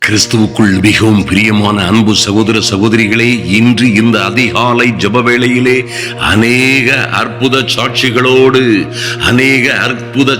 கிறிஸ்துவுக்குள் மிகவும் பிரியமான அன்பு சகோதர சகோதரிகளே, இன்று இந்த அதிகாலை ஜெப வேளையிலே அநேக அற்புத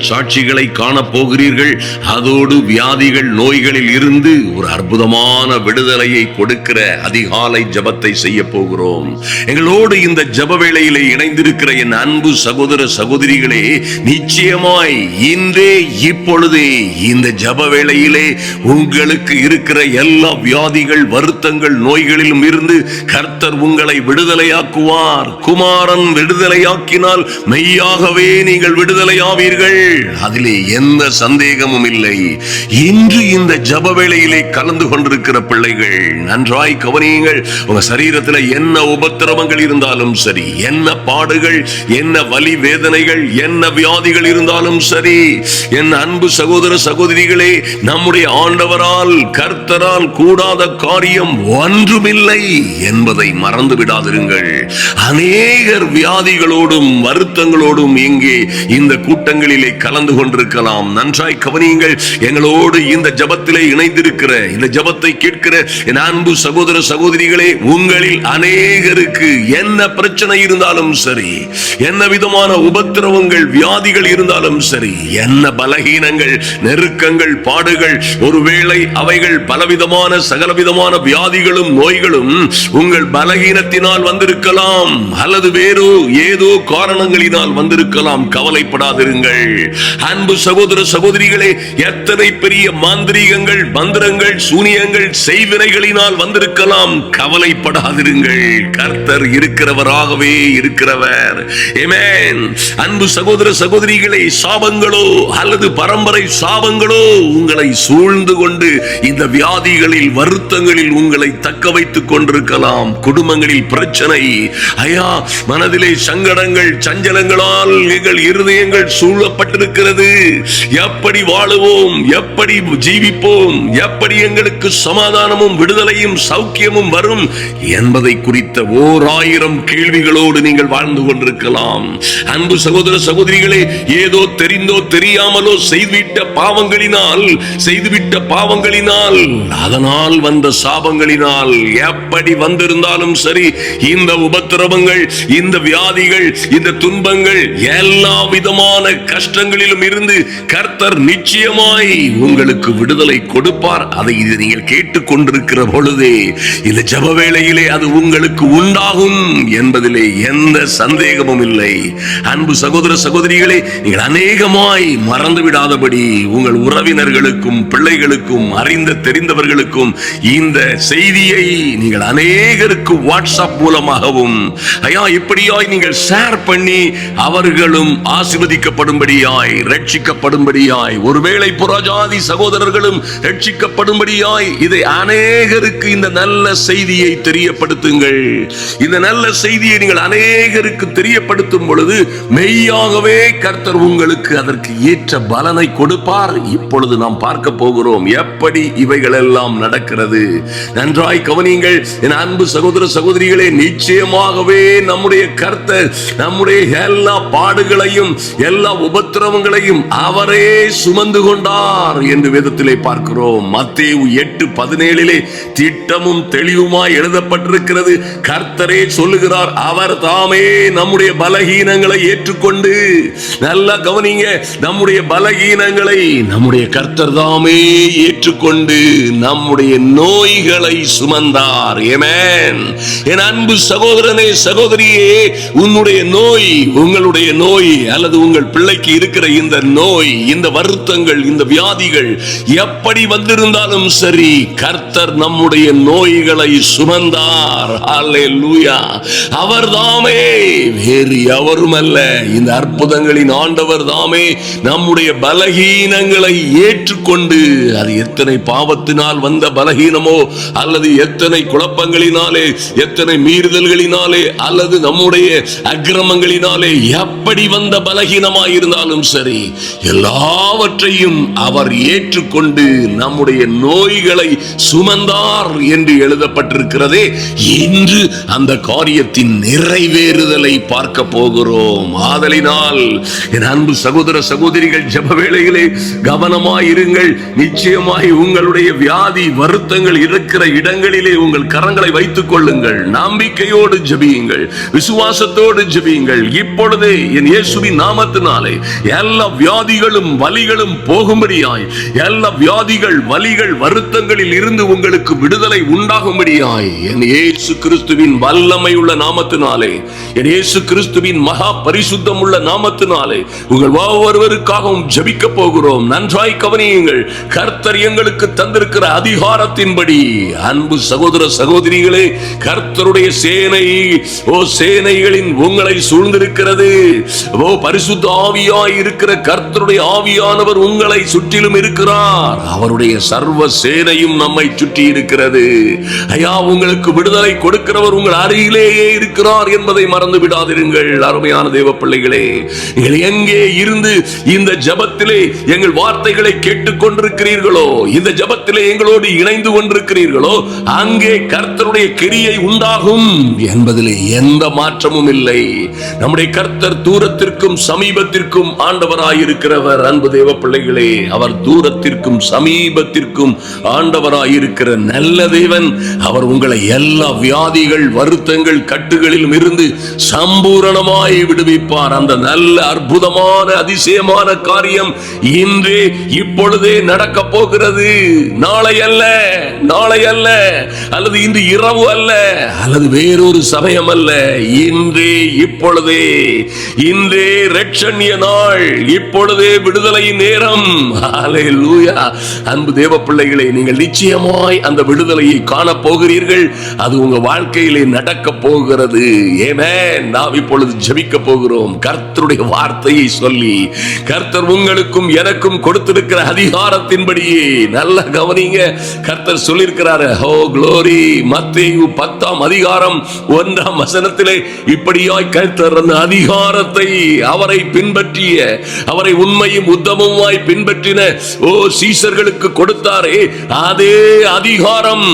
சாட்சிகளை காணப்போகிறீர்கள். அதோடு வியாதிகள் நோய்களில் இருந்து ஒரு அற்புதமான விடுதலையை கொடுக்கிற அதிகாலை ஜெபத்தை செய்ய போகிறோம். எங்களோடு இந்த ஜெப வேளையிலே இணைந்திருக்கிற என் அன்பு சகோதர சகோதரிகளே, நிச்சயமாய் இன்றே இப்பொழுதே இந்த ஜெப வேளையிலே உங்களுக்கு இருக்கிற எல்லா வியாதிகள், வருத்தங்கள், நோய்களிலும் இருந்து கர்த்தர் உங்களை விடுதலையாக்குவார். குமாரன் விடுதலையாக்கினால் மெய்யாகவே நீங்கள் விடுதலையாவீர்கள். அதிலே எந்த சந்தேகமும் இல்லை. இன்று இந்த ஜெப வேளையிலே கலந்து கொண்டிருக்கிற பிள்ளைகள் நன்றாய் கவனியுங்கள். உங்க சரீரத்தில் என்ன உபத்திரவங்கள் இருந்தாலும் சரி, என்ன பாடுகள், என்ன வலி வேதனைகள், என்ன வியாதிகள் இருந்தாலும் சரி, என் அன்பு சகோதர சகோதரிகளே, நம்முடைய ஆண்டவரால் கர்த்தரால் கூடாத காரியம் ஒன்றுமில்லை என்பதை மறந்து விடாதிருங்கள். அநேகர் வியாதிகளோடும் வருத்தங்களோடும் இங்கே இந்த கூட்டங்களிலே கலந்து கொண்டிருக்கலாம். நன்றாய் கவனியுங்கள். எங்களோடு இந்த ஜபத்திலே இணைந்திருக்கிற, இந்த ஜபத்தை கேட்கிற என் அன்பு சகோதர சகோதரிகளே, உங்களில் அநேகருக்கு என்ன பிரச்சனை இருந்தாலும் சரி, என்ன விதமான உபத்திரவங்கள் வியாதிகள் இருந்தாலும் சரி, என்ன பலகீனங்கள், நெருக்கங்கள், பாடுகள், ஒருவேளை அவைகள் பலவிதமான சகலவிதமான வியாதிகளும் நோய்களும் உங்கள் பலகீனத்தினால் வந்திருக்கலாம், அல்லது வேறு ஏதோ காரணங்களினால் வந்திருக்கலாம். கவலைப்படாதிருங்கள். அன்பு சகோதர சகோதரிகளே, எத்தனை பெரிய மாந்திரீகங்கள், மந்திரங்கள், சூனியங்கள், செய்வினைகளினால் வந்திருக்கலாம். கவலைப்படாதிருங்கள். கர்த்தர் இருக்கிறவராகவே இருக்கிறவர். ஆமென். அன்பு சகோதர சகோதரிகளே, சாபங்களோ அல்லது பரம்பரை சாபங்களோ உங்களை சூழ்ந்து கொண்டு இந்த வியாதிகளில், வருத்தங்களில் உங்களை தக்க வைத்துக் கொண்டிருக்கலாம். குடும்பங்களில் பிரச்சனை, மனதிலே சங்கடங்கள், சஞ்சலங்களால் எங்கள் இருதயங்கள் சூழப்பட்டிருக்கிறது. எப்படி வாழுவோம், எப்படி ஜீவிப்போம், எப்படி எங்களுக்கு சமாதானமும் விடுதலையும் சௌக்கியமும் வரும் என்பதை குறித்த 1000 கேள்விகளோடு நீங்கள் வாழ்ந்து கொண்டிருக்கலாம். அன்பு சகோதர சகோதரிகளே, ஏதோ தெரிந்தோ தெரியாமலோ செய்துவிட்ட பாவங்களினால், அதனால் வந்த சாபங்களினால் எப்படி வந்திருந்தாலும் சரி, இந்த உபத்திரவங்கள், இந்த வியாதிகள், இந்த துன்பங்கள், எல்லா விதமான கஷ்டங்களிலும் இருந்து கர்த்தர் நிச்சயமாய் உங்களுக்கு விடுதலை கொடுப்பார். அதை நீங்கள் கேட்டுக் கொண்டிருக்கிற பொழுதே இந்த ஜெப வேளையிலே அது உங்களுக்கு உண்டாகும் என்பதிலே எந்த சந்தேகமும் இல்லை. அன்பு சகோதர சகோதரிகளே, நீங்கள் அநேகமாய் மறந்து விடாதபடி உங்கள் உறவினர்களுக்கும், பிள்ளைகளுக்கும், அறிந்த தெரிந்தவர்களுக்கும் இந்த செய்தியை நீங்கள் அநேகருக்கு வாட்ஸ்அப் மூலமாகவும் இப்படியாய் நீங்கள் ஷேர் பண்ணி அவர்களும் ஆசீர்வதிக்கப்படும்படியாய், ரட்சிக்கப்படும்படியாய், ஒருவேளை புறஜாதி சகோதரர்களும் ரட்சிக்கப்படும்படியாய் இதை அநேகருக்கு இந்த நல்ல செய்தியை தெரியப்படுத்துங்கள். இந்த நல்ல செய்தியை நீங்கள் அநேகருக்கு தெரியப்படுத்தும் பொழுது மெய்யாகவே கர்த்தர் உங்களுக்கு அதற்கு ஏற்ற பலனை கொடுப்பார். இப்பொழுது நாம் பார்க்க போகிறோம் எப்படி இவைகள் எல்லாம் நடக்கிறது. நன்றாய் கவனியுங்கள் என் அன்பு சகோதர சகோதரிகளே. நிச்சயமாகவே நம்முடைய கர்த்தர் நம்முடைய எல்லா பாடுகளையும், எல்லா உபத்திரவங்களையும் அவரே சுமந்து கொண்டார் என்று வேதத்திலே பார்க்கிறோம். மத்தேயு 8:17 திட்டமும் தெளிவுமாய் எழுதப்பட்டிருக்கிறது. கர்த்தரே சொல்லுகிறார், அவர் தாமே நம்முடைய பலகீனங்களை ஏற்றுக்கொண்டு, நல்லா கவனிங்க, நம்முடைய பலகீனங்களை நம்முடைய கர்த்தர் தாமே ஏற்றுக்கொண்டு நம்முடைய நோய்களை சுமந்தார். ஆமென். என் அன்பு சகோதரனே, சகோதரியே, உன்னுடைய நோய், உங்களுடைய நோய் அல்லது உங்கள் பிள்ளைக்கு இருக்கிற இந்த நோய், இந்த வருத்தங்கள், இந்த வியாதிகள் எப்படி வந்திருந்தாலும் சரி, கர்த்தர் நம்முடைய நோய்களை சுமந்தார். அல்லேலூயா. அவர் தாமே, வேறு எவரும் அல்ல. இந்த அற்புதங்களின் ஆண்டவர் தாமே நம்முடைய பலகீனங்களை ஏற்றுக்கொண்டு, அது எத்தனை பாவத்தினால் வந்த பலகீனமோ, அல்லது எத்தனை குழப்பங்களினாலே, எத்தனை மீறுதல்களினாலே, அல்லது நம்முடைய அக்கிரமங்களினாலே எப்படி வந்த பலகீனமாயிருந்தாலும் சரி, எல்லாவற்றையும் அவர் ஏற்றுக்கொண்டு நம்முடைய நோய்களை சுமந்தார் என்று எழுதப்பட்டிருக்கிறதே. இன்று அந்த காரியத்தின் நிறைவேறுதலை பார்க்க போகிறோம். ஆதலினால் என் அன்பு சகோதர சகோதரிகள், ஜெப வேளையிலே கவனமாயிருங்கள். நிச்சயமாய் உங்களுடைய உங்களுடைய வியாதி வருத்தங்கள் இருக்கிற இடங்களிலே உங்கள் கரங்களை வைத்துக் கொள்ளுங்கள். நம்பிக்கையோடு ஜெபியுங்கள், விசுவாசத்தோடு ஜெபியுங்கள். இப்பொழுதே என் இயேசுவின் நாமத்தினாலே எல்லா வியாதிகளும் வலிகளும் போகும்படியாய், எல்லா வியாதிகள் வலிகள் வருத்தங்களில் இருந்து உங்களுக்கு விடுதலை உண்டாகும்படியாய் என் இயேசு கிறிஸ்துவின் வல்லமை உள்ள நாமத்தினாலே, என் இயேசு கிறிஸ்துவின் மகா பரிசுத்தம் உள்ள நாமத்தினாலே உங்கள் ஒவ்வொருவருக்காகவும் ஜெபிக்க போகிறோம். நன்றாய் கவனியுங்கள். கர்த்தர் எங்களுக்கு தந்திருக்கிற அதிகாரத்தின்படி, அன்பு சகோதர சகோதரிகளே, கர்த்தருடைய சேனை சேனைகளின் உங்களை சூழ்ந்திருக்கிறது. பரிசுத்த ஆவியாய் இருக்கிற கர்த்தருடைய ஆவியானவர் உங்களை சுற்றிலும் இருக்கிறார். அவருடைய சர்வ சேனையும் நம்மை சுற்றி இருக்கிறது. ஐயா, உங்களுக்கு விடுதலை கொடுக்கிறவர் உங்கள் அருகிலேயே இருக்கிறார் என்பதை மறந்து விடாதிருங்கள். அருமையான தேவ பிள்ளைகளே, நீங்கள் எங்கே இருந்து இந்த ஜபத்திலே எங்கள் வார்த்தைகளை கேட்டுக் கொண்டிருக்கிறீர்களோ, இந்த ஜபத்திலே எங்களோடு இணைந்து கொண்டிருக்கிறீர்களோ, அங்கே கர்த்தருடைய கிரியை உண்டாகும் என்பதிலே எந்த மாற்றமும் இல்லை. நம்முடைய கர்த்தர் தூரத்திற்கும் சமீபத்திற்கும் ஆண்டவராயிருக்கிறவர். அன்பு தேவ பிள்ளைகளே, அவர் தூரத்திற்கும் சமீபத்திற்கும் ஆண்டவராயிருக்கிற நல்ல தேவன். அவர் உங்களை எல்லா வியாதிகள் வருத்தங்கள் கட்டுகளிலும் இருந்து சம்பூரணமாய் விடுவிப்பார். அந்த நல்ல அற்புதமான அதிசயமான காரியம் இன்றே இப்பொழுதே நடக்க போகிறது. நாளை அல்ல, நாளை அல்ல, அல்லது இன்று இரவு அல்ல, அல்லது வேறொரு சமயம் அல்ல. இன்றே இப்பொழுதே, இன்றே இரட்சணிய நாள், இப்பொழுதே விடுதலை நேரம். ஹல்லேலூயா. அன்பு தேவ பிள்ளைகளே, நீங்கள் நிச்சயமாய் அந்த விடுதலையை காண போகிறீர்கள். அது உங்க வாழ்க்கையிலே நடக்க போகிறது. ஆமென். நாம் இப்பொழுது ஜெபிக்க போகிறோம். கர்த்தருடைய வார்த்தையை சொல்லி, கர்த்தர் உங்களுக்கும் எனக்கும் கொடுத்திருக்கிற அதிகாரத்தின்படியே, நல்ல கவனிங்க, கர்த்தர் சொல்லியிருக்கிறார். ஓ க்ளோரி. மத்தேயு 10ஆம் அதிகாரம் 1ஆம் வசனத்திலே இப்படியாய் கர்த்தர் அந்த அதிகாரத்தை அவரை பின்பற்றிய, அவரை உண்மையும் உத்தமமாய் பின்பற்றின சீசர்களுக்கு கொடுத்தாரே, அதே அதிகாரம்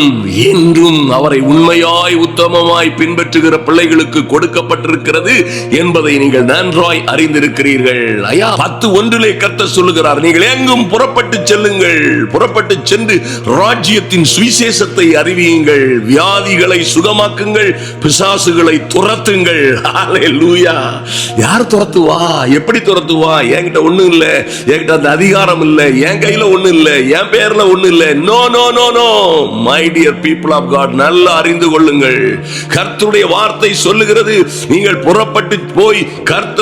இன்றும் அவரை உண்மையாய் உத்தமமாய் பின்பற்றுகிற பிள்ளைகளுக்கு கொடுக்கப்பட்டிருக்கிறது என்பதை நீங்கள் நன்றாய் அறிந்திருக்கிறீர்கள். ஐயா, 10:1 கர்த்தர் சொல்லுகிறார், நீங்கள் எங்கும் புறப்பட்டு செல்லுங்கள், புறப்பட்டு சென்று ராஜ்யத்தின் சுவிசேஷத்தை அறிவியுங்கள், வியாதிகளை சுகமாக்குங்கள், பிசாசுகளை துரத்துங்கள். ஹல்லேலூயா. யார் துரத்துவா? எப்படி துரத்துவா? என்கிட்ட ஒண்ணும் இல்ல, என்கிட்ட அந்த அதிகாரம் இல்ல, என் கையில ஒண்ணு இல்ல, என் பேர்ல ஒண்ணு இல்ல. No no no no. My dear people of God, நல்லா அறிந்து கொள்ளுங்கள். கர்த்தருடைய வார்த்தை சொல்லுகிறது, நீங்கள் புறப்பட்டு போய், கர்த்தர்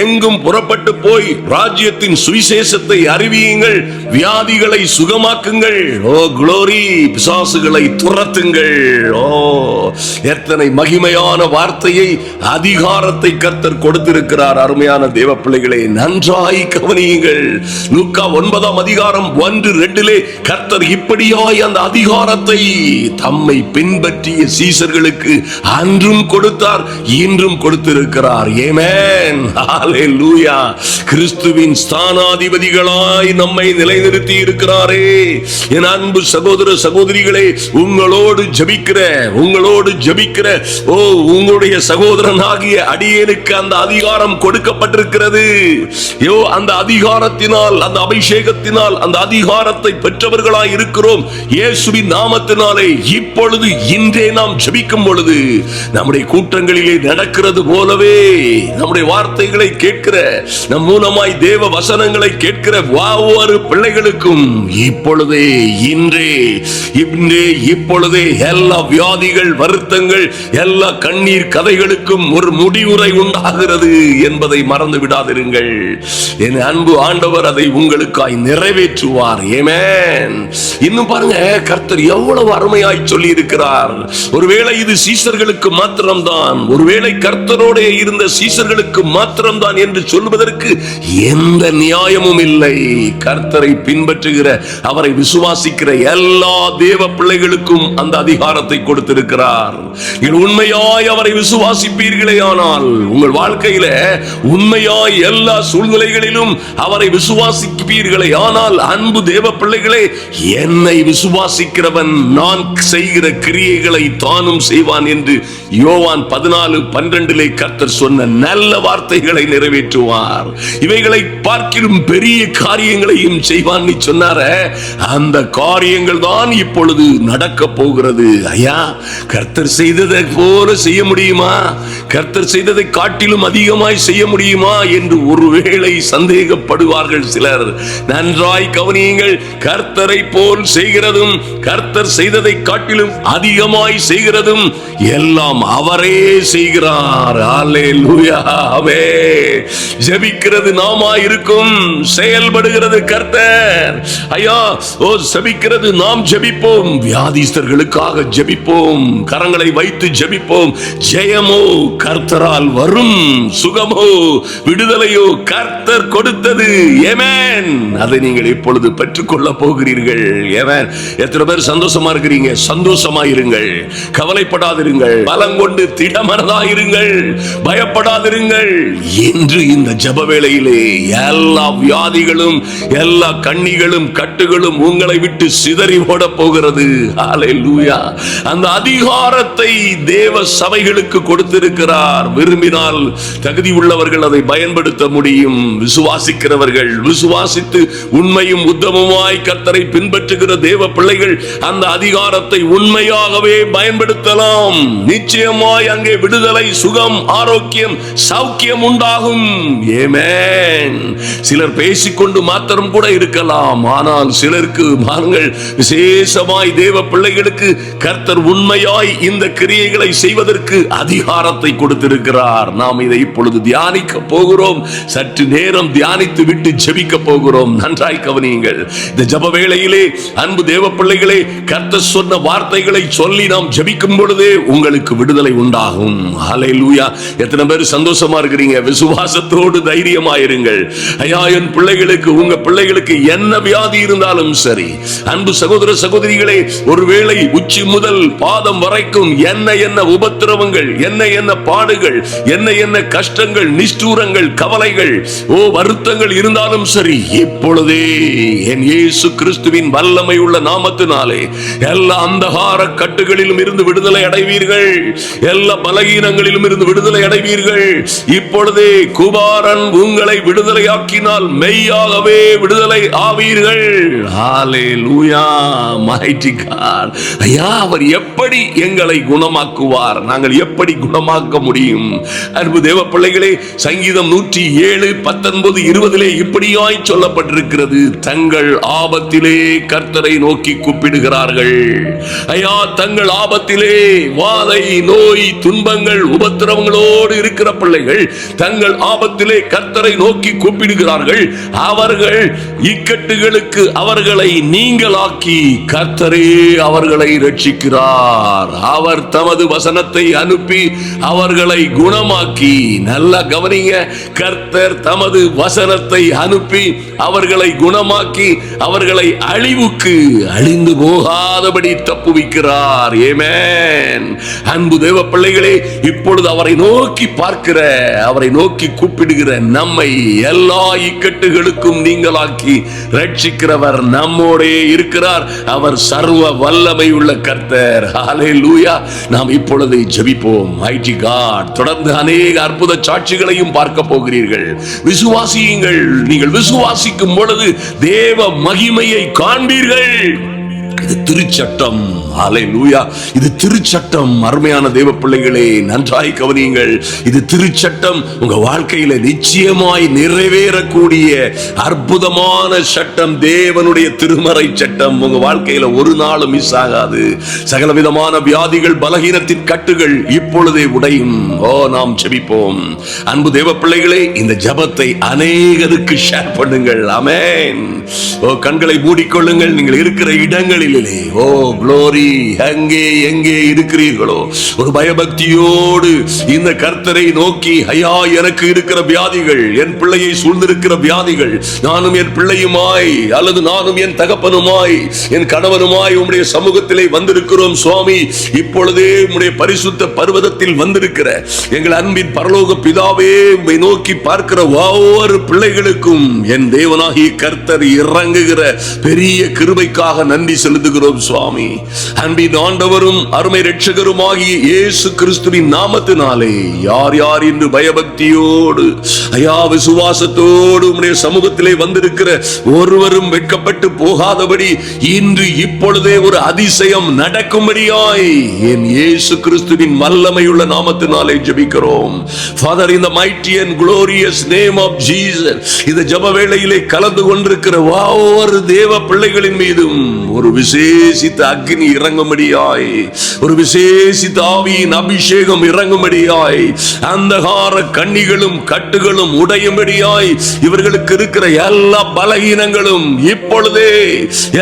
எங்கும் புறப்பட்டு போய் ராஜ்யத்தின் சுவிசேஷத்தை அறிவியுங்கள், வியாதிகளை சுகமாக்குங்கள், ஓ க்ளோரி, பிசாசுகளை துரத்துங்கள். ஓ, எத்தனை மகிமையான வார்த்தையை, அதிகாரத்தை கர்த்தர் கொடுத்திருக்கிறார். அருமையான தேவ பிள்ளைகளே, நன்றாய் கவனியுங்கள். லூக்கா 9ஆம் அதிகாரம் 1-2 கர்த்தர் இப்படியாய் அந்த அதிகாரத்தை தம்மை பின்பற்றிய சீசர்களுக்கு அன்றும் கொடுத்தார், இன்றும் கொடுத்திருக்கிறார். ஆமென். ஹல்லேலூயா. கிறிஸ்துவின் ஸ்தானாதிபதிகளாய் நம்மை நிலைநிறுத்தி இருக்கிறாரே. என் அன்பு சகோதர சகோதரிகளே, உங்களோடு ஜெபிக்கிற, உங்களோடு ஜெபிக்கிற உங்களுடைய சகோதரனாகிய அடியேனுக்கு அந்த அதிகாரம் கொடுக்கப்பட்டிருக்கிறது. அந்த அதிகாரத்தினால், அந்த அபிஷேகத்தினால், அந்த அதிகாரத்தை பெற்றவர்களாய் இருக்கிறோம். இயேசுவின் நாமத்தினாலே இப்பொழுது இன்றே நாம் ஜெபிக்கும் பொழுது நம்முடைய கூட்டங்களிலே நடக்கிறது போலவே, நம்முடைய வார்த்தைகளை கேட்கிற, நம் மூலமாய் தேவ வசனங்களை கேட்கிற ஒவ்வொரு பிள்ளைகளுக்கும் இப்பொழுதே, இன்றே, இன்றே, இப்பொழுதே எல்லா வியாதிகள் வருத்தங்கள், எல்லா கண்ணீர் கதைகளுக்கும் ஒரு முடிவுரை உண்டாகிறது என்பதை மறந்து விடாதிருங்கள். என் அன்பு ஆண்டவர் அதை உங்களுக்காய் நிறைவேற்றுவார். ஆமென். இன்னும் பாருங்க, கர்த்தர் எவ்வளவு அருமையாய் சொல்லி இருக்கிறார். ஒருவேளை இது சீசர்களுக்கு மாத்திரம்தான், ஒருவேளை கர்த்தரோட இருந்த சீசர்களுக்கு மாத்திரம்தான் என்று சொல்வதற்கு எந்த நியாயமும் இல்லை. கர்த்தரை பின்பற்றுகிற, அவரை விசுவாசிக்கிற எல்லா தேவ பிள்ளைகளுக்கும் அந்த அதிகாரத்தை கொடுத்திருக்கிறார். உண்மையாய் அவரை விசுவாசிப்பீர்களே ஆனால் உங்கள் வாழ்க்கையில உண்மையாய் எல்லா சூழ்நிலைகளிலும் மேலும் அவரை விசுவாசிப்பீர்களே. ஆனால் அன்பு தேவ பிள்ளைகளே, என்னை விசுவாசிக்கிறவன் நான் செய்கிற கிரியைகளை தானும் செய்வான் என்று யோவான் 14:12 கர்த்தர் சொன்ன நல்ல வார்த்தைகளை நிறைவேற்றுவார். இவைகளை பார்க்கிலும் பெரிய காரியங்களையும் செய்வான் சொன்னார. அந்த காரியங்கள் தான் இப்பொழுது நடக்க போகிறது. ஐயா, கர்த்தர் செய்ததை போல செய்ய முடியுமா? கர்த்தர் செய்ததை காட்டிலும் அதிகமாய் செய்ய முடியுமா என்று ஒருவேளை சந்தேகப்படுவார்கள் சிலர். நன்றாய் கவனியுங்கள். கர்த்தரை போல் செய்கிறதும் கர்த்தர் செய்ததை காட்டிலும் அதிகமாய் செய்கிறதும் எல்லாம் அவரே செய்கிறார். அல்லேலூயா. ஆமென். ஜெபிக்கிறது நாமா இருக்கும், செயல்படுகிறது கர்த்தர். ஐயா, ஜெபிக்கிறது நாம் ஜெபிப்போம், வியாதிஸ்தர்களுக்காக ஜெபிப்போம், கரங்களை வைத்து ஜெபிப்போம். ஜெயமோ கர்த்தரால் வரும், சுகமோ விடுதலையோ கர்த்தர் கொடுத்தது. ஆமென். அதை நீங்கள் இப்பொழுது பெற்றுக்கொள்ள போகிறீர்கள். ஆமென். எத்தனை பேர் சந்தோஷமா இருக்கிறீங்க? சந்தோஷமா இருங்கள், கவலைப்படாதிருங்கள், பலம் கொண்டு திடமனதாயிருங்கள், பயப்படாதிருங்கள். இன்று இந்த ஜெப வேளையிலே எல்லா வியாதிகளும் எல்லா கண்ணிகளும் கட்டுகளும் உங்களை விட்டு சிதறி ஓட போகிறது. ஹல்லேலூயா. அந்த அதிகாரத்தை தேவ சபைகளுக்கு கொடுத்திருக்கிறார். விரும்பினால் தகுதி உள்ளவர்கள் அதை பயன்படுத்த முடியும். விசுவாசிக்கிறவர்கள், விசுவாசித்து உண்மையும் உத்தமமாய் கர்த்தரை பின்பற்றுகிற தேவ பிள்ளைகள் அந்த அதிகாரத்தை உண்மையாகவே பயன்படுத்தலாம். நிச்சயமாய் அங்கே விடுதலை, சுகம், ஆரோக்கியம், சௌக்கியம் உண்டாகும். ஆமென். சிலர் பேசிக்கொண்டு மாத்திரம் கூட இருக்கலாம். ஆனால் சிலருக்கு பாருங்கள், விசேஷமாய் தேவ பிள்ளைகளுக்கு கர்த்தர் உண்மையாய் இந்த கிரியைகளை செய்வதற்கு அதிகாரத்தை கொடுத்திருக்கிறார். நாம் இதை இப்பொழுது தியானிக்க போகிறோம். சற்று நேரம் தியானித்து விட்டு ஜெபிக்க போகிறோம். நன்றாய் கவனியுங்கள். இந்த ஜெப வேளையிலே அன்பு தேவ பிள்ளைகளே, கர்த்தர் சொன்ன வார்த்தைகளை சொல்லி நாம் ஜெபிக்கும் பொழுதே உங்களுக்கு விடுதலை உண்டாகும். ஹல்லேலூயா. எத்தனை பேர் சந்தோஷமா இருக்கிறீங்க? விசுவாசத்தோடு தைரியமாயிருங்கள். ஐயா, என் பிள்ளைகளுக்கு, உங்க பிள்ளைகளுக்கு என்ன வியாதி இருந்தாலும் சரி, அன்பு சகோதர சகோதரிகளே, ஒருவேளை உச்சி முதல் பாதம் வரைக்கும் என்ன என்ன உபத்திரவங்கள், என்ன என்ன பாடுகள், என்ன என்ன கஷ்டங்கள், நிஷ்டூரங்கள், கவலைகள், வருத்தங்கள் இருந்தாலும் சரி, இப்பொழுதே என் இயேசு கிறிஸ்துவின் வல்லமை உள்ள நாமத்தினாலே எல்லா அந்தகார கட்டுகளிலும் இருந்து விடுதலை அடைவீர்கள். எல்லா பலகீனங்களிலும் இருந்து விடுதலை அடைவீர்கள். இப்பொழுதே குமாரன் உங்களை விடுதலையாக்கினால் மெய்யாகவே விடுதலை ஆவீர்கள். ஹல்லேலூயா. Mighty God. ஐயா, அவர் எப்படி எங்களை குணமாக்குவார்? நாங்கள் எப்படி குணமாக்க முடியும்? அன்பு தேவ பிள்ளைகளே, சங்கீதம் 107:19-20 இப்படியாய் சொல்லப்பட்டிருக்கிறது. தங்கள் ஆபத்திலே கர்த்தரை நோக்கி கூப்பிடுகிறார்கள். ஐயா, தங்கள் ஆபத்திலே, வாதை, நோய், துன்பங்கள், உபத்திரவங்களோடு இருக்கிற பிள்ளைகள் தங்கள் ஆபத்திலே கர்த்தரை நோக்கி கூப்பிடுகிறார்கள். அவர்கள் இக்கட்டுகளுக்கு அவர்களை நீங்களாக்கி கர்த்தரே அவர்களை ரட்சிக்கிறார். அவர் தமது வசனத்தை அனுப்பி அவர்களை குணமாக்கி, நல்லா கவனிங்க, கர்த்தர் தமது வசனத்தை அனுப்பி அவர்களை குணமாக்கி அவர்களை அழிவுக்கு, அழிந்து போகாதபடி தப்புவிக்கிறார். ஆமென். அன்பு தேவ பிள்ளைகளே, இப்பொழுது அவரை நோக்கி பார்க்கிற, அவரை நோக்கி கூப்பிடுகிற நம்மை எல்லா இக்கட்டுகளுக்கும் நீங்களாக்கி ரட்சிக்கிறவர் நம்மோடே இருக்கிறார். அவர் சர்வ வல்லமை உள்ள கர்த்தர். ஹல்லேலூயா. நாம் இப்பொழுது ஜெபிப்போம். Mighty God. தொடர்ந்து அநேக அற்புத சாட்சிகளையும் பார்க்க போகிறீர்கள். விசுவாசியுங்கள். நீங்கள் விசுவாசிக்கும் பொழுது தேவ மகிமையை காண்பீர்கள். இது திருச்சட்டம். ஹல்லேலூயா. இது திருச்சட்டம். அருமையான தேவ பிள்ளைகளே, நன்றாய் கவனியுங்கள். இது திருச்சட்டம். உங்க வாழ்க்கையில நிச்சயமாய் நிறைவேறக்கூடிய அற்புதமான சட்டம். தேவனுடைய திருமறை சட்டம் உங்க வாழ்க்கையில ஒரு நாளும் மிஸ் ஆகாது. சகல விதமான வியாதிகள், பலகீனத்தின் கட்டுகள் இப்பொழுதே உடையும். நாம் ஜெபிப்போம். அன்பு தேவ பிள்ளைகளே, இந்த ஜெபத்தை அநேகருக்கு ஷேர் பண்ணுங்கள். ஆமென். கண்களை மூடிக்கொள்ளுங்கள். நீங்கள் இருக்கிற இடங்களில் இடங்களிலே ஓ க்ளோரி அங்கே எங்கே இருக்கிறீர்களோ ஒரு பயபக்தியோடு இந்த கர்த்தரை நோக்கி, ஐயா எனக்கு இருக்கிற வியாதிகள், என் பிள்ளையை சூழ்ந்திருக்கிற வியாதிகள், நானும் என் பிள்ளையுமாய் அல்லது நானும் என் தகப்பனுமாய் என் கணவனுமாய் உம்முடைய சமூகத்திலே வந்திருக்கிறோம் சுவாமி. இப்பொழுதே உம்முடைய பரிசுத்த பர்வதத்தில் வந்திருக்கிற எங்கள் அன்பின் பரலோக பிதாவே, உம்மை நோக்கி பார்க்கிற ஒவ்வொரு பிள்ளைகளுக்கும் என் தேவனாகிய கர்த்தர் இறங்குகிற பெரிய கிருபைக்காக நன்றி செலுத்துகிறோம் சுவாமி. அன்பின் ஆண்டவரும் அருமை இரட்சகருமாகிய இயேசு கிறிஸ்துவின் நாமத்தினாலே யார் யார் இன்று பயபக்தியோடு ஐயா விசுவாசத்தோடு உம்முடைய சமூகத்திலே வந்திருக்கிற ஒருவரும் வெட்கப்பட்டு போகாதபடி இன்று இப்பொழுதே ஒரு அதிசயம் நடக்கும்படியாய் என் இயேசு கிறிஸ்துவின் வல்லமையுள்ள நாமத்தினாலே ஜெபிக்கிறோம். Father, in the mighty and glorious name of Jesus, இந்த ஜெப வேளையிலே கலந்து கொண்டிருக்கிற ஒவ்வொரு தேவ பிள்ளைகளின் மீதும் ஒரு விசேஷித்த அக்னி இறங்கும்படியாய், ஒரு விசேஷித்த ஆவியின் அபிஷேகம் இறங்கும்படியாய், அந்தகார கண்ணிகளும் கட்டுகளும் உடையும்படியாய், இவர்களுக்கு இருக்கிற எல்லா பலகீனங்களும் இப்பொழுதே,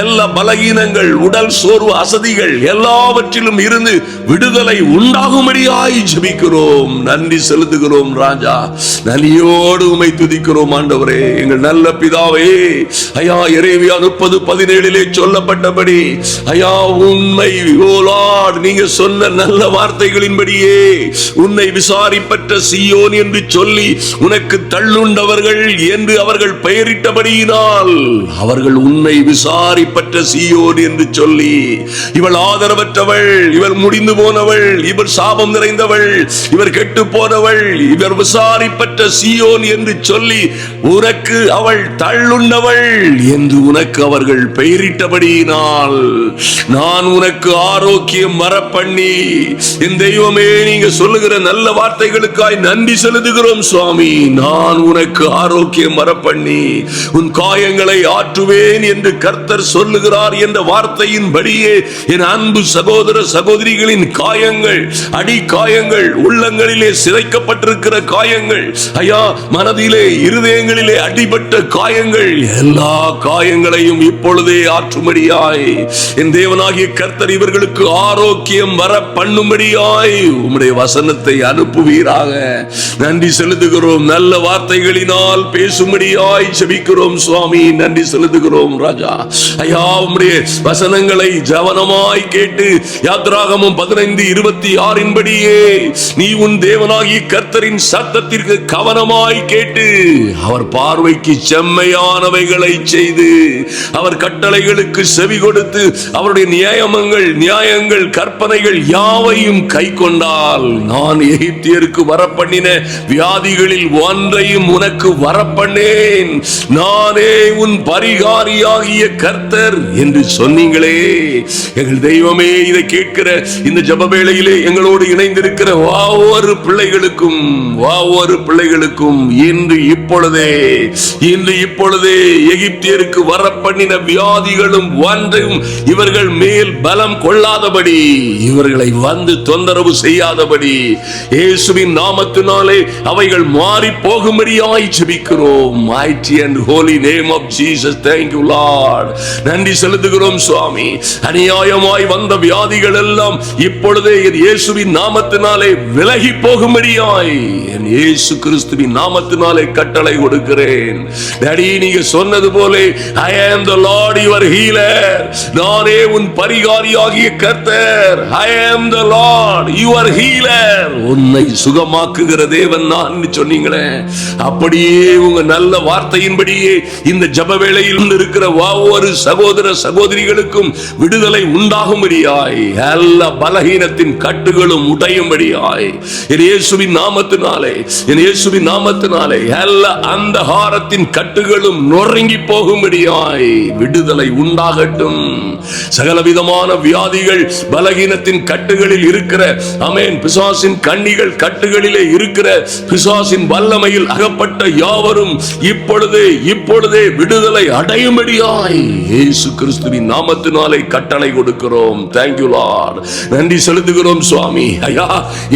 எல்லா பலகீனங்கள், உடல் சோர்வு, அசதிகள் எல்லாவற்றிலும் இருந்து விடுதலை உண்டாகும்படியாய் ஜெபிக்கிறோம். நன்றி செலுத்துகிறோம் ராஜா. நலியோடு உம்மை துதிக்கிறோம் ஆண்டவரே, எங்கள் நல்ல பிதாவே. ஐயா எரேமியா 30:17 சொல்லப்பட்டபடி ஐயா உண்மை ஓ லார்ட், நீங்க சொன்ன நல்ல வார்த்தைகளின்படியே உன்னை விசாரிப்பற்ற சீயோன் என்று சொல்லி உனக்கு தள்ளுண்டவர்கள் என்று அவர்கள் பெயரிட்டபடியினால் அவர்கள் உன்னை விசாரிப்பற்ற சீயோன் என்று சொல்லி, இவள் ஆதரவற்றவள், இவள் முடிந்து போனவள், இவர் சாபம் நிறைந்தவள், இவர் கெட்டு போனவள், இவர் விசாரிப்பற்ற சீயோன் என்று சொல்லி உனக்கு அவள் தள்ளுண்டவள் என்று உனக்கு அவர்கள் பெயரிட்டபடியினால் நான் உனக்கு ஆரோக்கியம் வரப்பண்ணி, என் தெய்வமே நீங்க சொல்லுகிற நல்ல வார்த்தைகளுக்காய் நன்றி செலுத்துகிறோம் சுவாமி. நான் உனக்கு ஆரோக்கியம் வரப்பண்ணி உன் காயங்களை ஆற்றுவேன் என்று கர்த்தர் சொல்லுகிறார் என்ற வார்த்தையின்படியே என் அன்பு சகோதர சகோதரிகளின் காயங்கள், அடி காயங்கள், உள்ளங்களிலே சிதைக்கப்பட்டிருக்கிற காயங்கள், ஐயா மனதிலே இருதயங்களிலே அடிபட்ட காயங்கள், எல்லா காயங்களையும் இப்பொழுதே ஆற்றும்படியாய் என் தேவனாகிய கர்த்தர் இவர்களுக்கு ஆரோக்கியம் வர பண்ணும்படியாய் உம்முடைய வசனத்தை அனுப்புவீராக. நன்றி செலுத்துகிறோம். நல்ல வார்த்தைகளினால் பேசும்படியாய் ஜெபிக்கிறோம் சுவாமி. நன்றி செலுத்துகிறோம் ராஜா. ஐயா உம்முடைய வசனங்களை கவனமாய் கேட்டு யாத்ராகமம் 15:26 படியே நீ உன் தேவனாகிய கர்த்தரின் சத்தத்திற்கு கவனமாய் கேட்டு அவர் பார்வைக்கு செம்மையானவைகளை செய்து அவர் கட்டளைகளுக்கு செவி கொடுத்து அவருடைய நியாயங்கள் கற்பனைகள் யாவையும் கை கொண்டால் நான் எகிப்தியருக்கு வரப்பண்ணின வியாதிகளில் ஒன்றையும் உனக்கு வரப்பண்ணேன், நானே உன் பரிகாரியாகிய கர்த்தர் என்று சொன்னீங்களே. எங்கள் தெய்வமே, இதை கேட்கிற இந்த ஜெப வேளையிலே எங்களோடு இணைந்திருக்கிற ஒவ்வொரு பிள்ளைகளுக்கும் இன்று இப்பொழுதே எகிப்தியருக்கு வரப்பண்ணின வியாதிகளும் ஒன்றையும் இவர்கள் மேல் பலம் கொள்ளாதபடி, இவர்களை வந்து தொந்தரவு செய்யாதபடி இயேசுவின் நாமத்தினாலே அவைகள் மாறி போகும்படியாய் ஜெபிக்கிறோம். mighty and holy name of Jesus. thank you Lord. நன்றி செலுத்துகிறோம் சுவாமி. அநியாயமாய் வந்த வியாதிகள் எல்லாம் இப்பொழுதே இயேசுவின் நாமத்தினாலே விலகி போகும்படியாய் என் இயேசு கிறிஸ்துவின் நாமத்தினாலே கட்டளை கொடுக்கிறேன். டாடி நீங்க சொன்னது போல I am the Lord your healer, நானே உன் பரிகாரியாகிய கர்த்தர். I am the Lord your healer, உன்னை சுகமாக்குகிற தேவன் நான் சொன்னீங்களே, அப்படியே உங்க நல்ல வார்த்தையின்படியே இந்த ஜெப வேளையில் இருக்கிற ஒவ்வொரு சகோதர சகோதரிகளுக்கும் விடுதலை உண்டாகும்படியாய், எல்லா பலகீனத்தின் கட்டுகளும் உடையும்படியாய் என் இயேசுவின் நாமத்தினாலே எல்லா அந்தகாரத்தின் கட்டுகளும் நொறுங்கி போகும்படியாய் விடுதலை உண்டாகட்டும். சகலவிதமான வியாதிகள் பலகீனத்தின் கட்டுகளில் இருக்கிற ஆமென் பிசாசின் கண்ணிகள் கட்டுகளிலே இருக்கிற பிசாசின் வல்லமையில் அகப்பட்ட யாவரும் இப்பொழுதே விடுதலை அடையும்படியாய் இயேசு இயேசு கிறிஸ்துவின் நாமத்தினாலே கட்டளை கொடுக்கிறோம். Thank you Lord. நன்றி செலுத்துகிறோம் சுவாமி. ஐயா,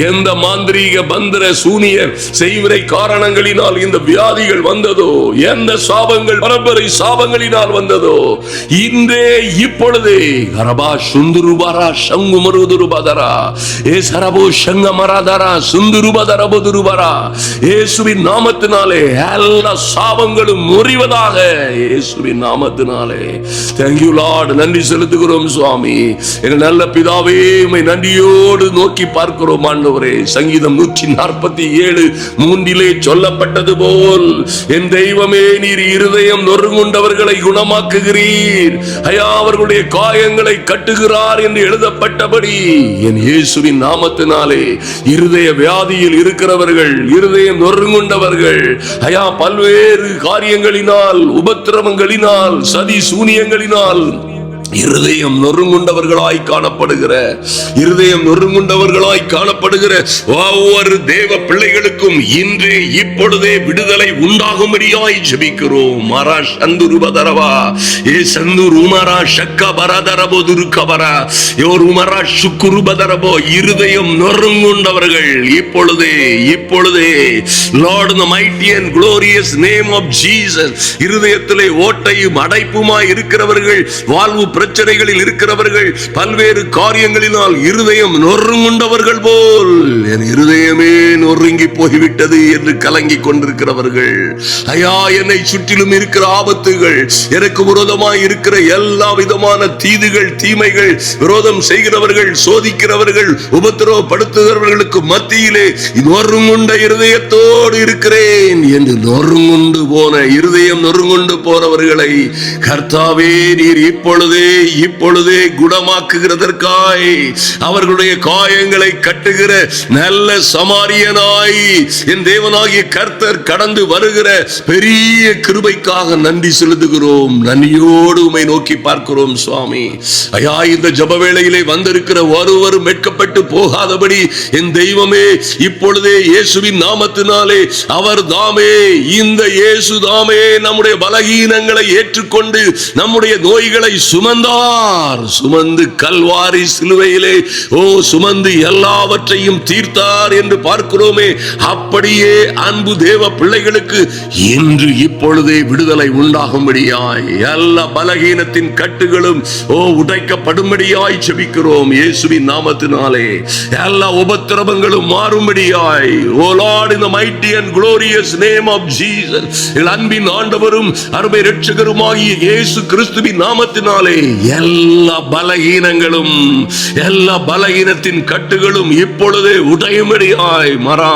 எந்த மாந்திரீக பந்திர சூனிய செய்வினை காரணங்களினால் இந்த வியாதிகள் வந்ததோ, எந்த சாபங்கள் பரம்பரை சாபங்களினால் வந்ததோ, இன்றே இப்பொழுதே அரபா சுந்துருபாரா சங்குமருதுருபதரா ஏ சரபோ சங்கமராதரா சுந்துருபதரபதுருபரா இயேசுவின் நாமத்தினாலே எல்லா சாபங்களும் முறிவதாக இயேசுவின் நாமத்தினாலே. Thank you Lord. நன்றி செலுத்துகிறோம் சுவாமி. எங்கள் நல்ல பிதாவே, உம்மை நன்றியோடு நோக்கி பார்க்கிறோம் ஆண்டவரே. சங்கீதம் 147:3 சொல்லப்பட்டது போல், என் தெய்வமே, நீர் இருதயம் நொறுங்குண்டவர்களை குணமாக்குகிறீர், ஐயா அவர்களுடைய காயங்களை கட்டுகிறார் என்று எழுதப்பட்டபடி என் இயேசுவின் நாமத்தினாலே இருதய வியாதியில் இருக்கிறவர்கள், இருதயம் நொறுங்குண்டவர்கள், ஐயா பல்வேறு காரியங்களினால், உபத்திரவங்களினால், சதி சூனியங்களினால் இருதயம் நொறுங்குண்டவர்களாய் காணப்படுகிற ஒவ்வொரு தேவ பிள்ளைகளுக்கும் இன்றே இப்பொழுதே விடுதலை உண்டாகும்படியாய் ஜெபிக்கிறோம். மரா சந்துருபதரவா ஏ சந்துருமரா ஷக்கபரதரபோதுருகபரா யோருமரா சுக்குருபதரபோ இருதயம் நொறுங்குண்டவர்கள் இப்பொழுதே Lord, in the mighty and glorious name of Jesus, இருதயத்திலே ஓட்டையும் அடைப்புமாய் இருக்கிறவர்கள், வாழ்வு பிரச்சனைகளில் இருக்கிறவர்கள், பல்வேறு காரியங்களினால் இருதயம் நொறுங்குண்டவர்கள் போல் என் இருதயமே நொறுங்கி போய்விட்டது என்று கலங்கி கொண்டிருக்கிறவர்கள், ஐயா என்னை சுற்றிலும் இருக்கிற ஆபத்துகள், எனக்கு விரோதமாய் இருக்கிற எல்லா விதமான தீதுகள், தீமைகள், விரோதம் செய்கிறவர்கள், சோதிக்கிறவர்கள், உபத்திரவப்படுத்துகிறவர்களுக்கு மத்தியிலே நொறுங்குண்ட இருதயத்தோடு இருக்கிறேன் என்று நொறுங்குண்டு போன இருதயம் நொறுங்குண்டு போறவர்களை கர்த்தாவே நீர் இப்பொழுதே குணமாக்குகிறதற்காய், அவர்களுடைய காயங்களை கட்டுகிற நல்ல சமாரியனாய் என் தேவனாகிய கர்த்தர் கடந்து வருகிற பெரிய கிருபைக்காக நன்றி செலுத்துகிறோம். நன்றியோடு உம்மை நோக்கி பார்க்கிறோம் சுவாமி. ஐயா, இந்த ஜப வேளையிலே வந்திருக்கிற ஒருவரும் வெட்கப்பட்டு போகாதபடி என் தெய்வமே இப்பொழுதே இயேசுவின் நாமத்தினாலே அவர் தாமே, இந்த இயேசு தாமே நம்முடைய பலகீனங்களை ஏற்றுக்கொண்டு நம்முடைய நோய்களை சுமந்து கல்வாரி சிலுவையிலே சுமந்து எல்லாவற்றையும் தீர்த்தார் என்று பார்க்கிறோமே. அப்படியே அன்பு தேவ பிள்ளைகளுக்கு இன்று இப்பொழுதே விடுதலை உண்டாகும்படியாய், எல்லா பலகீனத்தின் கட்டுகளும் உடைக்கப்படும்படியாய் ஜெபிக்கிறோம் இயேசுவின் நாமத்தினாலே. எல்லா உபத்திரவங்களும் மாறும்படியாய், ஓ Lord, in the mighty and glorious name of Jesus, எங்கள் அன்பின் ஆண்டவரும் அருமை இரட்சகருமாகிய இயேசு கிறிஸ்துவின் நாமத்தினாலே எல்லா பலகீனங்களும், எல்லா பலகீனத்தின் கட்டுகளும் இப்பொழுதே உடையும்படியாய் மரா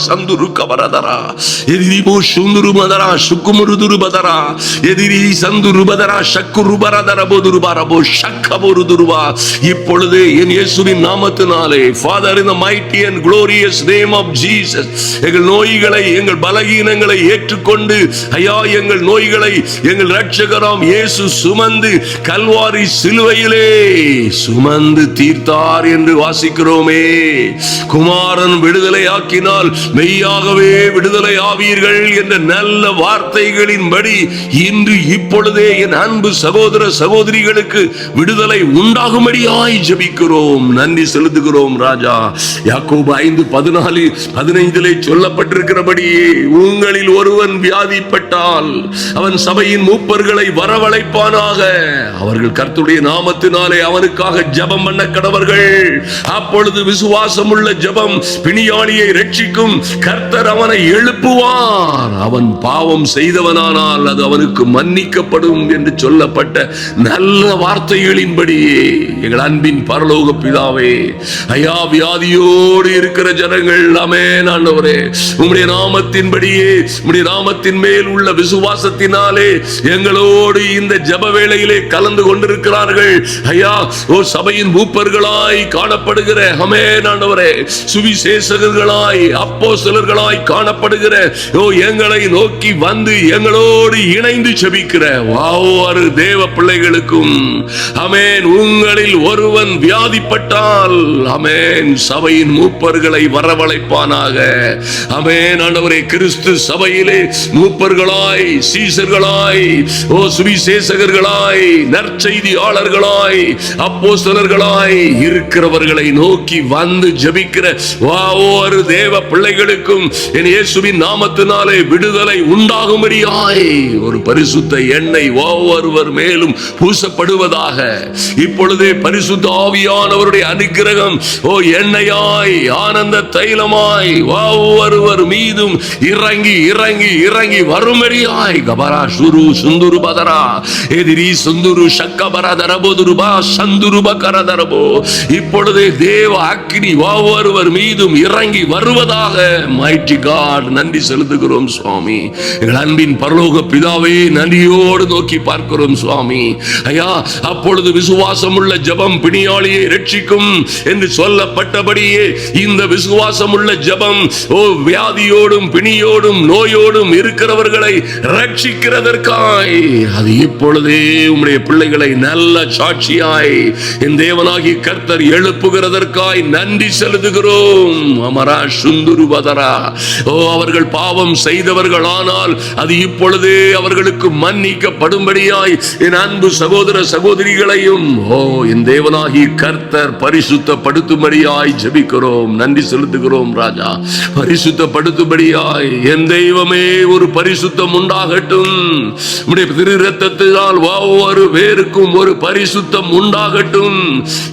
சந்துரு கபரதரா எதிரிபோ சுந்துருபதரா சுக்குமுருதுருபதரா எதிரி சந்துருபதரா சக்குருபரதரபோதுருபரபோ சக்கபோருதுருவா இப்பொழுது என் இயேசுவின் நாமத்தினாலே, Father, in the mighty and glorious name of Jesus, எங்கள் நோய்களை, எங்கள் பலகீனங்களை ஏற்றுக்கொண்டு, ஐயா எங்கள் நோய்களை எங்கள் இரட்சகராம் இயேசு சுமந்து கல்வாரி சிலுவையிலே சுமந்து தீர்த்தார் என்று வாசிக்கிறோமே. குமாரன் விடுதலை ஆக்கினால் மெய்யாகவே விடுதலை ஆவீர்கள் என்ற நல்ல வார்த்தைகளின்படி இன்று இப்பொழுதே என் அன்பு சகோதர சகோதரிகளுக்கு விடுதலை உண்டாகும்படியாய் ஜெபிக்கிறோம். நன்றி செலுத்துகிறோம் ராஜா. யாக்கோபு 5:14-15 சொல்லப்பட்டிருக்கிறபடியே, உங்களில் ஒருவன் வியாதிப்பட்டால் அவன் சபையின் மூப்பர்களை வரவழைப்பானாக, அவர்கள் கர்த்தருடைய நாமத்தினாலே அவனுக்காக ஜெபம் பண்ண கடவர்கள். அப்பொழுது விசுவாசம் உள்ள ஜெபம் பிணியாளியை ரட்சிக்கும், கர்த்தர் அவனை எழுப்புவார், அவன் பாவம் செய்தவனானால் அது அவனுக்கு மன்னிக்கப்படும் என்று சொல்லப்பட்ட நல்ல வார்த்தைகளின்படியே எங்கள் அன்பின் பரலோக பிதாவே, ஐயா வியாதியோடு இருக்கிற ஜனங்கள், ஆமென் ஆண்டவரே, உம்முடைய நாமத்தின்படியே, உம்முடைய நாமத்தின் மேல் உள்ள விசுவாசத்தினாலே எங்களோடு இந்த ஜெப வேளையிலே கலந்து கொண்டிருக்கிறார்கள். ஐயா, சபையின் மூப்பர்களாய் காணப்படுகிற, ஆமென் ஆண்டவரே, சுவிசேஷகர்களாய் அப்போஸ்தலர்களாய் காணப்படுகிற எங்களை நோக்கி வந்து எங்களோடு இணைந்து ஜெபிக்கிற ஒவ்வொரு தேவ பிள்ளைகளுக்கும், ஆமென், உங்களில் ஒருவன் வியாதிப்பட்டால், ஆமென், சபையின் மூப்பர்களை வரவழைப்பானாக. ஆமென் ஆண்டவரே, கிறிஸ்து சபையிலே மூப்பர்களாய், சீசர்களாய், சுவிசேஷகர்களாய், நற்செய்தியாளர்களாய் அப்போஸ்தலர்களாய் இருக்கிறவர்களை நோக்கி வந்து ஜெபிக்கிற ஒவ்வொரு தேவ பிள்ளைகளுக்கும் என் இயேசுவின் நாமத்தினாலே விடுதலை உண்டாகும்படியாய் ஒரு பரிசுத்த எண்ணெய் ஒவ்வொருவர் மேலும் பூசப்படுவதாக. இப்பொழுதே பரிசுத்த ஆவியானவருடைய அனுக்கிரகம் எண்ணெயாய் ஆனந்த தைலமாய் ஒவ்வொருவர் மீதும் இறங்கி இறங்கி இறங்கி வரும்படியாய். கபரா சுரு சுந்துரு பதரா எதிரி சுந்துரு சக்கபர தரபோதுருபா சந்துருப கரதரபோ. இப்பொழுதே தேவ அக்கினி ஒவ்வொருவர் மீதும் இறங்கி வருவதாக. மைட்டி காட், நன்றி செலுத்துகிறோம் சுவாமி. எங்கள் அன்பின் பரலோக பிதாவே, நன்றியோடு நோக்கி பார்க்கிறோம் சுவாமி. ஐயா, அப்பொழுது விசுவாசம் உள்ள ஜெபம் பிணியாளியை ரட்சிக்கும் என்று சொல்லப்பட்டபடியே இந்த விசுவாசம் உள்ள ஜெபம் வியாதியோடும் பிணியோடும் நோயோடும் இருக்கிறவர்களை ரட்சிக்கிறதற்காய் அது இப்பொழுதே உம்முடைய பிள்ளைகளை நல்ல சாட்சியாய் என் தேவனாகி கர்த்தர் எழுப்புகிறதற்காய் நன்றி செலுத்துகிறோம். அமரா சுந்துரு பதரா. அவர்கள் பாவம் செய்தவர்கள் ஆனால் அது இப்பொழுதே அவர்களுக்கு மன்னிக்கப்படும்படியாய் என் அன்பு சகோதர சகோதரிகளையும் என் தேவனாகி கர்த்தர் பரிசுத்தப்படுத்தும்படியாய் ஜெபிக்கிறோம். நன்றி செலுத்துகிறோம் ராஜா. பரிசுத்தப்படுத்தும்படியாய் என் தெய்வமே ஒரு பரிசுத்தம் உண்டாகட்டும். உம்முடைய திரு இரத்தத்தினால் ஒவ்வொரு பேருக்கும் ஒரு பரிசுத்தம் உண்டாகட்டும்.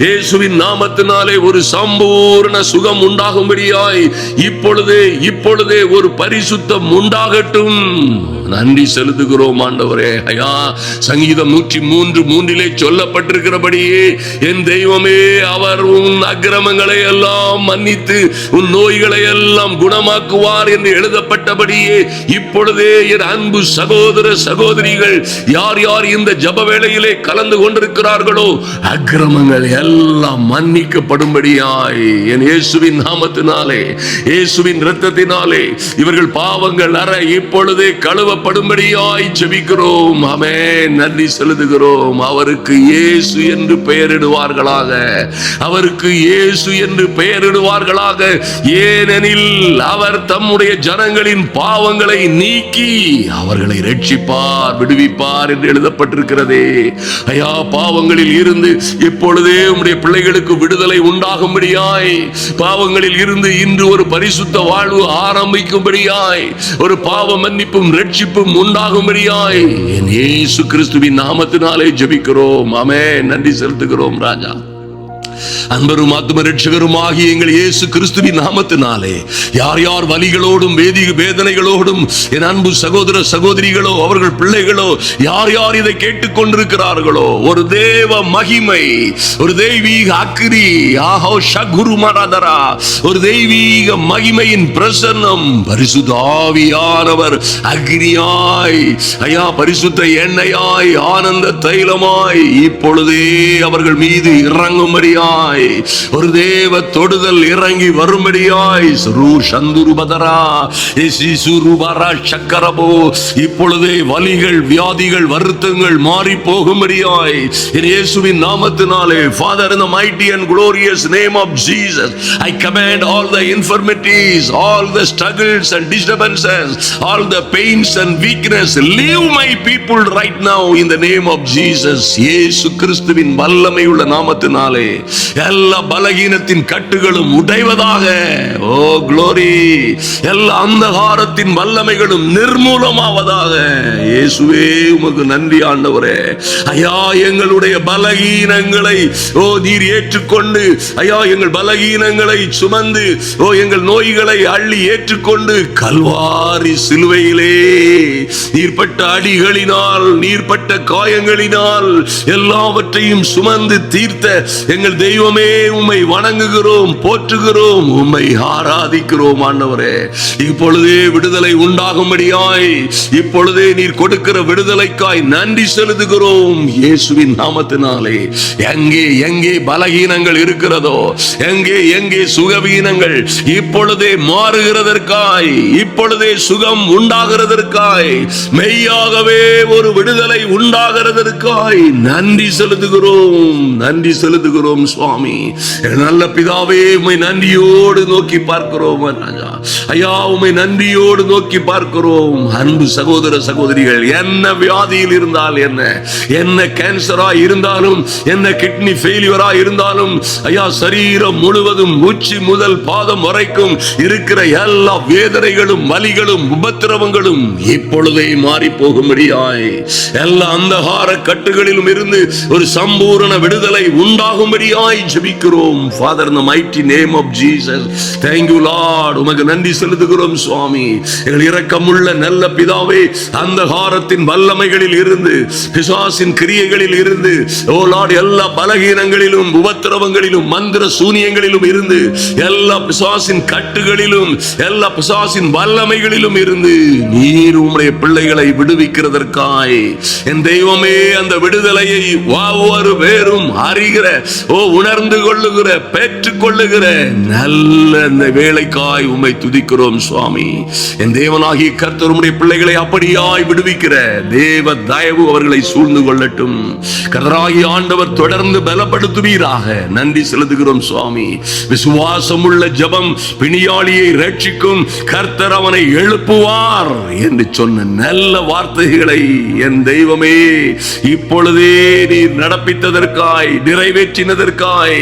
இயேசுவின் நாமத்தினாலே ஒரு சம்பூர்ண சுகம் உண்டாகும்படியாய் இப்பொழுதே ஒரு பரிசுத்தம் உண்டாகட்டும். நன்றி செலுத்துகிறோம் ஆண்டவரே. ஐயா, சங்கீதம் 103:3 சொல்லப்பட்டிருக்கிறபடியே என் தெய்வமே அவர் உன் அக்கிரமங்களை எல்லாம் மன்னித்து உன் நோய்களை எல்லாம் குணமாக்குவார் என்று எழுதப்பட்டபடியே இப்பொழுதே என் அன்பு சகோதர சகோதரிகள் யார் யார் இந்த ஜப வேளையிலே கலந்து கொண்டிருக்கிறார்களோ அக்கிரமங்கள் எல்லாம் மன்னிக்கப்படும்படியாய் என் இயேசுவின் நாமத்தினாலே இயேசுவின் இரத்தத்தினாலே இவர்கள் பாவங்கள் அற இப்பொழுதே கழுவப்படும்படியாய் ஜெபிக்கிறோம். ஆமென். நன்றி செலுத்துகிறோம். அவருக்கு இயேசு என்று பெயரிடுவார்களாக. அவருக்கு இயேசு என்று பெயரிடுவார்களாக. ஏனெனில் அவர் தம்முடைய ஜனங்களின் பாவங்களை நீக்கி அவர்களை ரட்சிப்பார், விடுவிப்பார் என்று எழுதப்பட்டிருக்கிறதே. ஐயா, பாவங்களில் இருந்து இப்பொழுதே உம்முடைய பிள்ளைகளுக்கு விடுதலை உண்டாகும்படியாய், பாவங்களில் இருந்து இன்று ஒரு பரிசுத்த வாழ்வு ஆரம்பிக்கும்படியாய், ஒரு பாவ மன்னிப்பும் ரட்சிப்பும் உண்டாகும்படியாய் என் இயேசு கிறிஸ்துவின் நாமத்தினாலே ஜெபிக்கிறோம். ஆமென். நன்றி செலுத்துகிறோம் ராஜா. அன்பரும் ஆத்தும ரட்சகருமாகிய எங்கள் இயேசு கிறிஸ்துவின் நாமத்தினாலே யார் யார் வலிகளோடும் வேதனைகளோடும் என் அன்பு சகோதர சகோதரிகளோ அவர்கள் பிள்ளைகளோ யார் யார் இதை கேட்டுக்கொண்டிருக்கிறார்களோ ஒரு தேவ மகிமை, ஒரு தெய்வீக அக்கினி, ஒரு தெய்வீக மகிமையின் பிரசன்னம், பரிசுத்த ஆவியானவர் அக்னியாய், ஐயா பரிசுத்த எண்ணெயாய், ஆனந்த தைலமாய் இப்பொழுதே அவர்கள் மீது இறங்கும்படியாய் ஒரு தேவ தொடுதல் இறங்கி வரும்படியாய் இப்பொழுதே வலிகள் வியாதிகள் வருத்தங்கள் மாறி போகும்படியாய் இயேசுவின் நாமத்தினாலே Father, in the mighty and glorious name of Jesus, I command all the infirmities, all the struggles and disturbances, all the pains and weakness, leave my people right now in the name of Jesus. இயேசு கிறிஸ்துவின் வல்லமை உள்ள நாமத்தினாலே எல்லா பலகீனத்தின் கட்டுகளும் உடைவதாக. ஓ glory. எல்லா அந்தகாரத்தின் வல்லமைகளும் நிர்மூலமாவதாக. இயேசுவே உமக்கு நன்றி ஆண்டவரே. ஐயா, எங்களுடைய பலகீனங்களை நீர் ஏற்றுக்கொண்டு, ஐயா எங்கள் பலகீனங்களை சுமந்து, எங்கள் நோய்களை அள்ளி ஏற்றுக்கொண்டு கல்வாரி சிலுவையிலே நீர்பட்ட அடிகளினால் நீர்பட்ட காயங்களினால் எல்லாவற்றையும் சுமந்து தீர்த்த எங்கள் தெய்வமே உம்மை வணங்குகிறோம், போற்றுகிறோம், உம்மை ஆராதிக்கிறோம் ஆண்டவரே. இப்பொழுதே விடுதலை உண்டாகும்படியாய் இப்பொழுதே நீர் கொடுக்கிற விடுதலைக்காய் நன்றி செலுத்துகிறோம் இயேசுவின் நாமத்தினாலே. எங்கே எங்கே பலகீனங்கள் இருக்கிறதோ, எங்கே எங்கே சுகவீனங்கள் இப்பொழுதே மாறுகிறதற்காய், இப்பொழுதே சுகம் உண்டாகிறதற்காய், மெய்யாகவே ஒரு விடுதலை உண்டாகிறதற்காய் நன்றி செலுத்துகிறோம், நன்றி செலுத்துகிறோம் சுவாமி. நல்ல பிதாவே, உம்மை நன்றியோடு நோக்கி பார்க்கிறோம் ராஜா. ஐயா, உம்மை நன்றியோடு நோக்கி பார்க்கிறோம். அன்பு சகோதர சகோதரிகள், என்ன வியாதியில் இருந்தால் என்ன கேன்சரா இருந்தாலும், என்ன கிட்னி ஃபெயிலியரா இருந்தாலும், ஐயா சரீரம் முழுவதும் உச்சி முதல் பாதம் வரைக்கும் இருக்கிற எல்லா வேதனைகளும் வலிகளும் உபத்திரவங்களும் இப்பொழுதே மாறி போகும்படியாய், எல்லா அந்தகார கட்டுகளிலும் இருந்து ஒரு சம்பூரண விடுதலை உண்டாகும்படியாய் ஜெபிக்கிறோம். Father, in the mighty name of Jesus, thank you Lord. உமக்கு நன்றி செலுத்துகிறோம் சுவாமி. எங்கள் இரக்கமுள்ள நல்ல பிதாவே, அந்தகாரத்தின் வல்லமைகளில் இருந்து, பிசாசின் கிரியைகளில் இருந்து, ஓ லார்ட், எல்லா பலகீனங்களிலும் உபத்திரவங்களிலும் மந்திர சூனியங்களிலும் இருந்து, எல்லா பிசாசின் கட்டுகளிலும் எல்லா பிசாசின் வல்லமைகளிலும் இருந்து நீர் உம்முடைய பிள்ளைகளை விடுவிக்கிறதற்காய் என் தெய்வமே, அந்த விடுதலையை ஒவ்வொரு பேரும் அறிகிற, உணர்ந்து கொள்ளுகிற, பெற்றுக் கொள்ளுகிற நல்ல அந்த வேலைக்காய் உம்மை துதிக்கிறோம் சுவாமி. என் தேவனாகிய கர்த்தர் உம்முடைய பிள்ளைகளை அப்படியாய் விடுவிக்கிற தேவ தயவு அவர்களை சூழ்ந்து கொள்ளட்டும். கர்த்தராகிய ஆண்டவர் தொடர்ந்து பலப்படுத்துவீராக. நன்றி செலுத்துகிறோம் சுவாமி. விசுவாசம் உள்ள ஜெபம் பிணியாளியை ரட்சிக்கும், கர்த்தர் அவனை எழுப்புவார் என்று சொன்ன நல்ல வார்த்தைகளை என் தெய்வமே இப்பொழுதே நீர் நடப்பித்ததற்காய், நிறைவேற்றினதற்காய்,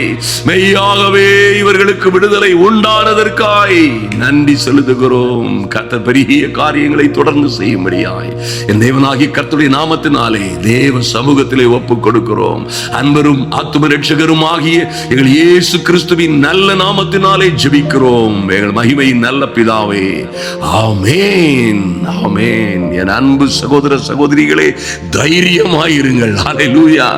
மெய்யாகவே இவர்களுக்கு விடுதலை உண்டானதற்காய் நன்றி செலுத்துகிறோம். கர்த்தர் பெரிய காரியங்களை தொடர்ந்து செய்யும்படியாய் என் தேவனாகிய கர்த்தருடைய நாமத்தினாலே தேவ சமூகத்திலே ஒப்புக் கொடுக்கிறோம். அன்பரும் ஆத்தும ரட்சகரும் ஆகிய எங்கள் இயேசு கிறிஸ்துவின் நல்ல நாமத்தினாலே ஜெபிக்கிறோம் எங்கள் மகிமையின் நல்ல பிதாவே. ஆமென், ஆமென். என் அன்பு சகோதர சகோதரிகளே, தைரியமாயிருங்கள். ஹல்லேலூயா.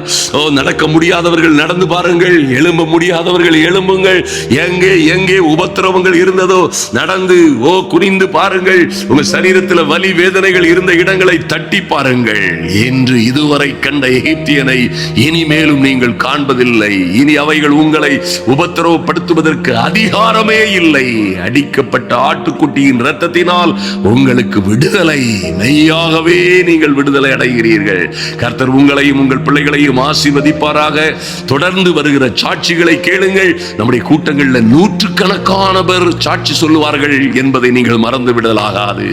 நடக்க முடியாதவர்கள் நடந்து பாருங்கள், எழும்ப முடியாதவர்கள் எழும்புங்கள். எங்கே எங்கே உபத்திரவங்கள் இருந்ததோ நடந்து குனிந்து பாருங்கள். உங்க சரீரத்தில் வலி வேதனைகள் இருந்த இடங்களை தட்டி பாருங்கள். என்று இதுவரை கண்ட எகிப்தியனை இனிமேலும் நீங்கள் காண்பதில்லை. இனி அவைகள் உங்களை உபத்திரவப்படுத்துவதற்கு அதிகாரமே இல்லை. அடிக்கப்பட்ட ஆட்டுக்குட்டியின் இரத்தத்தினால் உங்களுக்கு விடுதலை. மெய்யாகவே நீங்கள் விடுதலை அடைகிறீர்கள். கர்த்தர் உங்களையும் உங்கள் பிள்ளைகளையும் ஆசீர்வதிப்பாராக. தொடர்ந்து வருகிற சாட்சிகளை கேளுங்கள். நம்முடைய கூட்டங்களில் நூற்றுக்கணக்கான பேர் சாட்சி சொல்லுவார்கள் என்பதை நீங்கள் மறந்து விடலாகாது.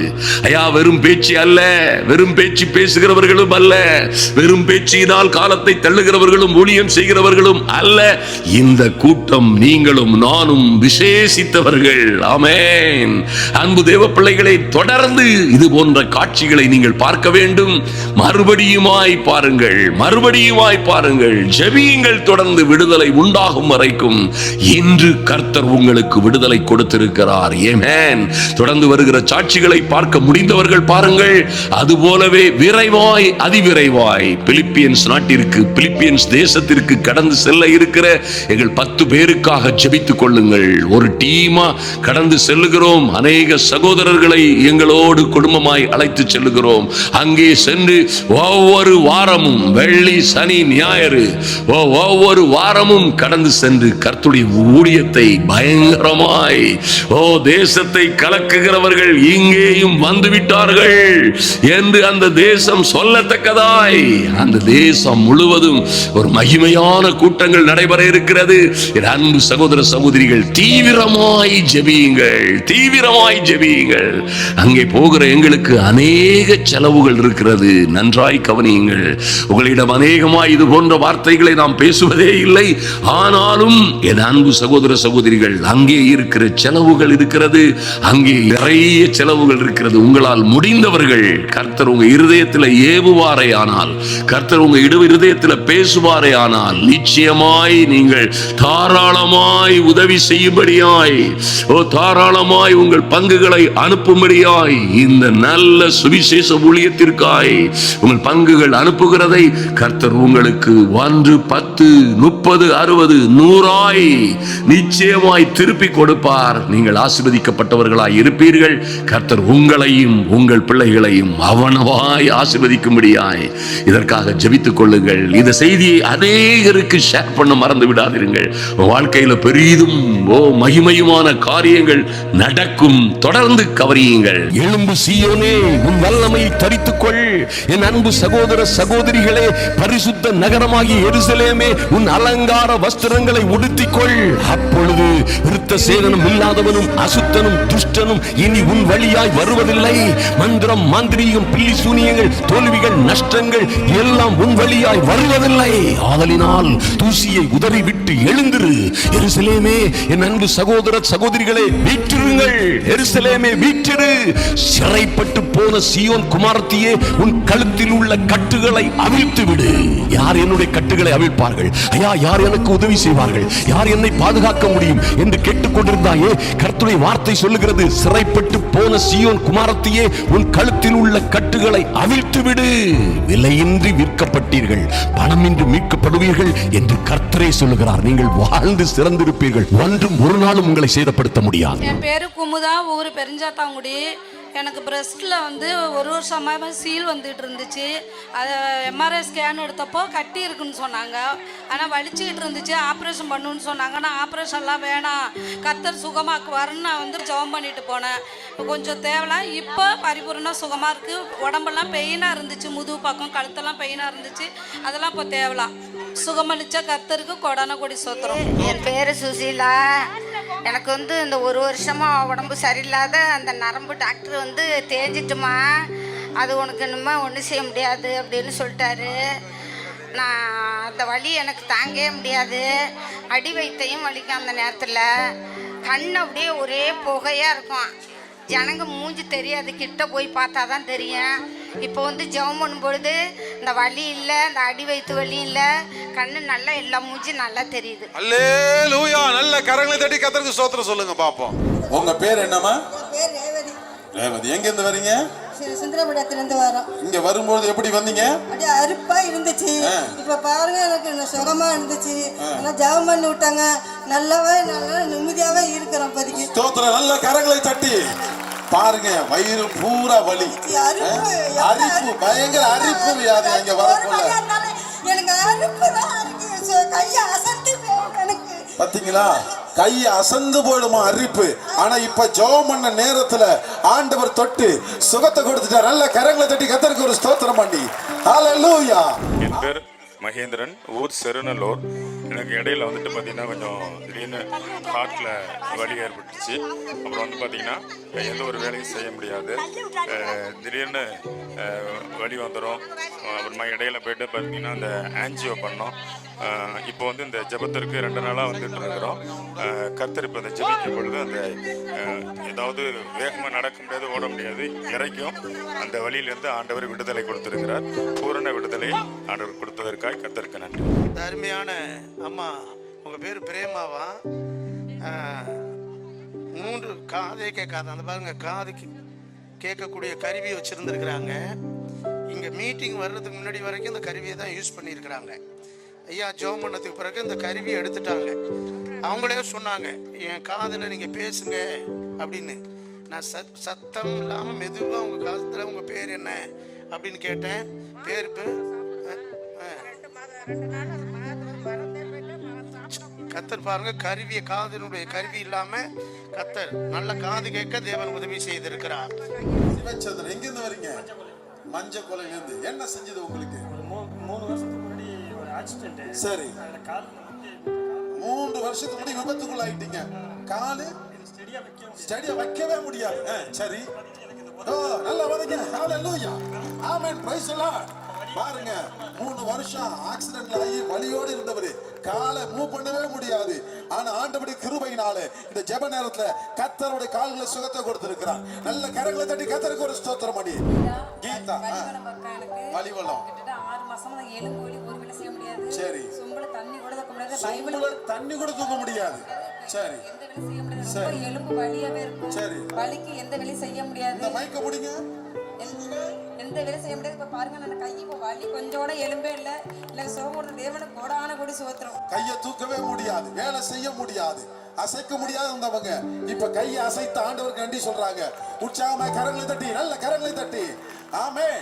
ஐயா, வெறும் பேச்சு அல்ல, வெறும் பேச்சு பேசுகிறவர்களும் அல்ல, வெறும் பேச்சினால் காலத்தை தள்ளுகிறவர்களும் ஊழியம் செய்கிறவர்களும் அல்ல. இந்த கூட்டம் நீங்களும் நானும் விசேஷித்தவர்கள். ஆமென். அன்பு தேவ பிள்ளைகளை, தொடர்ந்து இது போன்ற காட்சிகளை நீங்கள் பார்க்க வேண்டும். மறுபடியுமாய் பாருங்கள், மறுபடியுமாய் பாருங்கள். ஜெபியுங்கள். தொடர்ந்து விடுதலை உண்டாகும் வரைக்கும் இன்று கர்த்தர் உங்களுக்கு விடுதலை கொடுத்திருக்கிறார். ஆமென். தொடர்ந்து வருகிற சாட்சிகளை பார்க்க முடிந்தவர்கள் பாருங்கள். அதுபோலவே விரைவாய், அதிவிரைவாய் பிலிப்பியன்ஸ் நாட்டிற்கு, பிலிப்பியன்ஸ் தேசத்திற்கு கடந்து செல்ல இருக்கிற எங்கள் 10 பேருக்காக ஜெபித்துக் கொள்ளுங்கள். ஒரு டீமா கடந்து செல்லுகிறோம். அநேக சகோதரர்களை எங்களோடு குடும்பமாய் அழைத்து செல்லுகிறோம். அங்கே சென்று ஒவ்வொரு வாரமும் வெள்ளி, சனி, ஞாயிறு ஒவ்வொரு வாரமும் கடந்து சென்று கர்த்தருடைய ஊழியத்தை பயங்கரமாய் தேசத்தை கலக்குகிறவர்கள் இங்கேயும் வந்துவிட்டார்கள் என்று அந்த தேசம் சொல்லத்தக்கதாய் அந்த தேசம் முழுவதும் ஒரு மகிமையான கூட்டங்கள் நடைபெற இருக்கிறது. என் அன்பு சகோதர சகோதரிகள், தீவிரமாய் ஜெபியுங்கள், தீவிரமாய் ஜெபியுங்கள். அங்கே போகிற எங்களுக்கு அநேக செலவுகள் இருக்கிறது. நன்றாய் கவனியுங்கள். உங்களிடம் அநேகமாய் இது போன்ற வார்த்தைகளை நாம் பேசுவதே இல்லை. ஆனாலும் என் அன்பு சகோதர சகோதரிகள், அங்கே இருக்கிற செலவுகள் இருக்கிறது. அங்கே நிறைய செலவுகள் இருக்கிறது. உங்களால் முடிந்தவர்கள், கர்த்தர் உங்க இருதயத்தில் ஏவுவாரே ஆனால், கர்த்தர் உங்க இருதயத்தில் பேசுவாரே ஆனால், நிச்சயமாய் நீங்கள் தாராளமாய் உதவி செய்யும்படியாய், தாராளமாய் உங்கள் பங்குகளை அனுப்பும்படியாய், இந்த நல்ல சுவிசேஷ ஊழியத்திற்காய் உங்கள் பங்குகள் அனுப்புகிறதை கர்த்தர் உங்களுக்கு 1, 10, 30, 60, 100 நிச்சயமாய் திருப்பி கொடுப்பார். நீங்கள் ஆசீர்வதிக்கப்பட்டவர்களாய் இருப்பீர்கள். கர்த்தர் உங்களையும் உங்கள் பிள்ளைகளையும் அவனவாய் ஆசீர்வதிக்கும்படியாய் இதற்காக ஜெபித்துக் கொள்ளுங்கள். இந்த செய்தியை அநேகருக்கு ஷேர் பண்ண மறந்து விடாதீர்கள். வாழ்க்கையில பெரிதும் மகிமையுமான காரியங்கள் நடக்கும். தொடர்ந்து கவனியுங்கள். எழும்பு சீயோனே, உன் வல்லமை தரித்துக்கொள். என் அன்பு சகோதர சகோதரிகளே, பரிசுத்த நகரமாகிய எருசலேமே, உன் அலங்கார வஸ்திரங்களை உடுத்திக்கொள். அப்பொழுது விருத்த சேதனம் இல்லாதவனும் அசுத்தனும் துஷ்டனும் இனி உன் வழியாய் வருவதில்லை. மந்திரம், மாந்திரீகம், பில்லி சூனியங்கள், தோல்விகள், நஷ்டங்கள் எல்லாம் உன் வழியாய் வருவதில்லை. ஆதலினால் தூசியை உதறிவிட்டு எழுந்திரு. எருசலேமே, என் அன்பு சகோதர சகோதரிகளே, வீற்றிருங்கள். எருசலேமே, வீற்றிரு. சிறைப்பட்டு போன சீயோன் குமாரத்தியே, உன் கழுத்தில் உள்ள கட்டுகளை அவிழ்த்து விடு. யார் என்னுடைய கட்டுகளை அவிழ்ப்பார்கள்? ஐயா, யார் எனக்கு உதவி செய்வார்கள்? யார் என்னை பாதுகாக்க முடியும் என்று கேட்டுக்கொண்டிருந்தாயே, கர்த்தருடைய வார்த்தை சொல்லுகிறது, சிறைப்பட்டு போன சீயோன் குமாரத்தியே, உன் கழுத்தில் உள்ள கட்டுகளை அவிழ்த்து விடு. விலையின்றி விற்கப்பட்டீர்கள், பணமின்றி மீட்கப்படுவீர்கள் என்று கர்த்தரே சொல்லுகிறார். நீங்கள் வாழ்ந்து சிறந்திருப்பீர்கள். ஒன்றும் ஒரு நாளும் உங்களை சேதப்படுத்த முடியாது. என் பேரு குமுதா, ஊர் பெருஞ்சாத்தாங்குடி. எனக்கு பிரஸ்ட்டில் ஒரு வருஷமாக சீல் வந்துட்டு இருந்துச்சு. அதை எம்ஆர்ஐ ஸ்கேன் எடுத்தப்போ கட்டி இருக்குன்னு சொன்னாங்க. ஆனால் வலிச்சுக்கிட்டு இருந்துச்சு. ஆப்ரேஷன் பண்ணுன்னு சொன்னாங்க. நான் ஆப்ரேஷன்லாம் வேணாம், கர்த்தர் சுகமாக்குவாருன்னு நான் ஜெபம் பண்ணிட்டு போனேன். கொஞ்சம் தேவலாம். இப்போ பரிபூர்ண சுகமாக இருக்குது. உடம்பெல்லாம் பெயினாக இருந்துச்சு, முதுகு பக்கம் கழுத்தெல்லாம் பெயினாக இருந்துச்சு. அதெல்லாம் இப்போ தேவலாம். சுகமளிச்ச கர்த்தருக்கு கொடான கொடி சோத்திரம். என் பேர் சுசீலா. எனக்கு இந்த ஒரு வருஷமாக உடம்பு சரியில்லாத அந்த நரம்பு டாக்டர் தேஞ்சிட்டுமா, அது உனக்கு இன்னுமா ஒன்றும் செய்ய முடியாது அப்படின்னு சொல்லிட்டாரு. நான் அந்த வலி எனக்கு தாங்கவே முடியாது. அடி வைத்தையும் வலிக்கும். அந்த நேரத்தில் கண் அப்படியே ஒரே புகையாக இருக்கும். ஜனங்க மூஞ்சி தெரியாது, கிட்ட போய் பார்த்தா தான் தெரியும். இப்போ ஜெபம் பண்ணும் பொழுது இந்த வலி இல்லை, இந்த அடி வைத்து வலி இல்லை, கண்ணு நல்லா எல்லா மூஞ்சி நல்லா தெரியுது. அல்லேலூயா. நல்ல கரங்களை தட்டி கர்த்தருக்கு ஸ்தோத்திரம் சொல்லுங்க பாப்போம். உங்க பேர் என்னம்மா? பேர் ரேவதி. ரேவதி, எங்க இருந்து வரீங்க? சுந்தரபுரத்துல இருந்து வரோம். இங்க வரும்போது எப்படி வந்தீங்க? அப்படியே அறுப்பா இருந்துச்சு. இப்ப பாருங்க, எனக்கு சுகமா இருந்துச்சு. ஜெபம் பண்ணி விட்டாங்க. நல்லா நிம்மதியாவே இருக்கிறோம். பதிக்கு ஸ்தோத்திரம். நல்ல கரங்களை தட்டி பாருங்க. வயிறு பூரா வலி, அரிப்பு, பயங்கர அரிப்பு வியாதி. அங்க வரக்குள்ள எனக்கு அரிப்பு தான் இருக்கு. கையை அசந்து எனக்கு பாத்தீங்களா, கை அசந்து போயிடுமா அரிப்பு. ஆனா இப்ப ஜெபம் பண்ண நேரத்துல ஆண்டவர் தொட்டு சுகத்தை கொடுத்துட்டார். நல்ல கரங்களை தட்டி கர்த்தருக்கு ஒரு ஸ்தோத்திரம் பண்ணி ஹல்லேலூயா. என் பேர் மகேந்திரன், ஊர் செருநல்லூர். எனக்கு இடையில பார்த்தீங்கன்னா கொஞ்சம் திடீர்னு ஹார்ட்டில் வலி ஏற்பட்டுச்சு. அப்புறம் பார்த்தீங்கன்னா எந்த ஒரு வேலையும் செய்ய முடியாது. திடீர்னு வலி வந்துடும். அப்புறமா இடையில போய்ட்டு பார்த்தீங்கன்னா இந்த ஆன்ஜியோ பண்ணோம். இப்போ இந்த ஜெபத்திற்கு 2 நாளாக வந்துட்டு இருக்கிறோம். கர்த்தர் இப்போ அந்த ஜெபிக்கும் பொழுது அந்த ஏதாவது வேகமாக நடக்க முடியாது, ஓட முடியாது, இறைக்கும் அந்த வழியிலிருந்து ஆண்டவர் விடுதலை கொடுத்திருக்கிறார். பூரண விடுதலை ஆண்டவர் கொடுத்ததற்காக கர்த்தருக்கு நன்றி. அருமையான அம்மா, உங்கள் பேர் பிரேமாவா? 3 காதே கேட்காது. அந்த பாருங்க, காதுக்கு கேட்கக்கூடிய கருவி வச்சுருந்துருக்குறாங்க. இங்கே மீட்டிங் வர்றதுக்கு முன்னாடி வரைக்கும் இந்த கருவியை தான் யூஸ் பண்ணியிருக்கிறாங்க. ஐயா ஜெபம் பண்ணதுக்கு பிறகு இந்த கருவியை எடுத்துட்டாங்க. அவங்களே சொன்னாங்க, என் காதில் நீங்கள் பேசுங்க அப்படின்னு. நான் சத்தம் இல்லாமல் மெதுவாக உங்கள் காலத்தில் உங்கள் பேர் என்ன அப்படின்னு கேட்டேன். பேர் கத்தர் பாருங்க, கருவியை காதனுடைய கருவி இல்லாம கத்தர் நல்ல காது கேட்க தேவன் உதவி செய்திருக்கிறார். எங்கிருந்து வரீங்க? மஞ்சக்கொலையில இருந்து. என்ன செஞ்சது உங்களுக்கு? 3 வருஷத்துக்கு முன்னாடி ஒரு ஆக்சிடென்ட். சரி, 3 வருஷத்துக்கு முன்னாடி விபத்துக்குள்ள ஆயிட்டீங்க. காலு ஸ்டடியா வைக்கவே முடியாது. சரி, நல்லா வரீங்க. ஹல்லேலூயா, ஆமென், பிரைஸ் தி லார்ட். பாருங்க, 3 வருஷம் ஆக்சிடென்ட்ல ஆகி வலியோடு இருந்தவர் காலை மூவ் பண்ணவே முடியாது. ஆனா ஆண்டவருடைய கிருபையினால இந்த ஜெப நேரத்துல கர்த்தருடைய கால்களை சுகத்தை கொடுத்திருக்கிறார். நல்ல கரங்களை தட்டி கர்த்தருக்கு ஒரு ஸ்தோத்திரம் பண்ணி. கீதா, வலிவலம் 6 மாசமா எலும்பு வலி, ஒரு வேளை செய்ய முடியாது. சரி, சும்பள தண்ணி கூட தூக்க முடியாது. தண்ணி கூட தூக்க முடியாது. சரி, எந்த வேலை செய்ய முடியாது. எலும்பு வலியாவே இருக்கும். சரி, வலிக்கு எந்த வேலையும் செய்ய முடியாது. இந்த மைக்க முடிங்க. எந்த வேலை செய்ய முடியாது. இப்ப பாருங்க, நான் கை வலி கொஞ்சோட எலும்பே இல்ல. இல்ல சோமோட தேவனுக்கு கோடான கொடி சோத்திரம். கையை தூக்கவே முடியாது, வேலை செய்ய முடியாது. அசைக்க முடியாத இருந்தவங்க இப்ப கையை அசைத்து ஆண்டவருக்கு நன்றி சொல்றாங்க. உற்சாகமாய் கரங்களை தட்டி, நல்ல கரங்களை தட்டி. ஆமென்.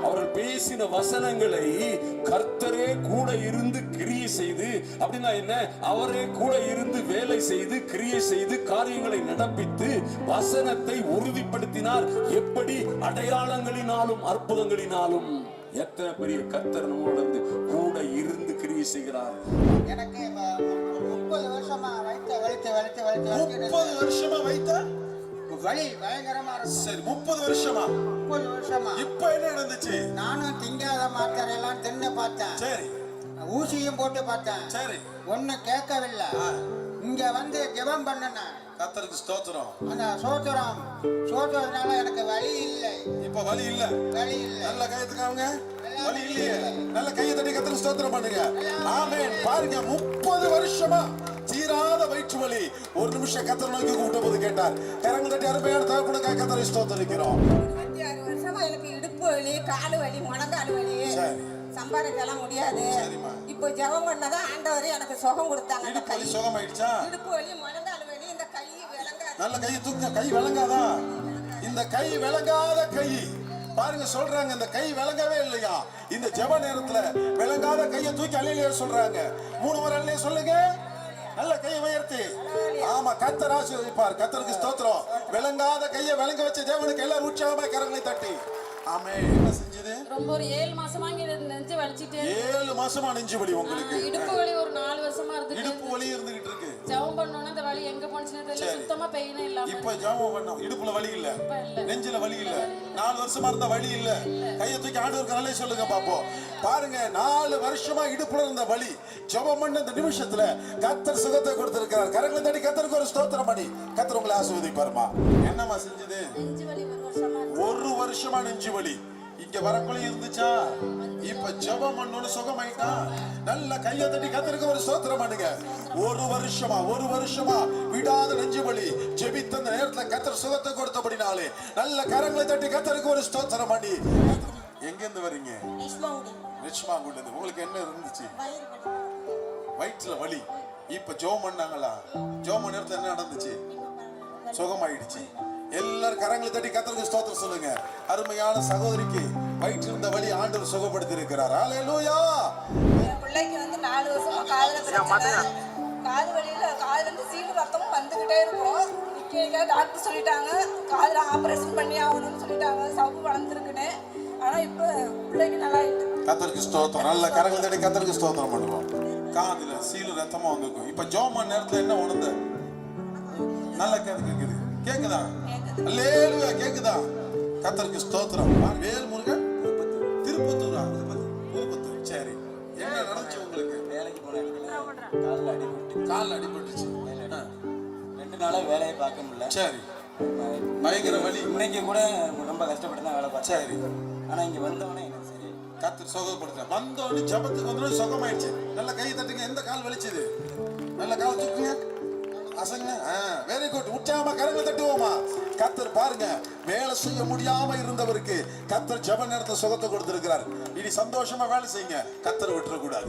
அவர்கள் பேசின வசனங்களை கர்த்தரே கூட இருந்து கிரியை செய்து, அப்படின்னா என்ன, அவரே கூட இருந்து வேலை செய்து கிரியை செய்து காரியங்களை நடப்பித்து வசனத்தை உறுதிப்படுத்தினார். எப்படி? அடையாளங்களினாலும் அற்புதங்களினாலும். எத்தனை பெரிய கர்த்தர் நம்மளோட கூட இருந்து கிரியை செய்கிறார். எனக்கு 30 வருஷமா வைத்த 30 வருஷமா வைத்த வலி பயங்கரமா இருக்கும். சரி, 30 வருஷமா 30 வருஷமா. இப்ப என்ன நடந்துச்சு? நானும் திங்காத மாத்திரை எல்லாம் தின்னு பார்த்தேன். சரி, ஊசியும் போட்டு பார்த்தேன். சரி, ஒண்ணு கேட்கவில்லை. இங்க வந்து ஜெபம் பண்ணேன். கர்த்தருக்கு ஸ்தோத்திரம். அந்த சோத்துறதுனால எனக்கு வலி இல்லை. இப்ப வலி இல்ல. வலி இல்லை. நல்ல கையத்துக்காங்க வலி இல்லையே. நல்ல கையை தட்டி கர்த்தருக்கு ஸ்தோத்திரம் பண்ணுங்க. ஆமென். பாருங்க, 30 வருஷமா தீராத வயிற்று வலி. ஒரு நிமிஷம் கர்த்தரை நோக்கி கூப்பிட்ட போது கேட்டார். கரங்களை தட்டி அருமையான தகப்பனுக்காக கர்த்தரை ஸ்தோத்திரிக்கிறோம். 26 வருஷமா எனக்கு இடுப்பு வலி, காலு வலி, முழங்கால் வலி, சம்பாதிக்கலாம் முடியாது. இப்போ ஜெபம் பண்ணதான் ஆண்டவரே எனக்கு சுகம் கொடுத்தாங்க. இடுப்பு வலி சுகமாயிடுச்சா? இடுப்பு வலி, முழங்கால் வலி, இந்த கை விளங்காது. நல்ல கையை தூக்குங்க. கை விளங்காதா? இந்த கை விளங்காத கை. பாருங்க, சொல்றாங்க இந்த கை விளங்கவே இல்லையா. இந்த ஜெப நேரத்துல விளங்காத கையை தூக்கி அல்லேலூயா சொல்றாங்க. 3 முறை அல்லேலூயா சொல்லுங்க. நல்ல கையை உயர்த்தி. ஆமா, கர்த்தர் ஆசீர்வதிப்பார். கர்த்தருக்கு ஸ்தோத்திரம். விளங்காத கையை விளங்க வச்ச தேவனுக்கு எல்லாரும் உற்சாகமா கரங்களை தட்டி. ஆமென். என்ன செஞ்சது? ரொம்ப ஒரு 7 மாசமா இங்க நெஞ்சு வலிச்சிட்டு. 7 மாசமா நெஞ்சு வலி உங்களுக்கு? இடுப்பு வலி ஒரு 4 வருஷமா இருக்கு. இடுப்பு வலி இருந்துகிட்டு இருக்கு. ஜெபம் பண்ணோம்னா இந்த வலி எங்க போனுச்சுனே தெரியல. சுத்தமா பெயினே இல்ல. இப்ப ஜெபம் பண்ணோம், இடுப்புல வலி இல்ல, நெஞ்சில வலி இல்ல. 4 வருஷமா இருந்த வலி இல்ல. கையை தூக்கி ஆண்டவருக்கு நல்ல சொல்லுங்க பாப்போம். பாருங்க, 4 வருஷமா இடுப்புல இருந்த வலி ஜெபம் பண்ண இந்த நிமிஷத்துல கர்த்தர் சுகத்தை கொடுத்திருக்கிறார். கரங்களை தட்டி கர்த்தருக்கு ஒரு ஸ்தோத்திரம் பண்ணி கர்த்தர் உங்களை ஆசீர்வதிப்பாருமா. என்னமா செஞ்சது? நெஞ்சு வலி 1 வருஷமா. 1 வருஷமா நெஞ்சு வலி இங்க வரக்குள்ள இருந்துச்சா? இப்ப ஜெபம் பண்ணோன்னு சுகமாயிட்டா? நல்ல கையை தட்டி கர்த்தருக்கு ஒரு ஸ்தோத்திரம் பண்ணுங்க. 1 வருஷமா விடாத நெஞ்சு வலி ஜெபித்த அந்த நேரத்துல கர்த்தர் சுகத்தை கொடுத்தபடினாலே நல்ல கரங்களை தட்டி கர்த்தருக்கு ஒரு ஸ்தோத்திரம் பண்ணி. எங்க இருந்து வரீங்க? ரிச்மாங்குடி. உங்களுக்கு என்ன இருந்துச்சு? வயிற்றுல வலி. இப்ப ஜெபம் பண்ணாங்களா? ஜெபம் நேரத்துல என்ன நடந்துச்சு? சுகமாயிடுச்சு. எல்லாரும் கரங்களை தட்டி கர்த்தருக்கு ஸ்தோத்திரம் சொல்லுங்க. அருமையான சகோதரிக்கு வயிற்று இருந்த வலி ஆண்டவர் சுகப்படுத்தி இருக்கிறார். ஹல்லேலூயா. என் பிள்ளைக்கு வந்து 4 வருஷமா காதுல பிரச்சனை. காது வலியில காதுல இருந்து சீடு ரத்தமும் வந்துகிட்டே இருக்கும். நிக்க டாக்டர் சொல்லிட்டாங்க காதுல ஆபரேஷன் பண்ணி ஆகணும்னு சொல்லிட்டாங்க. சவ்வு வளர்ந்துருக்குன்னு. ஆனா இப்ப பிள்ளைக்கு நல்லா ஆயிட்டு. கர்த்தருக்கு ஸ்தோத்திரம். நல்ல கரங்களை தட்டி கர்த்தருக்கு ஸ்தோத்திரம் பண்ணுவோம். காதுல சீடு ரத்தமா வந்திருக்கும். இப்ப ஜெபம் நேரத்துல என்ன உணர்ந்த? நல்ல கேக்குது. கேக்குதா? அல்லேலூயா. கேக்குதா? கர்த்தருக்கு ஸ்தோத்திரம். வேல் முருகன் திருப்பத்தூரா? திருப்பத்தூர். சரி, என்ன நடந்துச்சு உங்களுக்கு? வேலைக்கு போன இடத்துல கால்ல அடிபட்டுச்சு. 2 நாளா வேலையை பார்க்க முடியல. சரி, பயங்கர வலி. இன்னைக்கு கூட ரொம்ப கஷ்டப்பட்டு தான் வேலை பார்த்தேன். சரி, ஆனா இங்க வந்தவனே எனக்கு சரி கர்த்தர் சுகப்படுத்த வந்தோடனே ஜெபத்துக்கு வந்தோடனே சுகமாயிடுச்சு. நல்ல கை தட்டுங்க. எந்த கால் வலிச்சது? நல்ல கால் தூக்குங்க. அசங்க. Very good. உற்சாகமா கரங்களை தட்டுவோமா? கர்த்தர் பாருங்க, வேலை செய்ய முடியாம இருந்தவருக்கு கர்த்தர் ஜெப நேரத்துல சுகத்தை கொடுத்திருக்கிறார். இனி சந்தோஷமா வேலை செய்யுங்க. கர்த்தரை விட்டுற கூடாது.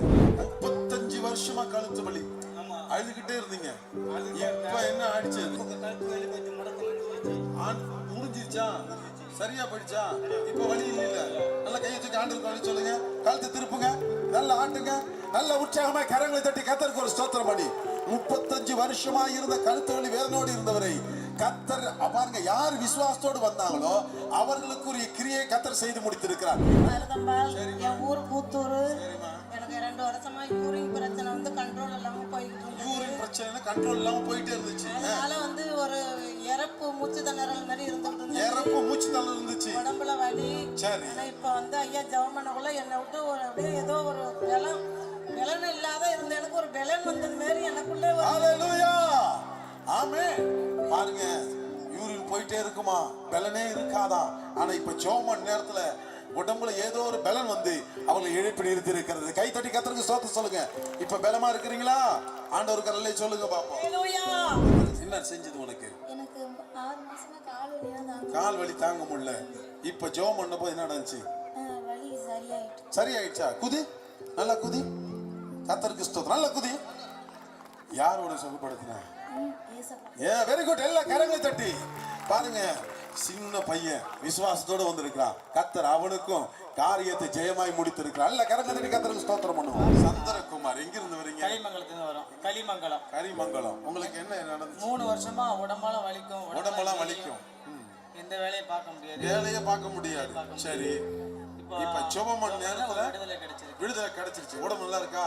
35 வருஷமா கழுத்து வலி அழுதுகிட்டே இருந்தீங்க. இப்ப என்ன ஆயிடுச்சு? முடிஞ்சிருச்சா? சரியா போயிடுச்சா? இப்ப வலி இல்ல. நல்ல கையை தூக்கி ஆண்டவருக்கு வலி சொல்லுங்க. கழுத்தை திருப்புங்க. நல்ல ஆட்டுங்க. நல்ல உற்சாகமா கரங்களை தட்டி கர்த்தருக்கு ஒரு ஸ்தோத்திரம் பண்ணி 35 வருஷமா இருந்த கழுத்து வலி வேதனோடு இருந்தவரை கர்த்தர் பாருங்க, யார் விசுவாசத்தோடு வந்தாங்களோ அவர்களுக்குரிய கிரியை கர்த்தர் செய்து முடித்திருக்கிறார். என் ஊர் கூத்தூர். எனக்கு 2 வருஷமா யூரின் பிரச்சனை வந்து கண்ட்ரோல் இல்லாம போயிட்டு இருந்துச்சு. யூரின் பிரச்சனை கண்ட்ரோல் இல்லாம போயிட்டே இருந்துச்சு. அதனால வந்து ஒரு இறப்பு மூச்சு திணறல் மாதிரி இருந்துட்டு இருந்துச்சு. இறப்பு மூச்சு திணறல் இருந்துச்சு. உடம்புல வலி. சரி. ஆனா இப்ப வந்து ஐயா ஜெபம் பண்ணக்குள்ள என்னை விட்டு அப்படியே ஏதோ ஒரு பலன் இல்லாத இருந்த எனக்கு ஒரு பலன் வந்தது மாதிரி எனக்குள்ளே. ஹல்லேலூயா. ஆமென். பாருங்க, யூரின் போயிட்டே இருக்குமா, பலனே இருக்காதா. ஆனா இப்ப ஜெபம் நேரத்துல உடம்புல ஏதோ ஒரு பலன் வந்து அவங்களை எழுப்பி நிறுத்தி இருக்கிறது. கை தட்டி கர்த்தருக்கு ஸ்தோத்திரம் சொல்லுங்க. இப்ப பலமா இருக்கிறீங்களா? ஆண்டவருக்கு நல்ல சொல்லுங்க பாப்போம். என்ன செஞ்சது உனக்கு? எனக்கு 6 மாசமா கால் வலி. கால் வலி தாங்க முடியல. இப்ப ஜெபம் பண்ண போது என்ன நடந்துச்சு? வலி சரியாயிடுச்சு. சரியாயிடுச்சா? குதி. நல்லா குதி. கர்த்தருக்கு ஸ்தோத்திரம். நல்லா குதி. யார் உன்னை சுகப்படுத்தினா? Very good. எல்லா கரங்களை தட்டி பாருங்க. சின்ன பையன் விசுவாசத்தோட வந்திருக்கிறான். கர்த்தர் அவனுக்கும் காரியத்தை ஜெயமாய் முடித்திருக்கிறார். அல்ல கரங்களை தட்டி கர்த்தருக்கு ஸ்தோத்திரம் பண்ணுவோம். சந்திரகுமார் எங்க இருந்து வரீங்க? கலிமங்கலத்துல வரோம். கரிமங்கலம். உங்களுக்கு என்ன நடந்துச்சு? 3 வருஷமா உடம்பெல்லாம் வலிக்கும். இந்த வேலையை பார்க்க முடியாது. சரி, இப்ப ஜெபம் பண்ண நேரத்துல விடுதலை கிடைச்சிருச்சு. உடம்பு நல்லா இருக்கா?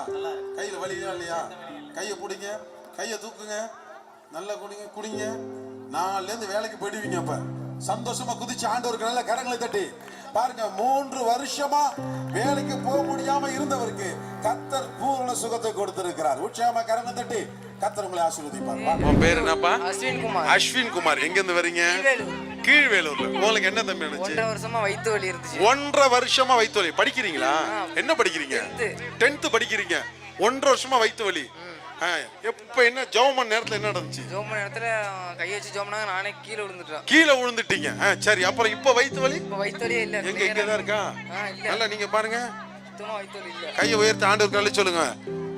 கையில வலியா இல்லையா? கையை பிடிங்க, கையை தூக்குங்க, நல்லா குடிங்க. நாலுல இருந்து வேலைக்கு போயிடுவீங்க. அப்ப சந்தோஷமா குதிச்சு ஆண்டவருக்கு நல்ல கரங்களை தட்டி பாருங்க. 3 வருஷமா வேலைக்கு போக முடியாம இருந்தவருக்கு கர்த்தர் பூரண சுகத்தை கொடுத்திருக்கிறார். உற்சாகமா கரங்களை தட்டி கர்த்தர் உங்களை ஆசீர்வதிப்பார். உன் பேர் என்னப்பா? அஸ்வின் குமார். எங்க இருந்து வரீங்க? கீழ்வேலூர்ல. உங்களுக்கு என்ன தம்பி நினைச்சு? 1.5 வருஷமா வயிற்று வலி இருந்துச்சு. 1.5 வருஷமா வயிற்று வலி. படிக்கிறீங்களா? என்ன படிக்கிறீங்க? 10th படிக்கிறீங்க. 1.5 வருஷமா வயிற்று வலி. எப்ப என்ன ஜெபம் நேரத்துல என்ன நடந்துச்சு? ஜோம் நேரத்துல கை வச்சு ஜோம்னா நானே கீழே விழுந்துட்டீங்க. சரி, அப்புறம் இப்ப வயிற்று வலி? வயிற்று வலியே இல்ல. எங்க இங்கதான் இருக்கா? நல்லா நீங்க பாருங்க. சுத்தமா வயிற்று வலி இல்ல. கையை உயர்த்தி ஆண்டவருக்கு நல்ல சொல்லுங்க.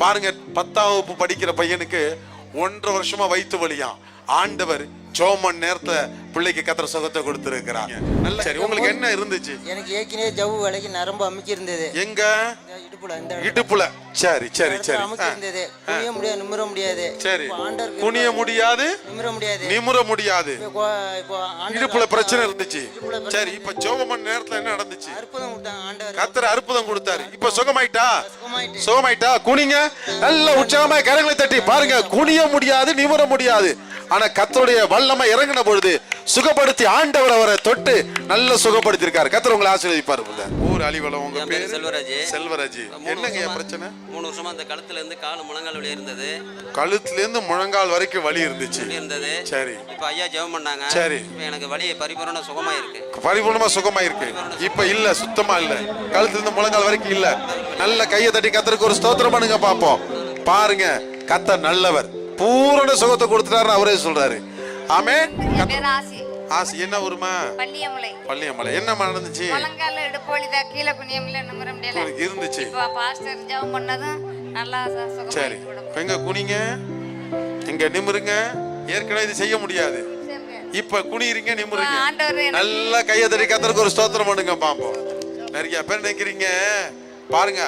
பாருங்க, 10ஆம் வகுப்பு படிக்கிற பையனுக்கு 1.5 வருஷமா வயிற்று வலியா. ஆண்டவர் ஜோமன் நேரத்துல பிள்ளைக்கு கர்த்தர் சுகத்தை கொடுத்திருக்கிறார். நல்ல. சரி, உங்களுக்கு என்ன இருந்துச்சு? எனக்கு ஏற்கனவே ஜவ்வு வலிக்கு நரம்பு அமுக்கி இருந்தது. எங்க? இடுப்புல. இடுப்புல. சரி சரி சரி. அமுக்கி இருந்தது. குனிய முடியாது, நிமிர முடியாது. சரி, குனிய முடியாது, நிமிர முடியாது. இடுப்புல பிரச்சனை இருந்துச்சு. சரி, இப்ப ஜெபம் நேரத்துல என்ன நடந்துச்சு? அற்புதம் கொடுத்தாங்க ஆண்டவர். கர்த்தர் அற்புதம் கொடுத்தாரு. இப்ப சுகமாயிட்டா? குனிங்க. நல்ல உற்சாகமா கரங்களை தட்டி பாருங்க. குனிய முடியாது, நிமிர முடியாது. ஆனா கர்த்தருடைய வல்லமை இறங்கின பொழுது சுகப்படுத்தி ஆண்டவர் அவரை தொட்டு நல்ல சுகப்படுத்தி இருக்காரு. கர்த்தர் உங்களை ஆசீர்வதிப்பார். ஊர் அலிவலம். உங்க பேர்? செல்வராஜ். என்னங்க பிரச்சனை? 3 வருஷமா அந்த கழுத்துல இருந்து கால் முழங்கால் வலி இருந்தது. கழுத்துல இருந்து முழங்கால் வரைக்கும் வலி இருந்துச்சு. சரி, இப்ப ஐயா ஜெபம் பண்ணாங்க. சரி, எனக்கு வலி பரிபூரண சுகமா இருக்கு. பரிபூர்ணமா சுகமா இருக்கு. இப்ப இல்ல, சுத்தமா இல்ல. கழுத்துல இருந்து முழங்கால் வரைக்கும் இல்ல. நல்ல கையை தட்டி கர்த்தருக்கு ஒரு ஸ்தோத்திரம் பண்ணுங்க பாப்போம். பாருங்க, கர்த்தர் நல்லவர். பூரண சுகத்தை கொடுத்துட்டாருன்னு அவரே சொல்றாரு. ஆமென். ஆசி. என்ன ஊருமா? பள்ளியமலை. என்ன நடந்துச்சு? முழங்கால இடுப்பு வலிதா, கீழே குனிய முடியல, நிமிர முடியல இருந்துச்சு. இப்ப பாஸ்டர் ஜெபம் பண்ணதும் நல்லா சுகமா. சரி, எங்க குனிங்க, எங்க நிமிருங்க. ஏற்கனவே இது செய்ய முடியாது. இப்ப குனிறீங்க, நிமிருங்க. நல்ல கையை தட்டி கர்த்தருக்கு ஒரு ஸ்தோத்திரம் பண்ணுங்க பாப்போம். நிறைய பேர் நினைக்கிறீங்க பாருங்க,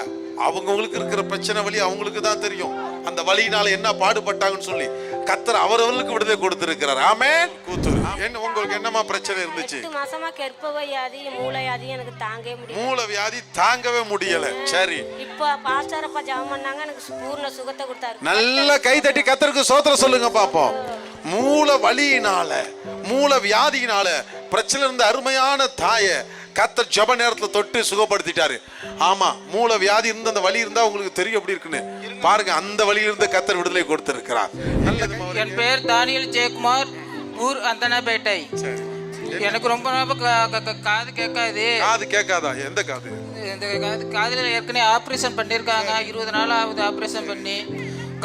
அவங்களுக்கு இருக்கிற பிரச்சனை வலி அவங்களுக்கு தான் தெரியும். அந்த வலியினால என்ன பாடுபட்டாங்கன்னு சொல்லி கர்த்தர் அவர்களுக்கு விடுதலை கொடுத்திருக்கிறார். ஆமென். கூத்துரு. என்ன உங்களுக்கு என்னமா பிரச்சனை இருந்துச்சு? 8 மாசமா கர்ப்பவியாதி, மூளைவியாதி எனக்கு தாங்கவே முடியல. மூளைவியாதி தாங்கவே முடியல. சரி, இப்போ பாஸ்டர் அப்பா ஜெபம் பண்ணாங்க, எனக்கு பூர்ண சுகத்தை கொடுத்தாரு. நல்ல கை தட்டி கர்த்தருக்கு ஸ்தோத்திரம் சொல்லுங்க பாப்போம். மூளை வலியினால, மூளை வியாதியினால பிரச்சனை இருந்த அருமையான தாயை கர்த்தர் ஜெப நேரத்துல தொட்டு சுகப்படுத்திட்டாரு. ஆமா, மூளை வியாதி இருந்த அந்த வலி இருந்தா உங்களுக்கு தெரியும் எப்படி இருக்குன்னு. பாருங்க, அந்த வலியிலிருந்து கர்த்தர் விடுதலை கொடுத்திருக்கிறார். என் பேர் தானியல் ஜெயக்குமார். ஊர் அந்தனாபேட்டை. எனக்கு ரொம்ப காது கேட்காது. காது கேட்காதா? எந்த காது? இந்த காதுல ஏற்கனவே ஆப்ரேஷன் பண்ணியிருக்காங்க. 20 நாள் ஆகுது ஆப்ரேஷன் பண்ணி.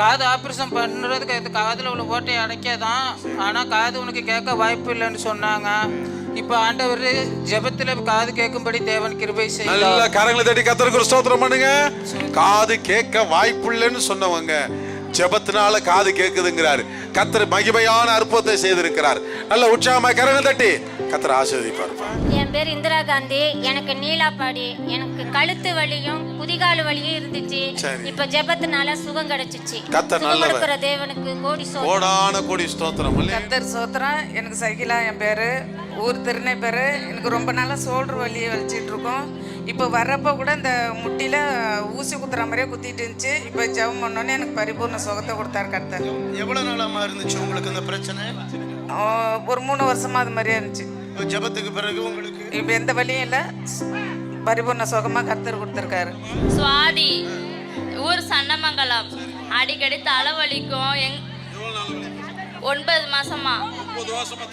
காது ஆப்ரேஷன் பண்ணுறதுக்கு காதில் உள்ள ஓட்டையை அடைக்காதான். ஆனால் காது உனக்கு கேட்க வாய்ப்பு இல்லைன்னு சொன்னாங்க. இப்போ ஆண்டவர் ஜெபத்துல காது கேட்கும்படி தேவன் கிருபை செய்தார். நல்ல கரங்களை தட்டி கர்த்தருக்கு ஒரு ஸ்தோத்திரம் பண்ணுங்க. காது கேட்க வாய்ப்பு இல்லைன்னு சொன்னவங்க ஜெபத்தினால காது கேக்குதுங்கிறாரு. கர்த்தர் மகிமையான அற்புதத்தை செய்திருக்கிறார். நல்ல உற்சாகமா கரங்களை தட்டி கர்த்தர் ஆசீர்வதிப்பார். என் பேர் இந்திரா காந்தி. எனக்கு நீலாப்பாடி. எனக்கு கழுத்து வலியும் குதிகால் வலியும் இருந்துச்சு. இப்ப ஜெபத்தினால சுகம் கிடைச்சிச்சு. கர்த்தர் நல்லவர். தேவனுக்கு கோடி ஸ்தோத்திரம். கர்த்தர் ஸ்தோத்திரம். எனக்கு சகிலா என் பேரு. ஊர் திருநை பேரு. எனக்கு ரொம்ப நாளா சோல்டர் வலியை வலிச்சிட்டு இருக்கோம். இப்போ வர்றப்போ கூட இந்த முட்டியில ஊசி குத்துற மாதிரியே குத்திட்டு இருந்துச்சு. இப்போ ஜெபம் பண்ணோன்னே எனக்கு பரிபூர்ண சுகத்தை கொடுத்தாரு கர்த்தர். எவ்வளவு நாளாமா இருந்துச்சு உங்களுக்கு இந்த பிரச்சனை? ஒரு 3 வருஷமா அது மாதிரியே இருந்துச்சு. ஜெபத்துக்கு பிறகு உங்களுக்கு இப்போ எந்த வலியும் இல்லை, பரிபூர்ண சுகமா கர்த்தர் கொடுத்துருக்காரு. சுவாதி, ஊர் சன்னமங்கலம். அடிக்கடி தலைவலிக்கும். 9 மாசமா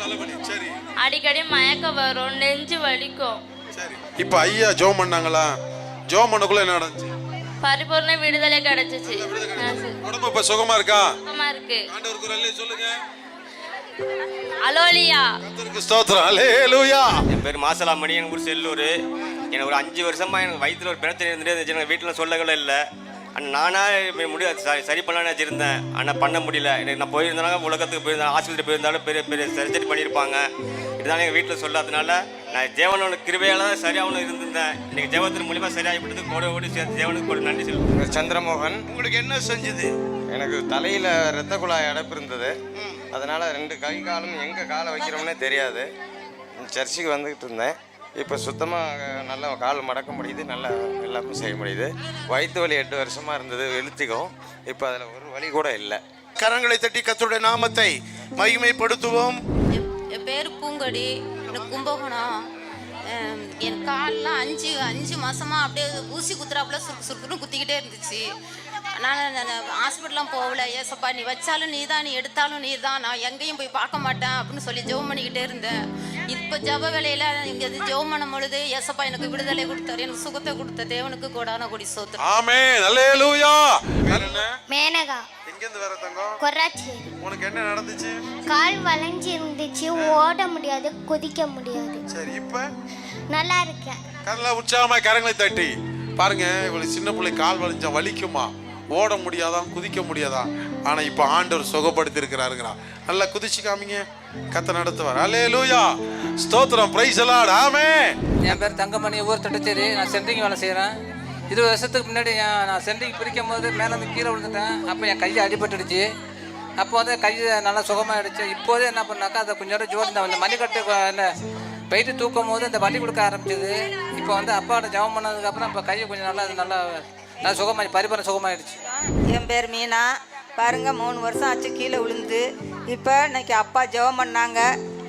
தலைவலி. சரி, அடிக்கடி மயக்கம் வரும், நெஞ்சு வலிக்கும். சரி, இப்ப ஐயா ஜெபம் பண்ணாங்களா? ஜெபம் பண்ணக்குள்ள என்ன நடந்துச்சு? பரிபூர்ண விடுதலை கிடைச்சிச்சு. உடம்பு இப்ப சுகமா இருக்கா? சுகமா இருக்கு. ஆண்டவருக்கு ஒரு அல்லேலூயா சொல்லுங்க. அலோலியா. கர்த்தருக்கு ஸ்தோத்திரம். அல்லேலூயா. என் பேர் மாசலாமணி. எனக்கு ஊர் செல்லூர். எனக்கு ஒரு 5 வருஷமா எனக்கு வயிற்றுல ஒரு பிரச்சனை இருந்துட்டே இருந்துச்சு. எனக்கு வீட்டில் சொல்லவே இல்லை. நானாக முடியாது சரி பண்ணலான்னு வச்சுருந்தேன். ஆனால் பண்ண முடியல. எனக்கு நான் போயிருந்தாலும் உலகத்துக்கு போயிருந்தேன், ஆஸ்பத்திரி போயிருந்தாலும் பெரிய பெரிய சர்ஜரி பண்ணியிருப்பாங்க. இருந்தாலும் எங்கள் வீட்டில் சொல்லாதனால நான் ஜெவனோட கிருபையால் தான் சரியாகணும் இருந்திருந்தேன். இன்றைக்கி ஜெவத்தின் மூலிமா சரியாகிவிட்டது. கோட ஓடி சேர்த்து ஜெவனுக்கு ஒரு நன்றி சொல்லுவேன். சந்திரமோகன், உங்களுக்கு என்ன செஞ்சது? எனக்கு தலையில் இரத்த குழாய் அடைப்பு இருந்தது. அதனால் 2 கை காலும் எங்கே காலை வைக்கிறோம்னே தெரியாது. சர்ச்சுக்கு வந்துக்கிட்டு இருந்தேன். இப்போ சுத்தமாக நல்லா கால் மடக்க முடியுது, நல்லா எல்லாமே செய்ய முடியுது. வயிற்று வலி 8 வருஷமாக இருந்தது, வெளுத்திக்கும். இப்போ அதில் ஒரு வலி கூட இல்லை. கரங்களை தட்டி கர்த்தருடைய நாமத்தை மகிமைப்படுத்துவோம். என் பேர் பூங்கொடி, எனக்கு கும்பகோணம். என் கால்லாம் 5 மாதமாக அப்படியே ஊசி குத்துறாப்புல சுருக்குன்னு குத்திக்கிட்டே இருந்துச்சு. அதனால் நான் ஹாஸ்பிட்டலாம் போகல. ஏசப்பா நீ வச்சாலும் நீ தான், நீ எடுத்தாலும் நீ தான், நான் எங்கேயும் போய் பார்க்க மாட்டேன் அப்படின்னு சொல்லி ஜெபம் பண்ணிக்கிட்டே இருந்தேன். இப்போ ஜெப வேலையில் இங்கே ஜெபம் பண்ணும் பொழுது ஏசப்பா எனக்கு விடுதலை கொடுத்தாரு, எனக்கு சுகத்தை கொடுத்த தேவனுக்கு கோடான கொடி சோத்திரம். ஆமென், அல்லேலூயா. மேனகா, எங்கேருந்து வர தங்கம்? கொராச்சி. உனக்கு என்ன நடந்துச்சு? கால் வளைஞ்சி இருந்துச்சு, ஓட முடியாது, குதிக்க முடியாது. சரி, இப்போ நல்லா இருக்கேன். நல்லா உற்சாகமா கரங்களை தட்டி பாருங்க. இவ்வளவு சின்ன பிள்ளை கால் வலிஞ்சா வலிக்குமா, ஓட முடியாதான், குதிக்க முடியாதா? ஆனா இப்ப ஆண்டவர் சுகப்படுத்தி இருக்கிறாருங்கிறா. நல்லா குதிச்சு காமிங்க, கத்த நடத்துவார். அல்லேலூயா, ஸ்தோத்திரம், பிரைஸ் தி லார்ட், ஆமென். என் பேர் தங்கமணி, ஊர் தட்டச்சேரி. நான் சென்ட்ரிங் வேலை செய்கிறேன். 20 வருஷத்துக்கு முன்னாடி நான் சென்ட்ரிங் பிரிக்கும் போது மேலே கீழே விழுந்துட்டேன். அப்போ என் கையை அடிபட்டுடுச்சு. அப்போ வந்து கை நல்லா சுகமாகிடுச்சு. இப்போதே என்ன பண்ணாக்கா அதை கொஞ்சம் நேரம் ஜோடி இந்த மணிக்கட்டு என்ன போயிட்டு தூக்கும் போது இந்த வலி கொடுக்க ஆரம்பிச்சது. இப்போ வந்து அப்பாவோட ஜபம் பண்ணதுக்கப்புறம் இப்போ கையை கொஞ்சம் நல்லா சுகமாகி பரிபூரண சுகமாகிடுச்சு. என் பேர் மீனா. பாருங்க 3 வருஷம் ஆச்சு கீழே விழுந்து. இப்போ இன்னைக்கு அப்பா ஜெபம் பண்ணாங்க,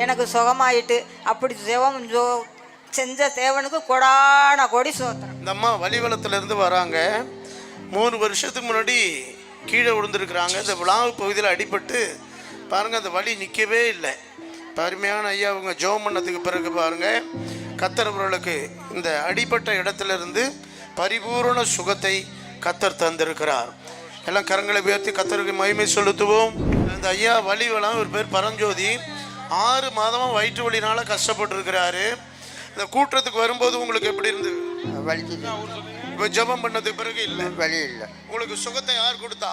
எனக்கு சுகமாயிட்டு. அப்படி ஜெபம் செஞ்ச தேவனுக்கு கொடான கொடி சோத்திரம். இந்த அம்மா வலிவலத்திலேருந்து வராங்க. 3 வருஷத்துக்கு முன்னாடி கீழே விழுந்துருக்குறாங்க. இந்த விழாவு பகுதியில் அடிபட்டு பாருங்கள், அந்த வலி நிற்கவே இல்லை. அருமையான ஐயா அவங்க ஜெபம் பண்ணதுக்கு பிறகு பாருங்கள், கர்த்தர் அவர்களுக்கு இந்த அடிபட்ட இடத்துல இருந்து பரிபூரண சுகத்தை கர்த்தர் தந்திருக்கிறார். எல்லாம் கரங்களை உயர்த்தி கர்த்தருக்கு மகிமை செலுத்துவோம். இந்த ஐயா வலி வளம், ஒரு பேர் பரஞ்சோதி. 6 மாதமாக வயிற்று வலினால கஷ்டப்பட்டு இருக்கிறாரு. இந்த கூட்டத்துக்கு வரும்போது உங்களுக்கு எப்படி இருந்தது? வலிக்கு இப்போ ஜெபம் பண்ணதுக்கு பிறகு இல்லை, வலி இல்லை. உங்களுக்கு சுகத்தை யார் கொடுத்தா?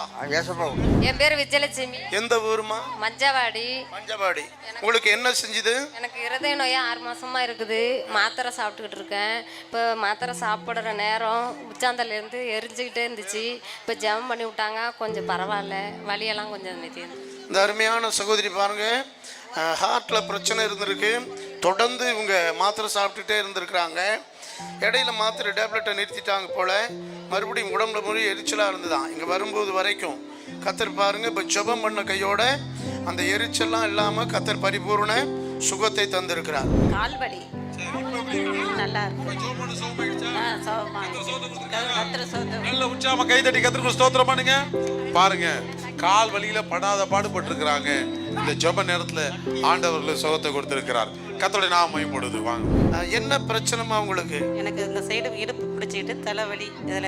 என் பேர் விஜயலட்சுமி. எந்த ஊருமா? மஞ்சவாடி. மஞ்சவாடி. உங்களுக்கு என்ன செஞ்சுது? எனக்கு இருதய நோயா 6 மாசமா இருக்குது. மாத்திரை சாப்பிட்டுக்கிட்டு இருக்கேன். இப்போ மாத்திரை சாப்பிடுற நேரம் உச்சாந்தலேருந்து எரிஞ்சுக்கிட்டே இருந்துச்சு. இப்போ ஜெபம் பண்ணி விட்டாங்க, கொஞ்சம் பரவாயில்ல, வலியெல்லாம் கொஞ்சம் நிறுத்தி. இந்த அருமையான சகோதரி பாருங்க, ஹார்ட்டில் பிரச்சனை இருந்திருக்கு. தொடர்ந்து இவங்க மாத்திரை சாப்பிட்டுட்டே இருந்திருக்கிறாங்க. இடையில மாத்திரை டேப்லெட்டை நிறுத்திட்டாங்க போல. மறுபடியும் உடம்புல மொழி எரிச்சலாக இருந்துதான் இங்கே வரும்போது வரைக்கும். கத்தர் பாருங்க, இப்போ ஜெபம் பண்ண கையோட அந்த எரிச்சல்லாம் இல்லாமல் கத்தர் பரிபூர்ண சுகத்தை தந்திருக்கிறார். கால்வலி நல்லா நல்ல உற்சாகமா கை தட்டி கத்தருக்கு ஸ்தோத்திரம் பண்ணுங்க. பாருங்க, கால் வலியில படாத பாடுபட்டு இருக்கிறாங்க. இந்த ஜெப நேரத்துல ஆண்டவர்கள் சுகத்தை கொடுத்திருக்கிறார். கர்த்தருடைய நாமம் மகிமைப்படுது. வாங்க. என்ன பிரச்சனைமா உங்களுக்கு? எனக்கு இந்த சைடு இடுப்பு பிடிச்சிக்கிட்டு தலைவலி, இதில்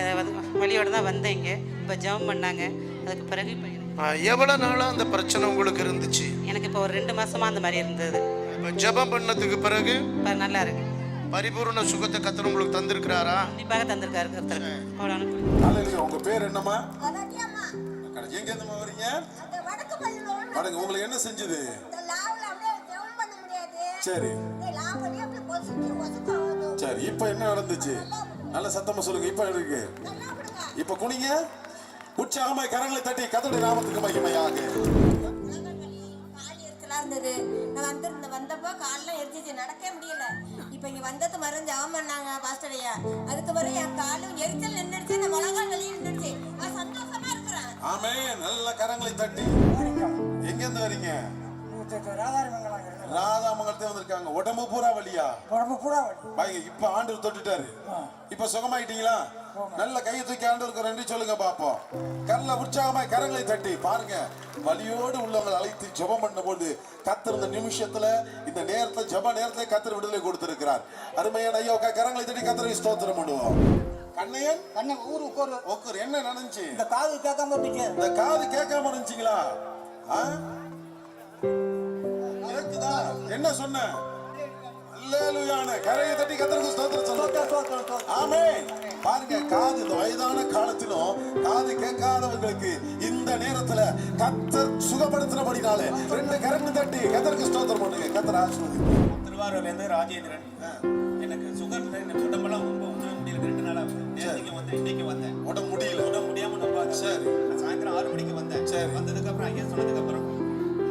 வலியோடு தான் வந்தேங்க. இப்போ ஜெபம் பண்ணாங்க, அதுக்கு பிறகு இப்போ எவ்வளோ நாளாக அந்த பிரச்சனை உங்களுக்கு இருந்துச்சு? எனக்கு இப்போ ஒரு 2 மாசமாக அந்த மாதிரி இருந்தது. இப்போ ஜெபம் பண்ணதுக்கு பிறகு இப்போ நல்லா இருக்கு. பரிபூர்ண சுகத்தை கர்த்தர் உங்களுக்கு தந்திருக்கிறாரா? கண்டிப்பாக தந்திருக்காரு கர்த்தர். ஹalleluya. உங்க பேர் என்னம்மா? எங்க இருந்து வரீங்க? வடக்கு. உங்களுக்கு என்ன செஞ்சது? சரி சரி, இப்ப என்ன நடந்துச்சு? நல்ல சத்தமா சொல்லுங்க. இப்ப இருக்கு. இப்ப குனிங்க, உற்சாகமா கரங்களை தட்டி கர்த்தருடைய நாமத்துக்கு மகிமையாக. இருந்தது. நான் வந்தப்போ காலெல்லாம் எரிஞ்சிச்சு, நடக்கவே முடியல. இப்போ இங்கே வந்தது மருந்து ஜெபம் பண்ணாங்க பாஸ்டர் ஐயா. அதுக்கு பிறகு என் காலும் எரிச்சல் நின்றுச்சு, இந்த முழங்கால் வலி நின்றுச்சு. நான் சந்தோஷமா இருக்கிறேன். ஆமென். நல்ல கரங்களை தட்டி. எங்க இருந்து வரீங்க? ராதாமங்கலத்துல வந்திருக்காங்க. உடம்பு பூரா வலியா? உடம்பு பூரா வலி. பாருங்க, இப்ப ஆண்டவர் தொட்டுட்டாரு. இப்ப சுகமாயிட்டீங்களா? நல்ல கையை தூக்கி ஆண்டவருக்கு நன்றி சொல்லுங்க பாப்போம். கரல உற்சாகமா கரங்களை தட்டி பாருங்க. வலியோடு உள்ளவங்களை அழைத்து ஜெபம் பண்ணும்போது கர்த்தர் இந்த நிமிஷத்துல, இந்த நேரத்துல, ஜெப நேரத்துல கர்த்தர் விடுதலை கொடுத்திருக்கிறார். அருமையான ஐயா, கரங்களை தட்டி கர்த்தரை ஸ்தோத்திரம் பண்ணுவோம். கண்ணையன் ஊரு என்ன நடந்துச்சு? இந்த காது கேட்காம இருந்துச்சு. இந்த காது கேட்காம இருந்துச்சுங்களா? என்ன சொன்ன? அல்லேலூயா. கரையை தட்டி கர்த்தருக்கு ஸ்தோத்திரம் சொல்லுங்க. ஆமென். பாருங்க, காது இந்த வயதான காலத்திலும் காது கேட்காதவர்களுக்கு இந்த நேரத்துல கர்த்தர் சுகப்படுத்தினபடினாலே 2 கரங்கள் தட்டி கர்த்தருக்கு ஸ்தோத்திரம் பண்ணுங்க. கர்த்தர் ஆசீர்வதி. திருவாரூர்ல இருந்து ராஜேந்திரன். எனக்கு சுகர் உடம்பெல்லாம் ரொம்ப முடியல. 2 நாளா நேற்றுக்கு வந்தேன், இன்னைக்கு வந்தேன். உடம்பு முடியல, உடம்பு முடியாம நம்ம சரி சாயந்தரம் 6 மணிக்கு வந்தேன். சரி, வந்ததுக்கு அப்புறம் ஐயா சொன்னதுக்கு அப்புறம்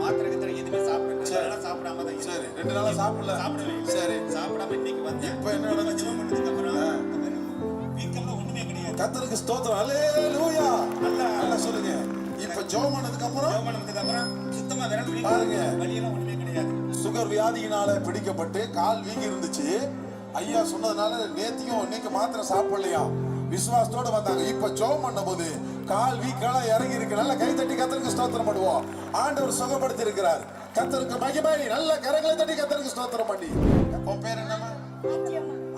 மாத்திரை கத்திர எதுவுமே சாப்பிடல, சாப்பிடாம தான். சரி, 2 நாளா சாப்பிடவே. சரி, சாப்பிடாம இன்னைக்கு வந்தேன். இப்போ என்ன நடந்துச்சு? பண்ணதுக்கு அப்புறம் வீக்கம்ல ஒண்ணுமே கிடையாது. கர்த்தருக்கு ஸ்தோத்திரம். ஹல்லேலூயா. நல்லா சொல்லுங்க. இப்ப ஜெபம் பண்ணதுக்கு அப்புறம் சுத்தமா விரல் பாருங்க, வலியெல்லாம் ஒண்ணுமே கிடையாது. சுகர் வியாதியினால பிடிக்கப்பட்டு கால் வீங்கி இருந்துச்சு. ஐயா சொன்னதுனால நேத்தியும் இன்னைக்கு மாத்திரை சாப்பிடலையா, விசுவாசத்தோட வந்தாங்க. இப்ப ஜெபம் பண்ணும்போது கால் வீக்கெல்லாம் இறங்கி இருக்கு. நல்ல கை தட்டி கர்த்தருக்கு ஸ்தோத்திரம் பண்ணுவோம். ஆண்டவர் சுகப்படுத்தி இருக்கிறார். கர்த்தருக்கு மகிமை. நல்ல கரங்களை தட்டி கர்த்தருக்கு ஸ்தோத்திரம் பண்ணி. உன் பேர் என்னமா?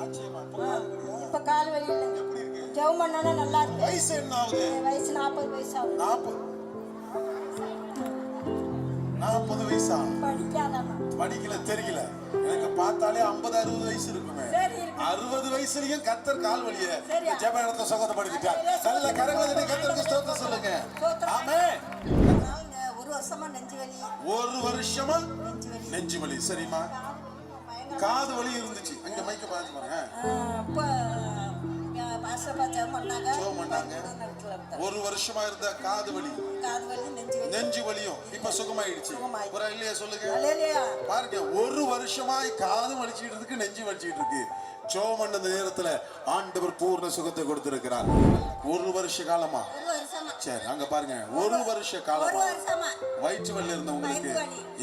ஆச்சியம்மா. இப்ப கால் வலி இல்லை. ஜெபம் பண்ணா நல்லா இருக்கு. வயசு என்ன ஆகுது? வயசு 40 வயசு ஆகுது. 40 வயசா? படிக்காதம்மா. படிக்கல, தெரியல. எனக்கு பார்த்தாலே 50-60 வயசு இருக்குமே. 60 வயசுலயும் கர்த்தர் கால் வலிய ஜெப இடத்தை சுகப்படுத்திட்டார். நல்ல கரங்களை தட்டி கர்த்தருக்கு ஸ்தோத்திரம் சொல்லுங்க. ஆமென். ஒரு வருஷமா நெஞ்சு வலி. ஒரு வருஷமா நெஞ்சு வலி. சரிம்மா, காது வலி இருந்துச்சு. அங்க மைக்க பாத்து பாருங்க. ஒரு வருஷமா இருந்த காது வலி, நெஞ்சு வலியும் இப்ப சுகமாயிடுச்சு. ஒரு இல்லையா சொல்லுங்க. பாருங்க, ஒரு வருஷமாய் காது வலிச்சிட்டு இருக்கு, நெஞ்சு வலிச்சிட்டு இருக்கு. ஜெபம் பண்ண நேரத்துல ஆண்டவர் பூர்ண சுகத்தை கொடுத்திருக்கிறார். ஒரு வருஷ காலமா? சரி, அங்க பாருங்க, ஒரு வருஷ காலமா வயிற்று வலி இருந்தவங்களுக்கு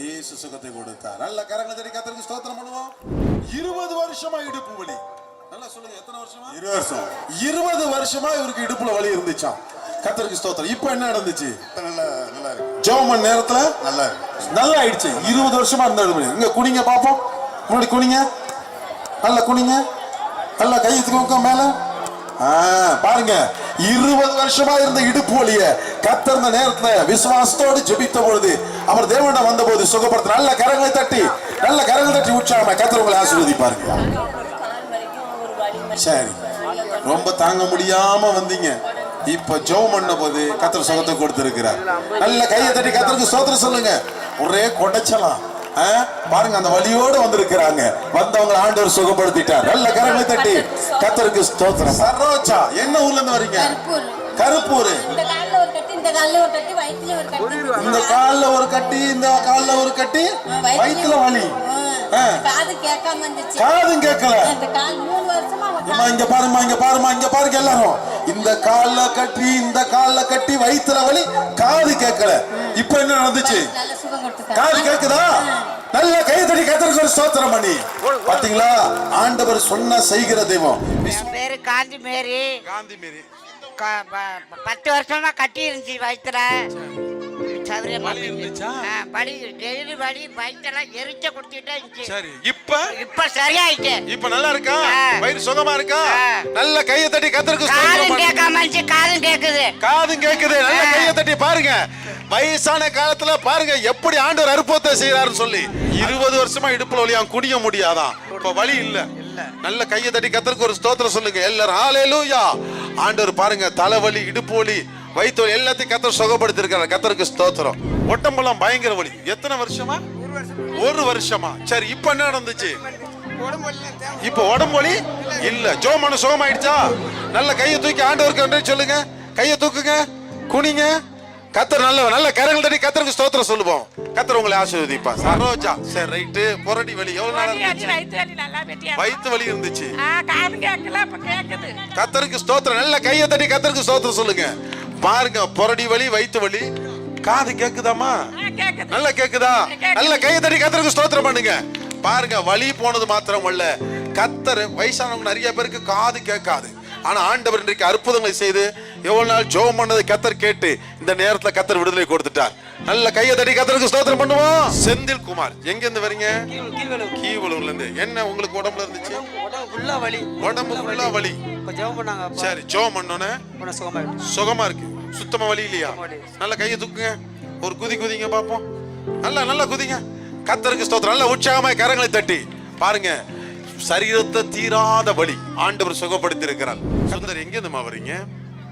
இயேசு சுகத்தை கொடுத்தார். நல்ல கரங்களை தட்டி கர்த்தருக்கு ஸ்தோத்திரம் பண்ணுவோம். 20 வருஷமா இடுப்பு வலி. நல்லா சொல்லுங்க, எத்தனை வருஷமா? 20 வருஷம். 20 வருஷமா இவருக்கு இடுப்புல வலி இருந்துச்சாம். கர்த்தருக்கு ஸ்தோத்திரம். இப்போ என்ன நடந்துச்சு? நல்லா இருக்கு. ஜெபம் பண்ண நேரத்துல நல்லா ஆயிடுச்சு. 20 வருஷமா இருந்தது. இங்க குனிங்க பாப்போம். முன்னாடி குனிங்க, நல்லா குனிங்க, நல்லா கை தூக்க மேல. பாருங்க, 20 வருஷமா இருந்த இடுப்பு வலிய கர்த்தர் இந்த நேரத்துல விசுவாசத்தோடு ஜெபித்த பொழுது அவர் தேவனிடம் வந்த போது சுகப்படுத்த. நல்ல கரங்களை தட்டி உற்சாகமா கர்த்தர் உங்களை ஆசீர்வதிப்பாருங்க. சரி, ரொம்ப தாங்க முடியாம வந்தீங்க. இப்ப ஜெபம் பண்ண போது கர்த்தர் சுகத்தை கொடுத்திருக்கிறார். நல்ல கையை தட்டி கர்த்தருக்கு ஸ்தோத்திரம் சொல்லுங்க. ஒரே கொடைச்சலாம். பாருங்க, அந்த வலியோடு வந்திருக்கிறாங்க. வந்தவங்க ஆண்டவர் சுகப்படுத்திட்டார். நல்ல கரங்களை தட்டி கர்த்தருக்கு ஸ்தோத்திரம். சரோஜா, என்ன ஊர்ல இருந்து வரீங்க? கருப்பூர். இந்த கால்ல ஒரு கட்டி, இந்த கால்ல ஒரு கட்டி, வயித்துல ஒரு கட்டி, வயித்துல வலி. காது கேட்காம இருந்துச்சு. காதும் கேட்கல. இந்த கால் 3 வருஷமா இங்க பாருங்க எல்லாரும். இந்த கால்ல கட்டி வயித்துல வலி, காது கேட்கல. இப்ப என்ன நடந்துச்சு? நல்ல சுகம் கொடுத்துட்டார். காது கேக்குதா? நல்ல கைதடி கர்த்தருக்கு ஸ்தோத்திரம் பண்ணி. பாத்தீங்களா, ஆண்டவர் சொன்ன செய்கிற தெய்வம். பேரு காந்தி மேரி. 10 வருஷமா கட்டி இருந்துச்சு வயிற்றுல. எரிச்ச கொடுத்துட்டே இருந்துச்சு. சரி, இப்ப சரியாயிட்டு. இப்ப நல்லா இருக்கா? வயிறு சுகமா இருக்கா? நல்ல கையை தட்டி கர்த்தருக்கு காதும் கேட்காம இருந்துச்சு, காதும் கேக்குது. காதும் கேக்குது. நல்ல கையை தட்டி பாருங்க. வயசான காலத்துல பாருங்க எப்படி ஆண்டவர் அற்புதத்தை செய்யறாருன்னு சொல்லி. 20 வருஷமா இடுப்புல வலி, அவன் குடிய முடியாதான். இப்ப வலி இல்ல. நல்ல கையை தட்டி கர்த்தருக்கு ஒரு ஸ்தோத்திரம் சொல்லுங்க எல்லாரும். ஹல்லேலூயா. ஆண்டவர் பாருங்க, தலைவலி, இடுப்பு வலி, வயிற்று வலி எல்லாத்தையும் கர்த்தர் சுகப்படுத்தி இருக்காரு. கர்த்தருக்கு ஸ்தோத்திரம். உடம்பெல்லாம் பயங்கர வலி. எத்தனை வருஷமா? 1 வருஷமா. சரி, இப்ப என்ன நடந்துச்சு? இப்ப உடம்பு வலி இல்ல. ஜோமான சுகமாயிடுச்சா? நல்ல கையை தூக்கி ஆண்டவருக்கு நன்றி சொல்லுங்க. கையை தூக்குங்க, குனிங்க. கர்த்தர் நல்ல கரங்கள் தட்டி கர்த்தருக்கு ஸ்தோத்திரம் சொல்லுவோம். கர்த்தர் உங்களை ஆசீர்வதிப்பா. சரோஜா, சரி ரைட்டு. புரடி வலி எவ்வளவு நாளா இருந்துச்சு? வயிற்று வலி இருந்துச்சு. கர்த்தருக்கு ஸ்தோத்திரம். நல்ல கையை தட்டி கர்த்தருக்கு ஸ்தோத்திரம் சொல்லுங்க. பாருங்க, புரடி வலி, வயிற்று வலி. காது கேக்குதாமா? நல்லா கேக்குதா? நல்ல கையை தட்டி கர்த்தருக்கு ஸ்தோத்திரம் பண்ணுங்க. பாருங்க, வலி போனது மாத்திரம் அல்ல, கர்த்தர் வயசானவங்க நிறைய பேருக்கு காது கேட்காது. ஆனா ஆண்டவர் இன்றைக்கு அற்புதங்களை செய்து எவ்வளவு நாள் ஜெபம் பண்ணதை கர்த்தர் கேட்டு இந்த நேரத்துல கர்த்தர் விடுதலை கொடுத்துட்டார். நல்ல கையை தட்டி கர்த்தருக்கு ஸ்தோத்திரம் பண்ணுவோம். செந்தில் குமார், எங்க இருந்து வரீங்க? கீவலூர்ல இருந்து. என்ன உங்களுக்கு உடம்புல இருந்துச்சு? உடம்பு ஃபுல்லா வலி. சரி, ஜெபம் பண்ணோனே சுகமா இருக்கு. சுத்தமா வலி இல்லையா? நல்ல கையை தூக்குங்க, ஒரு குதிங்க பாப்போம். நல்லா குதிங்க. கர்த்தருக்கு ஸ்தோத்திரம். நல்ல உற்சாகமா கரங்களை தட்டி பாருங்க. சரீரத்தை தீராத வலி ஆண்டவர் சுகப்படுத்தி இருக்கிறார். சுந்தர் எங்க இருந்துமா வரீங்க?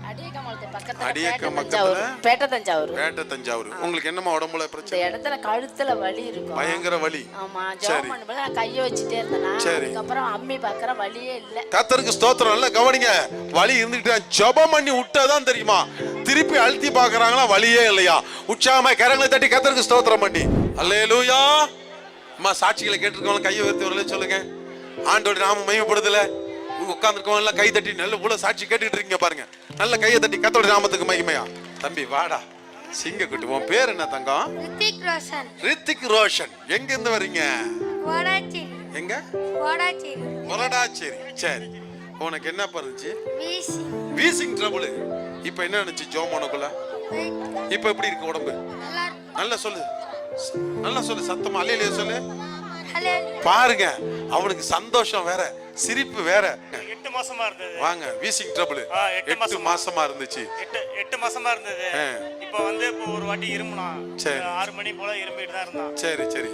அடியக்கம் பக்கத்துல பேட்டை தஞ்சாவூர். பேட்டை தஞ்சாவூர். உங்களுக்கு என்னமா உடம்புல பிரச்சனை? இந்த இடத்துல கழுத்துல வலி இருக்கும். பயங்கர வலி. ஆமா, ஜெபம் பண்ணும்போது நான் கையை வச்சுட்டே இருந்தேனா, அதுக்கப்புறம் அம்மி பார்க்கற வலியே இல்ல. கர்த்தருக்கு ஸ்தோத்திரம். நல்லா கவனிங்க. வலி இருந்துட்டு ஜெபம் பண்ணி விட்டாதான் தெரியுமா, திருப்பி அழுத்தி பார்க்கறாங்களா வலியே இல்லையா. உற்சாகமா கரங்களை தட்டி கர்த்தருக்கு ஸ்தோத்திரம் பண்ணி அல்லேலூயா. அம்மா சாட்சிகளை கேட்டிருக்கவங்க கையை உயர்த்தி வரல சொல்லுங்க. ஆண்டவருடைய நாமம் மகிமைப்படுதல. உட்கார்ந்துருக்கவங்க எல்லாம் கை தட்டி நல்ல உள்ள சாட்சி கேட்டுட்டு இருக்கீங்க பாருங்க. நல்ல கையை தட்டி கர்த்தருடைய நாமத்துக்கு மகிமையா. தம்பி வாடா சிங்க குட்டி. உன் பேர் என்ன தங்கம்? ரித்திக் ரோஷன். ரித்திக் ரோஷன். எங்க இருந்து வரீங்க? கோடாச்சேரி. எங்க? கோடாச்சேரி. கொலடாச்சேரி. சரி, உனக்கு என்ன இருந்துச்சு? வீசிங். Wheezing trouble. இப்போ என்ன நினைச்சு ஜோமோனுக்குள்ள? இப்போ எப்படி இருக்கு உடம்பு? நல்லா சொல்லு, நல்லா சொல்லு, சத்தமா அல்லேலூயா சொல்லு. பாருங்க, அவனுக்கு சந்தோஷம் வேற, சிரிப்பு வேற. 8 மாசமா இருந்தது. வாங்க, வீசிங் ட்ரபிள் 8 மாசமா இருந்துச்சு. 8 மாசமா இருந்தது. இப்போ ஒரு வாட்டி இருமுனா. 6 மணி போல இருமிட்டு தான் இருந்தான். சரி சரி.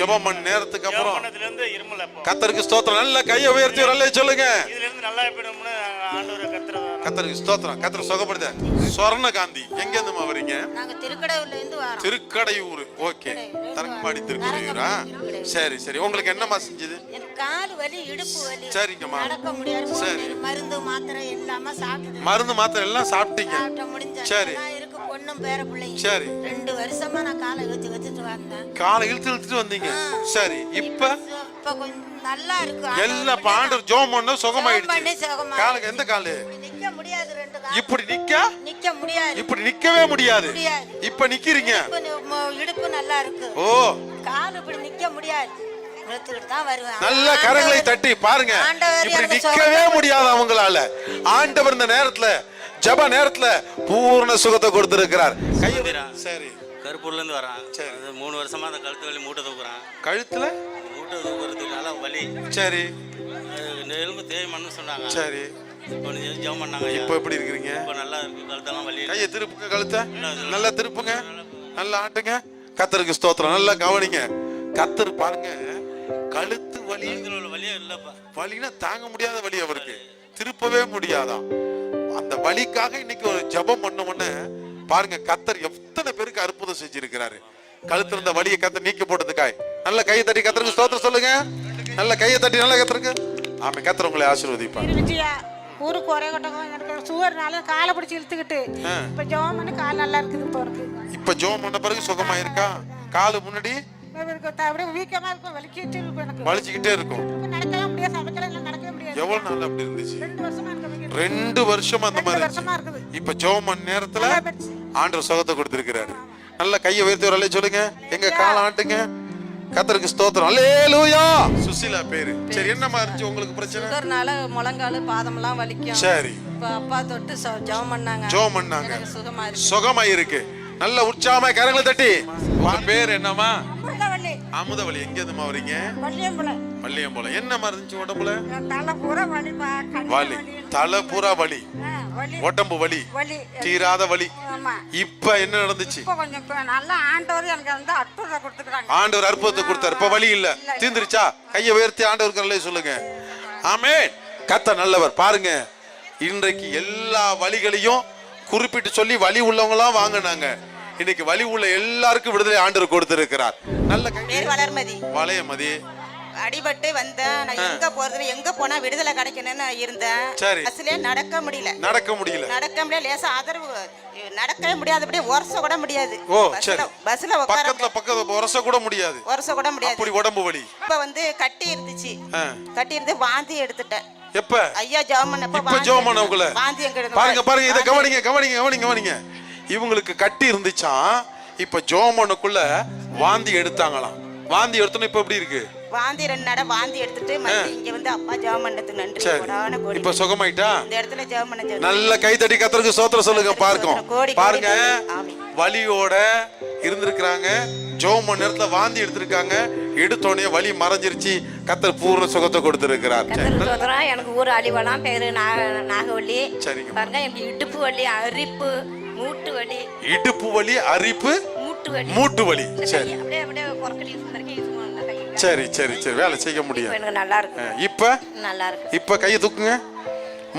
ஜெபம் பண்ண நேரத்துக்கு அப்புறம் ஜெபம்ல இருந்து இருமல. கர்த்தருக்கு ஸ்தோத்திரம். நல்ல கையை உயர்த்தி அல்லேலூயா சொல்லுங்க. இதுல இருந்து நல்லா போய்டும்னு ஆண்டவரே கர்த்தருக்கு ஸ்தோத்திரம். கர்த்தர் சுகப்படுத்த. சொர்ணகாந்தி எங்க இருந்துமா வரீங்க? நாங்க திருக்கடையூர்ல இருந்து வரோம். திருக்கடையூர். ஓகே, தரங்கம்பாடி திருக்கடையூரா? சரி சரி. உங்களுக்கு என்னமா செஞ்சது? எனக்கு கால் வலி, இடுப்பு வலி. சரிங்கம்மா. நடக்க முடியாது. சரி. மருந்து மாத்திரை எல்லாமே சாப்பிட்டு. மருந்து மாத்திரை எல்லாம் சாப்பிட்டீங்க? சரி. இருக்கு பொண்ணும் பேர பிள்ளைங்க. சரி. 2 வருஷமா நான் காலை இழுத்துட்டு வந்தேன். காலை இழுத்துட்டு வந்தீங்க. சரி. இப்ப கொஞ்சம் நல்லா இருக்கு. எல்லா பாண்டர் ஜோம் பண்ண சுகமாயிடுச்சு. காலுக்கு எந்த காலு? நிக்க முடியாது. 2 கால். இப்படி நிக்க முடியாது. இப்படி நிக்கவே முடியாது. இப்ப நிக்கிறீங்க. இடுப்பு நல்லா இருக்கு. ஓ, கால் இப்படி நிக்க முடியாது. இழுத்துக்கிட்டு தான் வருவேன். நல்ல கரங்களை தட்டி பாருங்க. இப்படி நிக்கவே முடியாது அவங்களால. ஆண்டவர் இந்த நேரத்துல ஜெப நேரத்துல பூர்ண சுகத்தை கொடுத்திருக்கிறார். சரி. கருப்பூர்ல இருந்து வரான். 3 வருஷமா அந்த கழுத்து வலி மூட்டை தூக்குறான். கழுத்துல மூட்டை தூக்குறதுனால வலி. சரி. எலும்பு தேய்மான்னு சொன்னாங்க. சரி. ஜெபம் பண்ணாங்க. இப்போ எப்படி இருக்கீங்க? இப்போ நல்லா இருக்கு. கழுத்தெல்லாம் வலி. கையை திருப்புங்க, கழுத்தை நல்லா திருப்புங்க, நல்லா ஆட்டுங்க. கர்த்தருக்கு ஸ்தோத்திரம். நல்லா கவனிங்க. கர்த்தர் பாருங்க, கழுத்து வலி வலியே இல்லப்பா. வலினா தாங்க முடியாத வலி, அவருக்கு திருப்பவே முடியாதான். அந்த வலிக்காக இன்னைக்கு ஒரு ஜெபம் பண்ண உடனே பாருங்க, கர்த்தர் எத்தனை பேருக்கு அற்புதம் செஞ்சிருக்கிறாரு. கழுத்துல இருந்த வலியை கர்த்தர் நீக்கி போட்டதுக்காய் நல்ல கையை தட்டி கர்த்தருக்கு ஸ்தோத்திரம் சொல்லுங்க. நல்ல கையை தட்டி நல்லா கர்த்தருக்கு. ஆமே. கர்த்தர் உங்களை ஆசீர்வதிப்பார். ஊருக்கு ஒரே கொட்டகம் சுகர்னால காலை பிடிச்சி இழுத்துக்கிட்டு இப்ப ஜெபம் பண்ணி கால் நல்லா இருக்குது. இப்போ இருக்கு. இப்ப ஜெபம் பண்ண பிறகு சுகமா இருக்கா? காலு முன்னாடி அப்படியே வீக்கமா இருக்கும், வலிக்கிட்டே இருக்கும். எனக்கு வலிச்சுக்கிட்டே இருக்கும். நடக்கவே முடியாது, சமைக்கலாம் நடக்கவே முடியாது. எவ்வளவு நாள் அப்படி இருந்துச்சு? 2 வருஷமா இருக்கு. 2 வருஷமா அந்த மாதிரி இருந்துச்சு. இப்ப ஜெபம் பண்ண நேரத்துல ஆண்டவர் சுகத்தை கொடுத்திருக்கிறாரு. நல்ல கையை உயர்த்தி ஒரு அல்லேலூயா சொல்லுங்க. எங்க கால் ஆட்டுங்க. கர்த்தருக்கு ஸ்தோத்திரம். அல்லேலூயா. சுசிலா பேரு. சரி, என்னமா இருந்துச்சு உங்களுக்கு பிரச்சனை? சுகர்னால முழங்கால் பாதம்லாம் வலிக்கும். சரி. இப்ப அப்பா தொட்டு ஜெபம் பண்ணாங்க. ஜெபம் பண்ணாங்க. சுகமா இருக்கு. சுகமா இருக்கு. நல்ல உற்சாகமா கரங்களை தட்டி. உங்க பேர் என்னமா? அமுதவள்ளி. எங்க இருந்துமா வரீங்க? பள்ளியம்பலம். என்னமா இருந்துச்சு உடம்புல? தலை பூரா வலி. வலி, தலை பூரா வலி, உடம்பு வலி, தீராத வலி. இப்ப என்ன நடந்துச்சு? கொஞ்சம் நல்லா ஆண்டவர் எனக்கு வந்து அற்புதத்தை கொடுத்துக்கிறாங்க. ஆண்டவர் அற்புதத்தை கொடுத்தாரு. இப்ப வலி இல்ல, தீந்துருச்சா? கையை உயர்த்தி ஆண்டவருக்கு நல்ல சொல்லுங்க. ஆமென். கர்த்தர் நல்லவர். பாருங்க, இன்றைக்கு எல்லா வலிகளையும் குறிப்பிட்டு சொல்லி வலி உள்ளவங்களாம் வாங்கினாங்க. இன்னைக்கு வலி உள்ள எல்லாருக்கும் விடுதலை ஆண்டவர் கொடுத்திருக்கிறார். நல்ல பேர் வளர்மதி. வளையமதி. அடிபட்டு வந்தேன். நான் எங்க போறது, எங்க போனா விடுதலை கிடைக்கணும்னு இருந்தேன். பஸ்ல நடக்க முடியல. லேசா ஆதரவு நடக்கவே முடியாது. அப்படியே உரச கூட முடியாது. பஸ்ல பக்கத்துல உரச கூட முடியாது. அப்படி உடம்பு வலி. இப்ப கட்டி இருந்துச்சு. கட்டி இருந்து வாந்தி எடுத்துட்டேன். எப்ப? ஐயா ஜெபம் பண்ணப்ப இப்ப ஜெபம் பண்ண உங்களை வாந்தி எங்க பாருங்க பாருங்க. இத கவனிங்க கவனிங்க கவனிங்க கவனிங்க. இவங்களுக்கு கட்டி இருந்துச்சாம். இப்ப ஜெபம் பண்ணக்குள்ள வாந்தி எடுத்தாங்களாம். வாந்தி எடுத்தோன்னு இப்ப எப்படி இருக்கு? வாந்தி 2 நட வாந்தி எடுத்துட்டு இங்க அப்பா ஜெபம் பண்ணதுக்கு நன்றி. கோடான கோடி. இப்ப சுகமாயிட்டா? இந்த இடத்துல ஜெபம் பண்ண நல்ல கை தட்டி கர்த்தருக்கு ஸ்தோத்திரம் சொல்லுங்க. பாருங்க, வலியோட இருந்திருக்காங்க. ஜெபம் பண்ண நேரத்துல வாந்தி எடுத்திருக்காங்க. எடுத்தோடனே வலி மறைஞ்சிருச்சு. கர்த்தர் பூர்ண சுகத்தை கொடுத்திருக்கிறார். எனக்கு ஊர் அழிவலாம் பேரு நாகவள்ளி. பாருங்க, எனக்கு இடுப்பு வலி, அரிப்பு, மூட்டு வலி. இடுப்பு வலி, அரிப்பு, மூட்டு வலி. சரி சரி சரி சரி, வேலை செய்ய முடியும். எனக்கு நல்லா இருக்கு. இப்ப நல்லா இருக்கு. இப்ப கையை தூக்குங்க.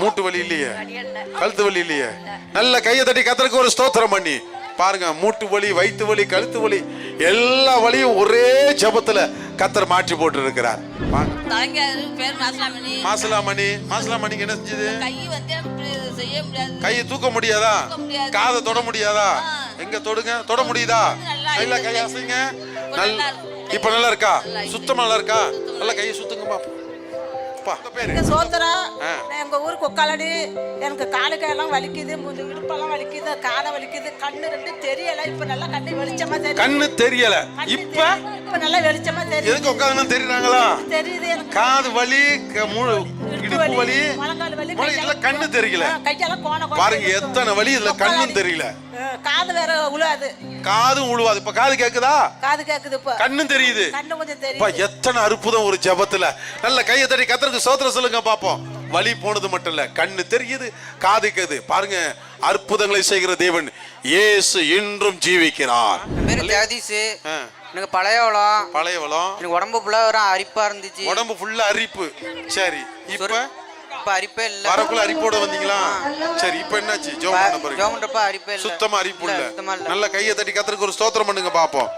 மூட்டு வலி இல்லையே, கழுத்து வலி இல்லையே. நல்ல கையை தட்டி கர்த்தருக்கு ஒரு ஸ்தோத்திரம் பண்ணி பாருங்க. மூட்டு வலி, வயிற்று வலி, கழுத்து வலி, எல்லா வலியும் ஒரே ஜபத்துல கர்த்தர் மாற்றி போட்டு இருக்கிறார். மாசலாமணிக்கு என்ன செஞ்சது? கையை தூக்க முடியாதா? காதை தொட முடியாதா? எங்க தொடுங்க, தொட முடியுதா? கையில கையை அசைங்க. இப்ப நல்லா இருக்கா? சுத்தமா நல்லா இருக்கா? நல்லா கையை சுத்துங்க பாப்போம். சோத்ரா, எங்க ஊர் கொக்காலடி. எனக்கு காலு கையெல்லாம் வலிக்குது, இடுப்பெல்லாம் வலிக்குது, காதை வலிக்குது, கண்ணு ரெண்டு தெரியல. இப்ப நல்லா கண்ணு வெளிச்சமா தெரியுது. கண்ணு தெரியல, இப்ப நல்லா வெளிச்சமா தெரியுது. எதுக்கு உட்கார்ந்து தெரியுறாங்களா? தெரியுது. காது வலி, இடுப்பு வலி, இதுல கண்ணு தெரியல. கையெல்லாம் கோண பாருங்க எத்தனை வலி, இதுல கண்ணும் தெரியல. காது வேற உழுவாது. காதும் உழுவாது. இப்ப காது கேக்குதா? காது கேக்குது. இப்ப கண்ணும் தெரியுது. கண்ணு கொஞ்சம் தெரியுது. எத்தனை அற்புதம் ஒரு ஜெபத்துல. நல்ல கையை தட்டி கர்த்தருக்கு ஸ்தோத்திரம் சொல்லுங்க பாப்போம். வலி போனது மட்டும் இல்ல, கண்ணு தெரியுது, காது கேக்குது. பாருங்க, அற்புதங்களை செய்கிற தேவன் இயேசு இன்றும் ஜீவிக்கிறார். எனக்கு பழையவளம் எனக்கு உடம்பு ஃபுல்லா அரிப்பா இருந்துச்சு. உடம்பு ஃபுல்லா அரிப்பு. சரி, இப்ப அரிப்பே இல்ல. வரக்குள்ள அரிப்போட வந்தீங்களா? சரி, இப்ப என்னாச்சு? ஜோமன்றப்ப அரிப்பே இல்ல. சுத்தமா அரிப்பு இல்ல. நல்ல கையை தட்டி கர்த்தருக்கு ஒரு ஸ்தோத்திரம் பண்ணுங்க பாப்போம்.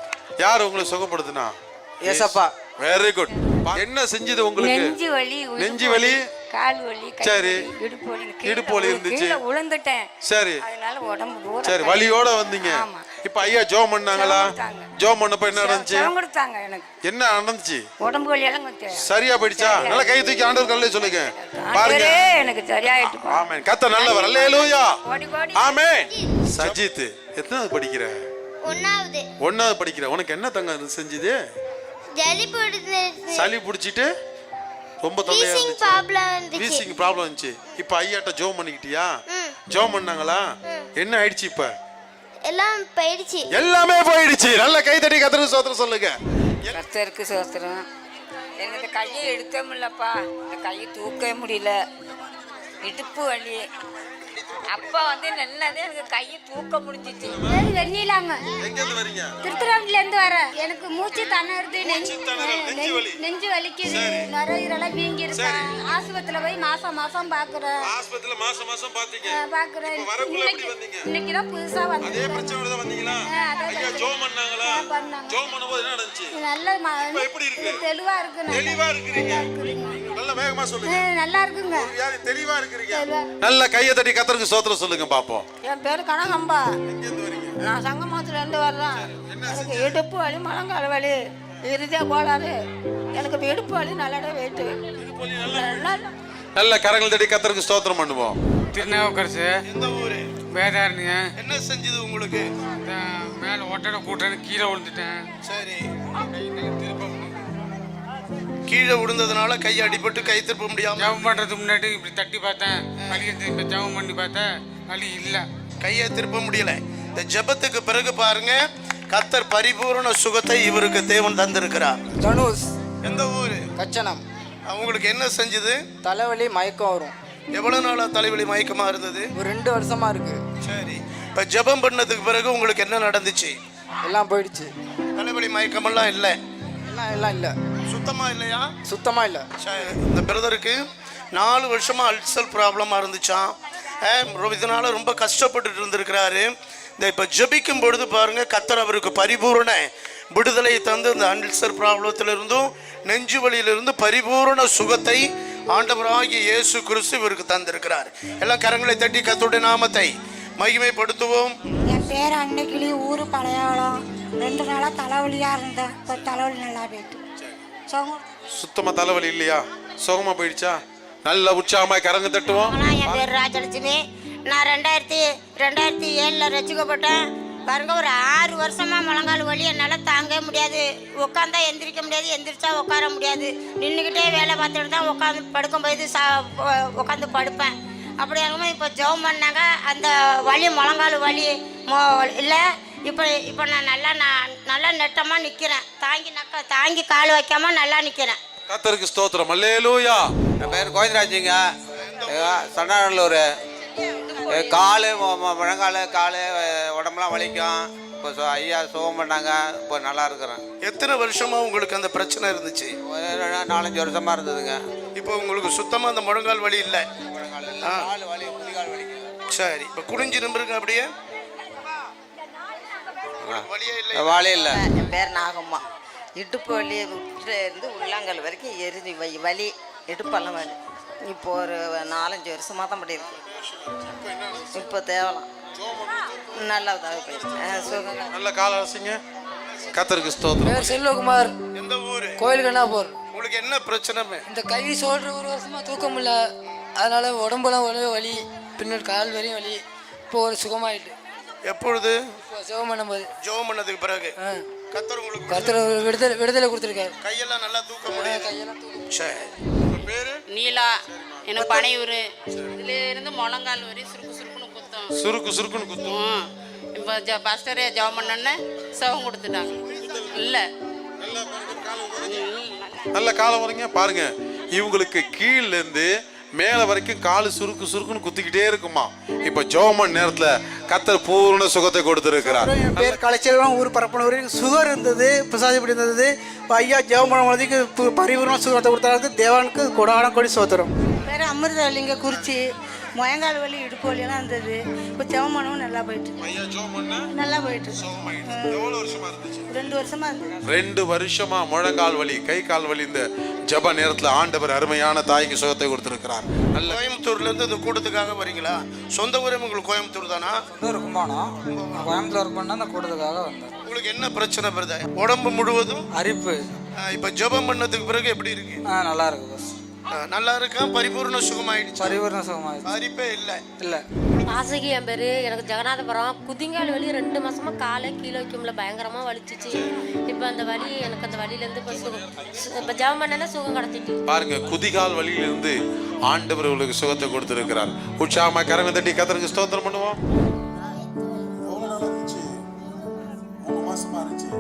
யார் உங்களை சுகப்படுத்துனா? ஏசப்பா. Very good. என்ன செஞ்சது உங்களுக்கு? நெஞ்சு வலி, கால் வலி, சரி, இடுப்பு வலி இருந்துச்சு. உளுந்துட்டேன். சரி, அதனால உடம்பு பூரா சரி, வலியோட வந்தீங்க. இப்ப ஐயா ஜோம் பண்ணாங்களா? ஜோம் பண்ணப்ப என்ன நடந்துச்சு? கொடுத்தாங்க. எனக்கு என்ன நடந்துச்சு? உடம்பு வலி எல்லாம் சரியா போயிடுச்சா? நல்ல கை தூக்கி ஆண்டவர் கல்லே சொல்லுங்க பாருங்க. எனக்கு சரியாயிட்டு. ஆமென். கர்த்தர் நல்லவர். அல்லேலூயா. ஆமென். சஜித், எத்தனாவது படிக்கிற? ஒன்னாவது படிக்கிற. உனக்கு என்ன தங்க செஞ்சது? சளி பிடிச்சிட்டு ரொம்ப தொல்லையா இருந்துச்சு. வீசிங் ப்ராப்ளம் இருந்துச்சு. இப்ப ஐயாட்ட ஜோம் பண்ணிக்கிட்டியா? ஜோம் பண்ணாங்களா? என்ன ஆயிடுச்சு? இப்ப எல்லாம் போயிடுச்சு. எல்லாமே போயிடுச்சு. நல்ல கை தட்டி கர்த்தருக்கு ஸ்தோத்திரம் சொல்லுங்க. கர்த்தருக்கு ஸ்தோத்திரம். எனக்கு இந்த கையை எடுக்க முடியலப்பா. இந்த கையை தூக்கவே முடியல. இடுப்பு வலி. அப்பா நல்லதே எனக்கு கையை தூக்க முடிஞ்சிச்சு. வெண்ணிலாங்க. எங்க இருந்து வரீங்க? திருத்துறாவில இருந்து வர. எனக்கு மூச்சு திணறுது, நெஞ்சு வலிக்குது, நுரையீரலாம் வீங்கி இருக்கு. ஆஸ்பத்திரியில போய் மாசம் பாக்குறேன். ஆஸ்பத்திரியில மாசம் பாத்தீங்க? பாக்குறேன். வரக்குள்ள எப்படி வந்தீங்க? இன்னைக்கு தான் புதுசா வந்தேன். அதே பிரச்சனையோட தான் வந்தீங்களா? ஐயா ஜோம் பண்ணாங்களா? ஜோம் பண்ணும்போது என்ன நடந்துச்சு? நல்ல எப்படி இருக்கு? தெளிவா இருக்கு. தெளிவா இருக்கீங்க. நல்ல வேகமா சொல்லுங்க. நல்லா இருக்குங்க. யாரு தெளிவா இருக்கீங்க? நல்ல கையை தட்டி கர்த்தருக்கு ஸ்தோத்திரம் சொல்லுங்க பாப்போம். என் பேரு கனகம்பா. எங்க இருந்து வரீங்க? நான் சங்கமத்துல இருந்து வர்றேன். எனக்கு இடுப்பு வலி, முழங்கால் வலி, இருதய கோளாறு. எனக்கு இடுப்பு வலி நல்லடா வெயிட்டு. நல்ல கரங்கள் தட்டி கர்த்தருக்கு ஸ்தோத்திரம் பண்ணுவோம். திருநாவுக்கரசு. எந்த ஊரு? வேதாரண்ய. என்ன செஞ்சது உங்களுக்கு? மேல ஒட்டட கூட்டன்னு கீழே விழுந்துட்டேன். சரி, கீழே விழுந்ததுனால கை அடிபட்டு கை திருப்ப முடியாம ஜெபம் பண்றதுக்கு முன்னாடி இப்படி தட்டி பார்த்தேன், வலி இருந்து. இப்ப ஜெபம் பண்ணி பார்த்தேன், வலி இல்ல. கையை திருப்ப முடியல. இந்த ஜெபத்துக்கு பிறகு பாருங்க, கர்த்தர் பரிபூரண சுகத்தை இவருக்கு தேவன் தந்திருக்கிறார். தனுஷ். எந்த ஊரு? கச்சனம். அவங்களுக்கு என்ன செஞ்சது? தலைவலி, மயக்கம் வரும். எவ்வளவு நாளா தலைவலி மயக்கமா இருந்தது? ஒரு 2 வருஷமா இருக்கு. சரி, இப்ப ஜெபம் பண்ணதுக்கு பிறகு உங்களுக்கு என்ன நடந்துச்சு? எல்லாம் போயிடுச்சு. தலைவலி மயக்கமெல்லாம் இல்லை? எல்லாம் இல்ல. சுத்தமா இல்லையா? சுத்தமா இல்ல. இந்த பிரதருக்கு 4 வருஷமா அல்சர் ப்ராப்ளமா இருந்துச்சான். இதனால ரொம்ப கஷ்டப்பட்டுட்டு இருந்திருக்கிறாரு. இந்த இப்ப ஜெபிக்கும் பொழுது பாருங்க, கர்த்தர் அவருக்கு பரிபூரண விடுதலை தந்து இந்த அல்சர் ப்ராப்ளத்திலிருந்தும் நெஞ்சு வலியிலிருந்து பரிபூரண சுகத்தை ஆண்டவராகிய இயேசு கிறிஸ்து இவருக்கு தந்திருக்கிறார். எல்லாம் கரங்களை தட்டி கர்த்தருடைய நாமத்தை மகிமைப்படுத்துவோம். என் பேர் அன்னைக்கிளி, ஊரு பழையாளம். 2 நாளா தலைவலியா இருந்தேன். இப்போ தலைவலி நல்லா போயிட்டு. சுத்தமா தலைவலி இல்லையா? சுகமா போயிடுச்சா? நல்ல உற்சாகமா கரங்க தட்டுவோம். என் பேர் ராஜலட்சுமி. நான் 2007 ரசிக்கப்பட்டேன். பாருங்க, ஒரு 6 வருஷமா முழங்கால் வலி என்னால் தாங்க முடியாது. உட்காந்தா எந்திரிக்க முடியாது, எந்திரிச்சா உட்கார முடியாது. நின்றுக்கிட்டே வேலை பார்த்துட்டு தான் உட்காந்து படுக்கும்போது உட்காந்து படுப்பேன். அப்படி இருக்கும்போது இப்போ ஜெபம் பண்ணாங்க, அந்த வலி முழங்கால் வலி இல்லை. இப்போ நான் நல்லா நெட்டமாக நிற்கிறேன். தாங்கி கால் வைக்காம நல்லா நிற்கிறேன். கர்த்தருக்கு ஸ்தோத்திரம். அல்லேலூயா. என் பேர் கோவிந்தராஜுங்க. சண்டாநல்லூர். காலு, முழங்கால், காலு, உடம்புலாம் வலிக்கும். இப்போ ஐயா சுகம் பண்ணாங்க, இப்போ நல்லா இருக்கிறேன். எத்தனை வருஷமா உங்களுக்கு அந்த பிரச்சனை இருந்துச்சு? 4-5 வருஷமா இருந்ததுங்க. இப்போ உங்களுக்கு சுத்தமாக அந்த முழங்கால் வலி இல்லை? கால் வலி, குதிகால் வலி. சரி, இப்போ குனிஞ்சு நிமிருங்க அப்படியே. வலியே இல்லை? வலி இல்லை. என் பேர் நாகம்மா. இடுப்பு வலி இருந்து உள்ளாங்கல் வரைக்கும் எரிஞ்சு வலி, இடுப்பெல்லாம் வலி. இப்போ ஒரு 4-5 வருஷமாக தான் அப்படி இருக்கு. இப்போ தேவலாம் நல்லா போயிடுச்சு. நல்ல கால அரசிங்க. கர்த்தருக்கு ஸ்தோத்திரம். பேர் செல்வகுமார். எந்த ஊர்? கோயில் கண்ணாப்பூர். உங்களுக்கு என்ன பிரச்சனை? இந்த கை சோல்ற ஒரு வருஷமா தூக்க முடியல, அதனால உடம்புலாம் ஒரே வலி, பின்னாடி கால் வரையும் வலி. இப்போ ஒரு சுகமாயிட்டு. எப்பொழுது? இப்போ ஜெபம் பண்ணும்போது. ஜெபம் பண்ணதுக்கு பிறகு கர்த்தர் உங்களுக்கு கர்த்தர் விடுதலை கொடுத்துருக்காரு. கையெல்லாம் நல்லா தூக்க முடியும். கையெல்லாம் தூக்க. சரி. பேரு நீலா, எனக்கு பனையூர். இதுல இருந்து முழங்கால் வரை சுருக்குன்னு குத்தும். சுருக்குன்னு குத்தும். இப்போ பாஸ்டரே ஜெபம் பண்ணோன்னே சவம் கொடுத்துட்டாங்க. இல்லை நல்ல காலம் வரீங்க பாருங்க. இவங்களுக்கு கீழ இருந்து மேல வரைக்கும் காலு சுருக்குன்னு குத்திக்கிட்டே இருக்குமா. இப்ப ஜெபம் நேரத்துல கர்த்தர் பூர்ண சுகத்தை கொடுத்திருக்கிறார். என் பேர் கலைச்செல்வம், ஊர் பரப்பனூர். சுகர் இருந்தது, பிரசாதிப்படி இருந்தது. ஐயா ஜெபம் பண்ணும்போது பரிபூர்ண சுகத்தை கொடுத்தாரு. தேவனுக்கு கொடான கொடி சோத்திரம். பேர் அமிர்தவல்லிங்க, குறிச்சி. முழங்கால் வலி, இடுப்பு வலியெல்லாம் இருந்தது. இப்போ ஜெபமானவும் நல்லா போயிட்டு. நல்லா போயிட்டு. 2 வருஷமா இருந்தது. 2 வருஷமா முழங்கால் வலி, கை கால் வலி, இந்த ஜெப நேரத்துல ஆண்டவர் அருமையான தாய்க்கு சுகத்தை கொடுத்திருக்கிறார். நல்ல கோயம்புத்தூர்ல இருந்து இந்த கூட்டத்துக்காக வரீங்களா? சொந்த ஊரே உங்களுக்கு கோயம்புத்தூர் தானா? கும்பகோணம். கோயம்புத்தூர் ஒர்க் பண்ணா அந்த கூட்டத்துக்காக வந்தேன். உங்களுக்கு என்ன பிரச்சனை பிரதர்? உடம்பு முழுவதும் அரிப்பு. இப்ப ஜெபம் பண்ணதுக்கு பிறகு எப்படி இருக்கு? நல்லா இருக்கு பஸ். நல்லா இருக்கா? பரிபூர்ண சுகமாயிடுச்சு? பரிபூர்ண சுகமாயிடுச்சு. அரிப்பே இல்லை? இல்லை. வாசுகி என் பேர். எனக்கு ஜெகநாதபுரம். குதிங்கால் வலி 2 மாசமா காலை கீழே வைக்க முடியல, பயங்கரமா வலிச்சிச்சு. இப்போ அந்த வலி, எனக்கு அந்த வலியிலேருந்து இப்போ இப்போ ஜெபம் பண்ணனா சுகம் கிடைச்சிட்டு. பாருங்க, குதிகால் வலியிலிருந்து ஆண்டவர் உங்களுக்கு சுகத்தை கொடுத்திருக்கிறார். உற்சாகமா கரங்களை தட்டி கர்த்தருக்கு ஸ்தோத்திரம் பண்ணுவோம். எவ்வளவு நாள் இருந்துச்சு? 3 மாசமா இருந்துச்சு.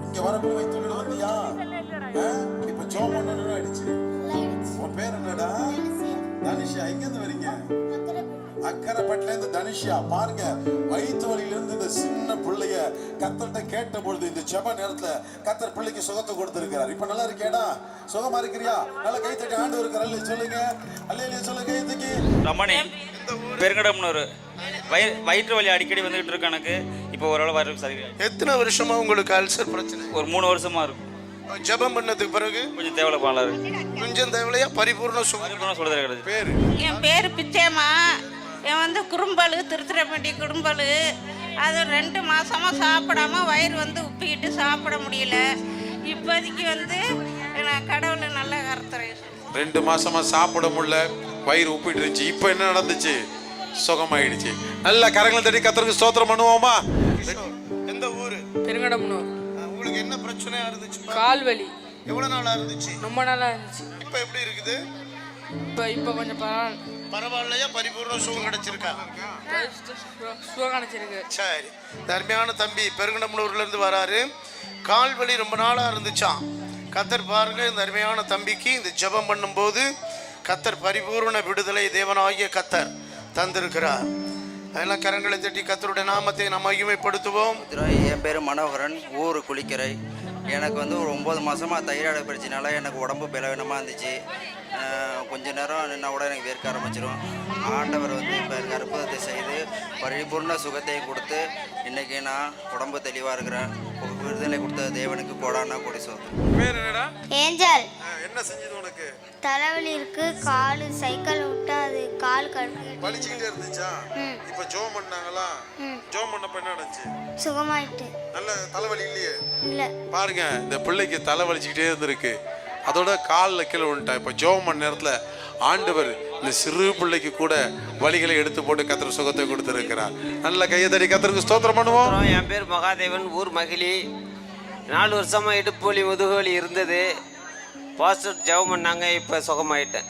இங்க வரப்போ வைத்து வந்தியா? இப்ப ஜோம் பண்ணணும் ஆயிடுச்சு. உன் பேர் என்னடா? தனுஷா. எங்க இருந்து வரீங்க? அக்கரைப்பட்டில இருந்து தனுஷா. பாருங்க, வயிற்று வலியில இருந்து இந்த சின்ன பிள்ளைய கர்த்தர்ட்ட கேட்ட பொழுது இந்த ஜெப நேரத்துல கர்த்தர் பிள்ளைக்கு சுகத்தை கொடுத்திருக்கிறார். இப்ப நல்லா இருக்கேடா? சுகமா இருக்கிறியா? நல்ல கை தட்டி ஆண்டவருக்கு அல்லேலூயா சொல்லுங்க. அல்லேலூயா சொல்லுங்க. கை தட்டி. ரமணி, பெருங்கடம்னூர். வயிற்று வலி அடிக்கடி வந்துகிட்டு இருக்கு எனக்கு. இப்போ ஓரளவு வயிறு சரி. எத்தனை வருஷமா உங்களுக்கு அல்சர் பிரச்சனை? ஒரு 3 வருஷமா இருக்கும். ஜெபம் பண்ணதுக்கு பிறகு கொஞ்சம் தேவலை பாலா இருக்கு. கொஞ்சம் தேவலையா? பரிபூர்ண சுகம் சொல்றது கிடையாது. பேரு? என் பேர் பிச்சேமா. என் வந்து குறும்பல், திருத்துறைப்பட்டி குறும்பல். அது 2 மாசமா சாப்பிடாம வயிறு வந்து உப்பிக்கிட்டு சாப்பிட முடியல. இப்போதைக்கு வந்து நான் கடவுளை நல்ல கருத்துறை. 2 மாசமா சாப்பிட முடியல, வயிறு உப்பிட்டு இருந்துச்சு. இப்போ என்ன நடந்துச்சு? சுகமாயிடுச்சு. நல்ல கரங்களை தட்டி கர்த்தருக்கு ஸ்தோத்திரம் பண்ணுவோமா? எந்த ஊரு? பெருங்கடம்னூர். உங்களுக்கு என்ன பிரச்சனையா இருந்துச்சு? கால் வலி. எவ்வளவு நாளா இருந்துச்சு? ரொம்ப நாளா இருந்துச்சு. இப்போ எப்படி இருக்குது? இப்போ கொஞ்சம் பரவாயில்லையா? பரிபூர்ண சுகம் கிடைச்சிருக்கா? சுகம் கிடைச்சிருக்கு. சரி. தர்மையான தம்பி பெருங்கடம்னூர்ல இருந்து வராரு. கால் வலி ரொம்ப நாளா இருந்துச்சான். கர்த்தர் பாருங்க, இந்த அருமையான தம்பிக்கு இந்த ஜெபம் பண்ணும்போது கர்த்தர் பரிபூர்ண விடுதலை தேவனாகிய கர்த்தர் தந்திருக்கிறார். அதெல்லாம் கரங்களை தட்டி கர்த்தருடைய நாமத்தை நாம் மகிமைப்படுத்துவோம். என் பேர் மனோகரன், ஊர் குளிக்கரை. எனக்கு வந்து ஒரு 9 மாசமா தைராய்டு பிரச்சனைனால எனக்கு உடம்பு பலவீனமாக இருந்துச்சு. கொஞ்ச நேரம் நின்னா கூட எனக்கு வேர்க்க ஆரம்பிச்சிடும். ஆண்டவர் வந்து இப்போ எனக்கு அற்புதத்தை செய்து பரிபூர்ண சுகத்தை கொடுத்து இன்னைக்கு நான் உடம்பு தெளிவாக இருக்கிறேன். விடுதலை கொடுத்த தேவனுக்கு கோடான கொடி சோத்திரம். பேர் என்னடா? ஏஞ்சல். என்ன செஞ்சது உனக்கு? தலைவலி இருக்கு, கால் சைக்கிள் விட்டா அது கால் வலிச்சுக்கிட்டே இருந்துச்சா? இப்ப ஜெபம் பண்ணாங்களா? ஜெபம் பண்ணப்ப என்ன நடந்துச்சு? சுகமாயிட்டு. நல்ல தலைவலி இல்லையே? இல்ல. பாருங்க, இந்த பிள்ளைக்கு தலை வலிச்சுக்கிட்டே இருந்திருக்கு. அதோட காலில் கீழே விழுந்துட்டா. இப்போ ஜெபம் பண்ண நேரத்தில் ஆண்டவர் இந்த சிறு பிள்ளைக்கு கூட வலிகளை எடுத்து போட்டு கர்த்தர் சுகத்தை கொடுத்துருக்கிறார். நல்ல கையை தட்டி கர்த்தருக்கு ஸ்தோத்திரம் பண்ணுவோம். என் பேர் மகாதேவன், ஊர் மகிழி. 4 வருஷமா இடுப்பு வலி, முதுகு வலி இருந்தது. பாஸ்டர் ஜெபம் பண்ணாங்க, இப்போ சுகமாயிட்டேன்.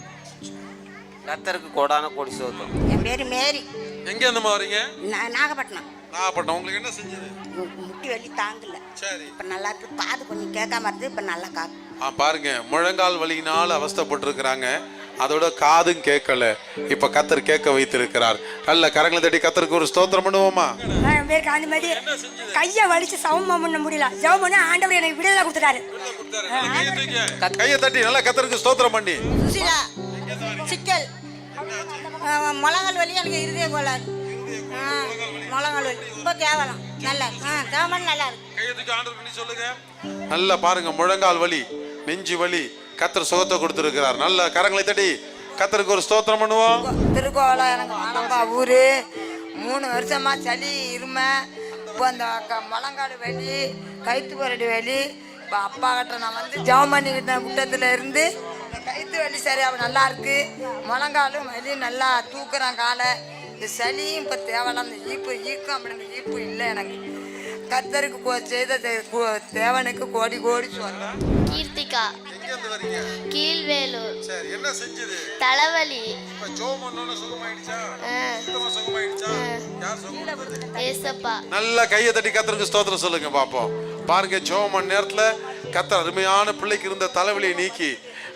கர்த்தருக்கு கோடான கோடி சோத்திரம். என் பேர் மேரி. எங்க அந்த வரீங்க? நாகப்பட்டினம். நாகப்பட்டினம். உங்களுக்கு என்ன செஞ்சது? முட்டி வலி தாங்கல. சரி. இப்போ நல்லா இருக்கு. பாது கொஞ்சம் கேட்காம இருந்து இப்போ நல்லா காக்கு. பாருங்க, முழங்கால் வலியினால் அவஸ்தைப்பட்டிருக்கிறாங்க. அதோட காதும் கேட்கல, இப்ப கத்தர் கேட்க வைத்திருக்கிறார். நல்ல கரங்களை தட்டி கத்தருக்கு ஒரு ஸ்தோத்திரம் பண்ணுவோமா? பேருக்கு அந்த மாதிரி கையை வலிச்சு சமம் பண்ண முடியல, ஜெபம் பண்ண ஆண்டவர் எனக்கு விடுதலை கொடுத்துட்டாரு. கையை தட்டி நல்லா கத்தருக்கு ஸ்தோத்திரம் பண்ணி. சுசிலா சிக்கல் முழங்கால் வலி, எனக்கு இருதய கோளாறு, முழங்கால் வலி ரொம்ப கேவலம். நல்லா தேவன் நல்லா இருக்கு. நல்லா பாருங்க, முழங்கால் வலி, நெஞ்சு வலி, கத்தர் சுகத்தை கொடுத்திருக்கிறார். நல்ல கரங்களை தட்டி கத்தருக்கு ஒரு ஸ்தோத்திரம் பண்ணுவோம். திருக்கோலம் எனக்கு ஆனப்பா ஊர் 3 வருஷமா சளி இருமை, இப்போ அந்த முழங்கால் வலி, கைத்து பரடி வலி. இப்போ அப்பா கிட்ட நான் வந்து ஜெபம் பண்ணிக்கிட்டேன், குட்டத்தில் இருந்து கைத்து வலி சரியாக நல்லா இருக்கு, முழங்காலும் வலி நல்லா தூக்குறான் காலை. இந்த சளியும் இப்போ தேவையில்லாம், இந்த ஈக்கும் அப்படிங்க ஈப்பு இல்லை எனக்கு. கத்தருக்கு செய்த தேவனுக்கு கோடி கோடி சொல்லலாம். கீர்த்திகா, கீழ்வேலூர். சரி, என்ன செஞ்சது? தலைவலி. இப்ப ஜெபம் பண்ணோன சுகமாயிடுச்சா? சுத்தமா சுகமாயிடுச்சா? யார் சுகம் கொடுத்தது? ஏசப்பா. நல்ல கையை தட்டி கத்தருக்கு ஸ்தோத்திரம் சொல்லுங்க பாப்போம். பாருங்க, ஜெபம் பண்ண நேரத்துல கத்தர் அருமையான பிள்ளைக்கு இருந்த தலைவலியை நீக்கி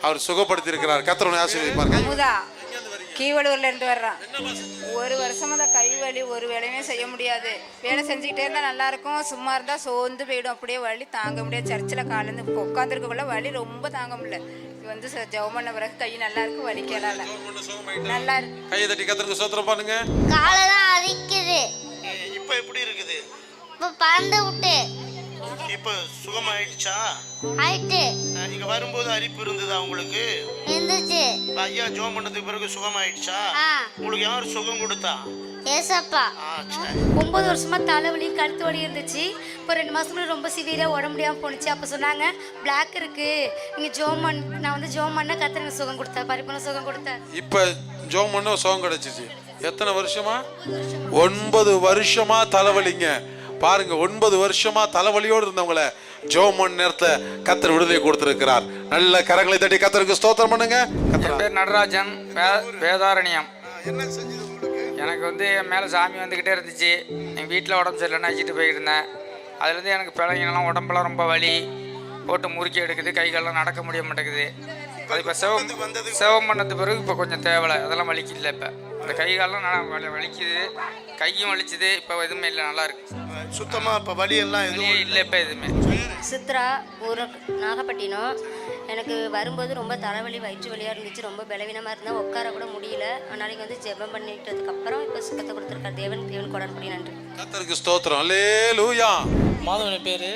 அவர் சுகப்படுத்தி இருக்கிறார். கத்தரோட ஆசீர்வதிப்பார். அமுதா கீவளூர்ல இருந்து வர்றான். 1 வருஷமா அந்த கை வலி ஒரு வேலையுமே செய்ய முடியாது. வேலை செஞ்சுக்கிட்டே இருந்தா நல்லா இருக்கும், சும்மா இருந்தா சோர்ந்து போயிடும், அப்படியே வலி தாங்க முடியாது. சர்ச்சில் காலேருந்து இப்போ உட்காந்துருக்கக்குள்ள வலி ரொம்ப தாங்க முடியல. இது வந்து ஜெபம் பண்ண பிறகு கை நல்லா இருக்கு, வலிக்கலாம் நல்லா இருக்கு. கையை தட்டி கத்தருக்கு ஸ்தோத்திரம் பண்ணுங்க. காலெல்லாம் அரிக்குது, இப்போ எப்படி இருக்குது? இப்போ பறந்து விட்டு இப்போ சுகமாயிடுச்சா? ஆயிட்டு. இங்க வரும்போது அரிப்பு இருந்ததா உங்களுக்கு? இருந்துச்சு. ஐயா ஜெபம் பண்ணதுக்கு பிறகு சுகமாயிடுச்சா? உங்களுக்கு யார் சுகம் கொடுத்தா? ஏசப்பா. 9 வருஷமா தலைவலி கழுத்து வலி இருந்துச்சு. இப்போ 2 மாசத்துக்கு ரொம்ப சிவியரா உடம்பு முடியாமல் போணுச்சு. அப்போ சொன்னாங்க பிளாக் இருக்கு, நீங்க ஜோமன். நான் வந்து ஜோமன்னா கத்திர சுகம் கொடுத்தேன், பரிபூர்ண சுகம் கொடுத்தேன். இப்போ ஜோம் பண்ண சுகம் கிடைச்சிச்சு. எத்தனை வருஷமா? 9 வருஷமா தலைவலிங்க. பாருங்க, 9 வருஷமா தலைவலியோடு இருந்தவங்கள ஜெபம் பண்ண நேரத்துல கத்தர் விடுதலை கொடுத்திருக்கிறார். நல்ல கரங்களை தட்டி கத்தருக்கு ஸ்தோத்திரம் பண்ணுங்க. என் பேர் நடராஜன், வேதாரண்யம். எனக்கு வந்து என் மேலே சாமி வந்துக்கிட்டே இருந்துச்சு. எங்கள் வீட்டில் உடம்பு சரியில்லைன்னு அழைச்சிட்டு போயிருந்தேன். அதுலேருந்து எனக்கு பிள்ளைங்கெல்லாம் உடம்புலாம் ரொம்ப வலி, போட்டு முறுக்கி எடுக்குது, கை காலெல்லாம் நடக்க முடிய மாட்டேங்குது. அது இப்போ செவம் பண்ணது பிறகு இப்போ கொஞ்சம் தேவலை, அதெல்லாம் வலிக்கல. இப்போ இந்த கை காலெல்லாம் வலிக்குது, கையும் வலிச்சுது. இப்போ எதுவுமே இல்லை, நல்லா இருக்கு. சுத்தமாக இப்போ வலி எல்லாம் எதுவும் இல்லை இப்போ எதுவுமே. சித்ரா, ஊர் நாகப்பட்டினம். எனக்கு வரும்போது ரொம்ப தலைவலி, வயிற்று வலியாக இருந்துச்சு, ரொம்ப பலவீனமாக இருந்தால் உட்கார கூட முடியல. அதனால இங்கே வந்து ஜெபம் பண்ணிட்டதுக்கப்புறம் இப்போ சுகத்தை கொடுத்துருக்காரு தேவன் கொடான்படி. நன்றி. கர்த்தருக்கு ஸ்தோத்திரம். அல்லேலூயா. மாதவன் பேர்,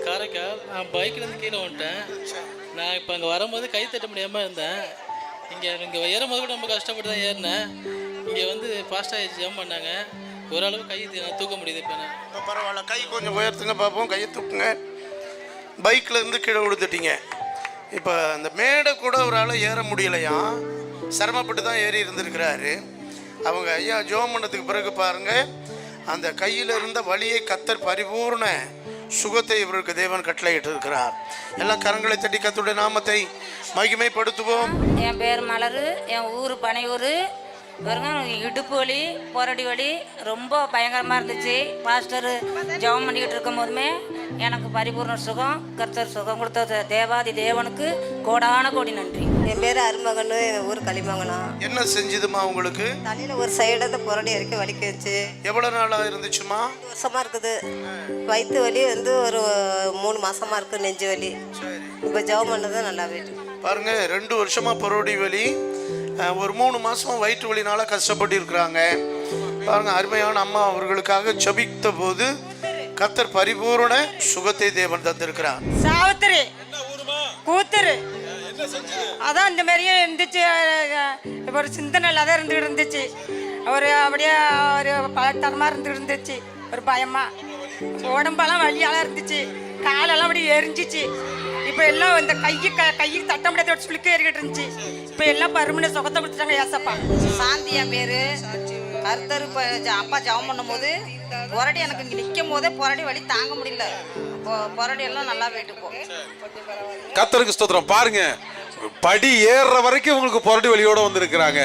காரைக்கால். நான் பைக்லேருந்து கீழே வந்துட்டேன். நான் இப்போ அங்கே வரும்போது கை தட்ட முடியாமல் இருந்தேன். இங்கே ஏறும்போது கூட ரொம்ப கஷ்டப்பட்டு தான் ஏறினேன். இங்கே வந்து ஃபாஸ்ட்டாக ஜெபம் பண்ணாங்க, ஓரளவு கை தூக்க முடியுது. இப்போ பரவாயில்ல, கை கொஞ்சம் உயர்த்துங்க பார்ப்போம், கையை தூக்குங்க. பைக்கில் இருந்து கீழே விழுந்துட்டீங்க. இப்போ அந்த மேடை கூட அவரால் ஏற முடியலையா, சிரமப்பட்டு தான் ஏறி இருந்திருக்கிறாரு. அவங்க ஐயா ஜெபம் பண்ணதுக்கு பிறகு பாருங்கள், அந்த கையில் இருந்த வலியை கத்தர் பரிபூர்ண சுகத்தை இவருக்கு தேவன் கட்டளையிட்டு இருக்கிறார். எல்லாம் கரங்களை தட்டி கர்த்தருடைய நாமத்தை மகிமைப்படுத்துவோம். என் பேர் மலர், என் ஊர் பனையூர். பாருங்க, இடுப்பு வலி, புரடி வலி ரொம்ப பயங்கரமாக இருந்துச்சு. பாஸ்டர் ஜெபம் பண்ணிக்கிட்டு இருக்கும் போதுமே எனக்கு பரிபூர்ண சுகம், கர்த்தர் சுகம் கொடுத்த தேவாதி தேவனுக்கு கோடான கோடி நன்றி. என் பேர் அருமகனு, என் ஊர் களிமங்கலம். என்ன செஞ்சுதுமா உங்களுக்கு? தலையில் ஒரு சைடு புரடி வரைக்கும் வலிக்கிச்சு. எவ்வளோ நாளாக இருந்துச்சுமா? 1 வருஷமா இருக்குது. வயிற்று வலி வந்து ஒரு 3 மாசமா இருக்கு, நெஞ்சு வலி. இப்போ ஜெபம் பண்ணது நல்லா போயிட்டு பாருங்க. 2 வருஷமா புரடி வலி, ஒரு 3 மாசமா வயிற்று வலினால கஷ்டப்பட்டு இருக்கிறாங்க. பாருங்க, அருமையான அம்மா அவர்களுக்காக ஜெபித்த போது கர்த்தர் பரிபூரண சுகத்தை தேவன் தந்திருக்கிறார். சாவித்திரி கூத்துரு அதான் இந்த மாதிரியே இருந்துச்சு. ஒரு சிந்தனை இல்லாத இருந்துச்சு. ஒரு அப்படியே ஒரு பழத்தரமாக இருந்துச்சு, ஒரு பயமா. உடம்பெல்லாம் வலியாலாம் இருந்துச்சு, காலெல்லாம் அப்படியே எரிஞ்சிச்சு. இப்போ எல்லாம் இந்த கையை தட்ட முடியாத சுளுக்கு ஏறிக்கிட்டு இருந்துச்சு. இப்போ எல்லாம் பருமனை சுகத்தை கொடுத்துட்டாங்க. ஏசப்பா. சாந்தியா பேரு. கர்த்தர் இப்போ அப்பா ஜெபம் பண்ணும் போது புரடி எனக்கு இங்கே நிற்கும் போதே புரடி வலி தாங்க முடியல. புரடி எல்லாம் நல்லா போயிட்டு போ. கர்த்தருக்கு ஸ்தோத்திரம். பாருங்க, படி ஏறுற வரைக்கும் உங்களுக்கு புரடி வலியோட வந்திருக்கிறாங்க.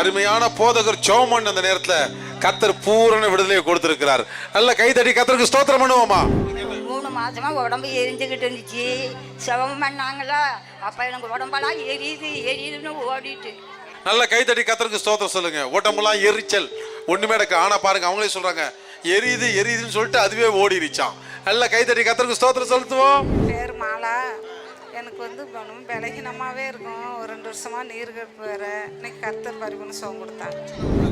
அருமையான போதகர் ஜெபம் பண்ண அந்த நேரத்தில் கர்த்தர் பூரண விடுதலையை கொடுத்திருக்கிறார். நல்ல கை தட்டி கர்த்தருக்கு ஸ்தோத்திரம் பண்ணுவோமா? 3 மாசமா உடம்பு எரிஞ்சுக்கிட்டு இருந்துச்சு. சிவம் பண்ணாங்களா, அப்போ எனக்கு உடம்பெல்லாம் எரியுதுன்னு ஓடிட்டு. நல்ல கைத்தட்டி கத்தருக்கு ஸ்தோத்திரம் சொல்லுங்க. உடம்புலாம் எரிச்சல் ஒண்ணுமே எனக்கு. ஆனா பாருங்க, அவங்களே சொல்றாங்க எரியுதுன்னு சொல்லிட்டு அதுவே ஓடிருச்சான். நல்ல கைத்தட்டி கத்தருக்கு ஸ்தோத்திரம் செலுத்துவோம். பேர் மாலா. எனக்கு வந்து ரொம்ப பலகீனமாகவே இருக்கும். ஒரு 2 வருஷமாக நீர்கடுப்பு வேறு. இன்னைக்கு கர்த்தர் பரிபூர்ண சுகம் கொடுத்தாங்க.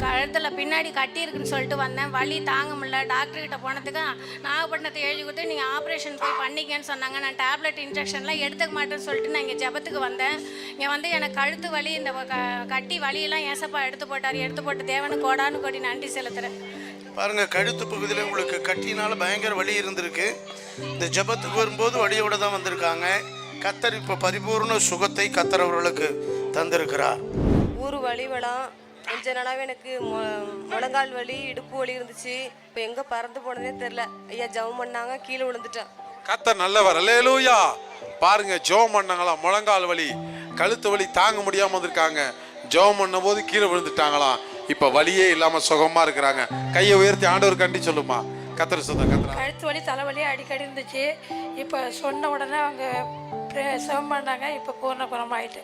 கழுத்தில் பின்னாடி கட்டி இருக்குன்னு சொல்லிட்டு வந்தேன். வலி தாங்க முடியல. டாக்டர்கிட்ட போனதுக்கு நாகப்பட்டினத்தை எழுதி கொடுத்து நீங்கள் ஆப்ரேஷன் போய் பண்ணிக்கன்னு சொன்னாங்க. நான் டேப்லெட் இன்ஜெக்ஷன்லாம் எடுத்துக்க மாட்டேன்னு சொல்லிட்டு நான் இங்கே ஜபத்துக்கு வந்தேன். இங்கே வந்து எனக்கு கழுத்து வலி, இந்த கட்டி வலியெல்லாம் ஏசப்பா எடுத்து போட்டார். எடுத்து போட்டு தேவனுக்கு கோடானு கோடி நன்றி செலுத்துகிறேன். பாருங்க, கழுத்து பகுதியில் உங்களுக்கு கட்டினால பயங்கர வலி இருந்திருக்கு. இந்த ஜபத்துக்கு வரும்போது வலியோட தான் வந்திருக்காங்க. கத்தர் இப்போ பரிபூர்ண சுகத்தை கத்தர் அவர்களுக்கு தந்திருக்கிறார். ஊர் வலிவலாம் கொஞ்ச நாளாவே எனக்கு முழங்கால் வலி, இடுப்பு வலி இருந்துச்சு. இப்போ எங்கே பறந்து போனதே தெரில. ஐயா ஜெபம் பண்ணாங்க, கீழே விழுந்துட்டேன். கத்தர் நல்லவர். அல்லேலூயா. பாருங்க, ஜெபம் பண்ணாங்களாம், முழங்கால் வலி, கழுத்து வலி தாங்க முடியாம வந்திருக்காங்க. ஜெபம் பண்ணும் போது கீழே விழுந்துட்டாங்களாம். இப்ப வலியே இல்லாம சுகமா இருக்கிறாங்க. கையை உயர்த்தி ஆண்டவர் கண்டி சொல்லுமா. கத்தர் சொந்த கத்தர். கழுத்து வலி, தலைவலி அடிக்கடி இருந்துச்சு. இப்போ சொன்ன உடனே அவங்க சிவம் பண்ணாங்க. இப்போ பூர்ண குணமாயிட்டு.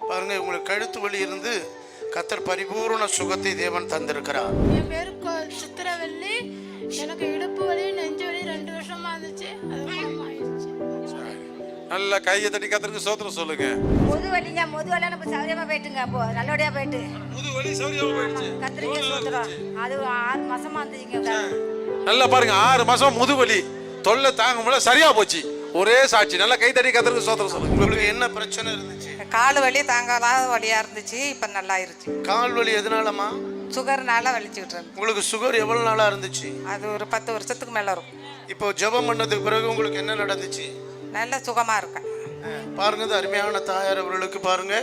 பாருங்க, உங்களுக்கு கழுத்து வலி இருந்து கத்தர் பரிபூர்ண சுகத்தை தேவன் தந்திருக்கிறார். என் பேர் சித்திரவல்லி. எனக்கு இடுப்பு வலி, நெஞ்சு வலி 2 வருஷமா இருந்துச்சு. அது குணமாயிடுச்சு. நல்ல கையை தட்டி கத்தருக்கு ஸ்தோத்திரம் சொல்லுங்க. முதுவலிங்க, முதுவலியான இப்போ சௌரியமா போயிட்டுங்க. அப்போ நல்லபடியா போயிட்டு முதுவலி சௌரியமா போயிடுச்சு. கத்திரிக்கை சோத்துறோம். அது 6 மாசமா இருந்துச்சுங்க. நல்லா பாருங்க, 6 மாசம் முதுவலி தொல்லை தாங்க முடியல, சரியா போச்சு. ஒரே சாட்சி. நல்ல கை தட்டி கத்தருக்கு ஸ்தோத்திரம் சொல்லுங்க. உங்களுக்கு என்ன பிரச்சனை இருந்துச்சு? கால் வலி தாங்காத வலியாக இருந்துச்சு. இப்போ நல்லா இருந்துச்சு. கால் வலி எதனாலமா? சுகர்னால வலிச்சுக்கிட்டு இருந்தேன். உங்களுக்கு சுகர் எவ்வளவு நாளா இருந்துச்சு? அது ஒரு 10 வருஷத்துக்கு மேலே இருக்கும். இப்போ ஜெபம் பண்ணதுக்கு பிறகு உங்களுக்கு என்ன நடந்துச்சு? நல்ல சுகமாக இருக்கேன். பாருங்க, இந்த அருமையான தாயார் அவர்களுக்கு பாருங்க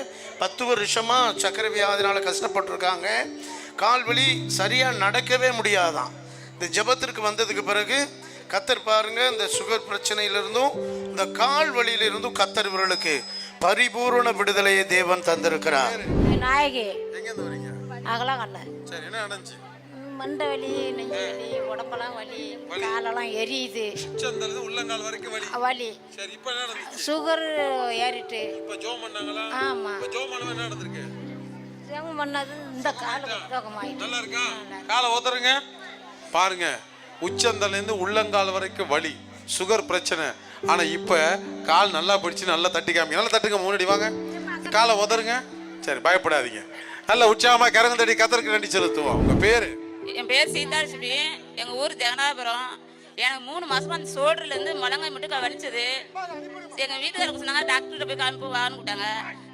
10 வருஷமா சக்கரை வியாதினால கஷ்டப்பட்டிருக்காங்க. கால் வலி சரியா நடக்கவே முடியாதான். இந்த ஜெபத்திற்கு வந்ததுக்கு பிறகு கத்தர் பாருங்க, இந்த சுகர் பிரச்சனையிலிருந்தும் இந்த கால் வலியிலிருந்தும் கத்தர் இவர்களுக்கு பரிபூர்ண விடுதலையை தேவன் தந்திருக்கிறார். நாயகி எங்க இருந்து வரீங்க? அகலாம் கண்ண. சரி, என்ன நடந்துச்சு? மண்டை வலி, நெஞ்சு வலி, உடம்பெல்லாம் வலி, காலெல்லாம் எரியுது. உச்சந்தல உள்ளங்கால் வரைக்கும் வலி. வலி. சரி, இப்போ என்ன நடந்துச்சு? சுகர் ஏறிட்டு. இப்போ ஜெபம் பண்ணாங்களா? ஆமா. இப்போ ஜெபம் பண்ணா என்ன நடந்துருக்கு? ஜெபம் பண்ணது இந்த கால் சுகமாயிட்டு. நல்லா இருக்கா? காலை ஓதுறங்க. பாருங்க, உச்சந்தல இருந்து உள்ளங்கால் வரைக்கும் வலி, சுகர் பிரச்சனை. ஆனா இப்ப கால் நல்லா பிடிச்சு நல்லா தட்டி காமிங்க. நல்லா தட்டுங்க, முன்னாடி வாங்க. காலை உதறுங்க. சரி, பயப்படாதீங்க. நல்ல உற்சாகமா கரங்க தட்டி கத்தருக்கு நன்றி செலுத்துவோம். உங்க பேரு? என் பேர் சீதாலட்சுமி. எங்கள் ஊர் ஜெகநாதபுரம். எனக்கு 3 மாசமா அந்த சோல்டர்லேருந்து முழங்காய் மட்டும் வலிச்சது. எங்கள் வீட்டுக்காரருக்கு சொன்னாங்க டாக்டர்கிட்ட போய் காமிப்பு வான்னு விட்டாங்க.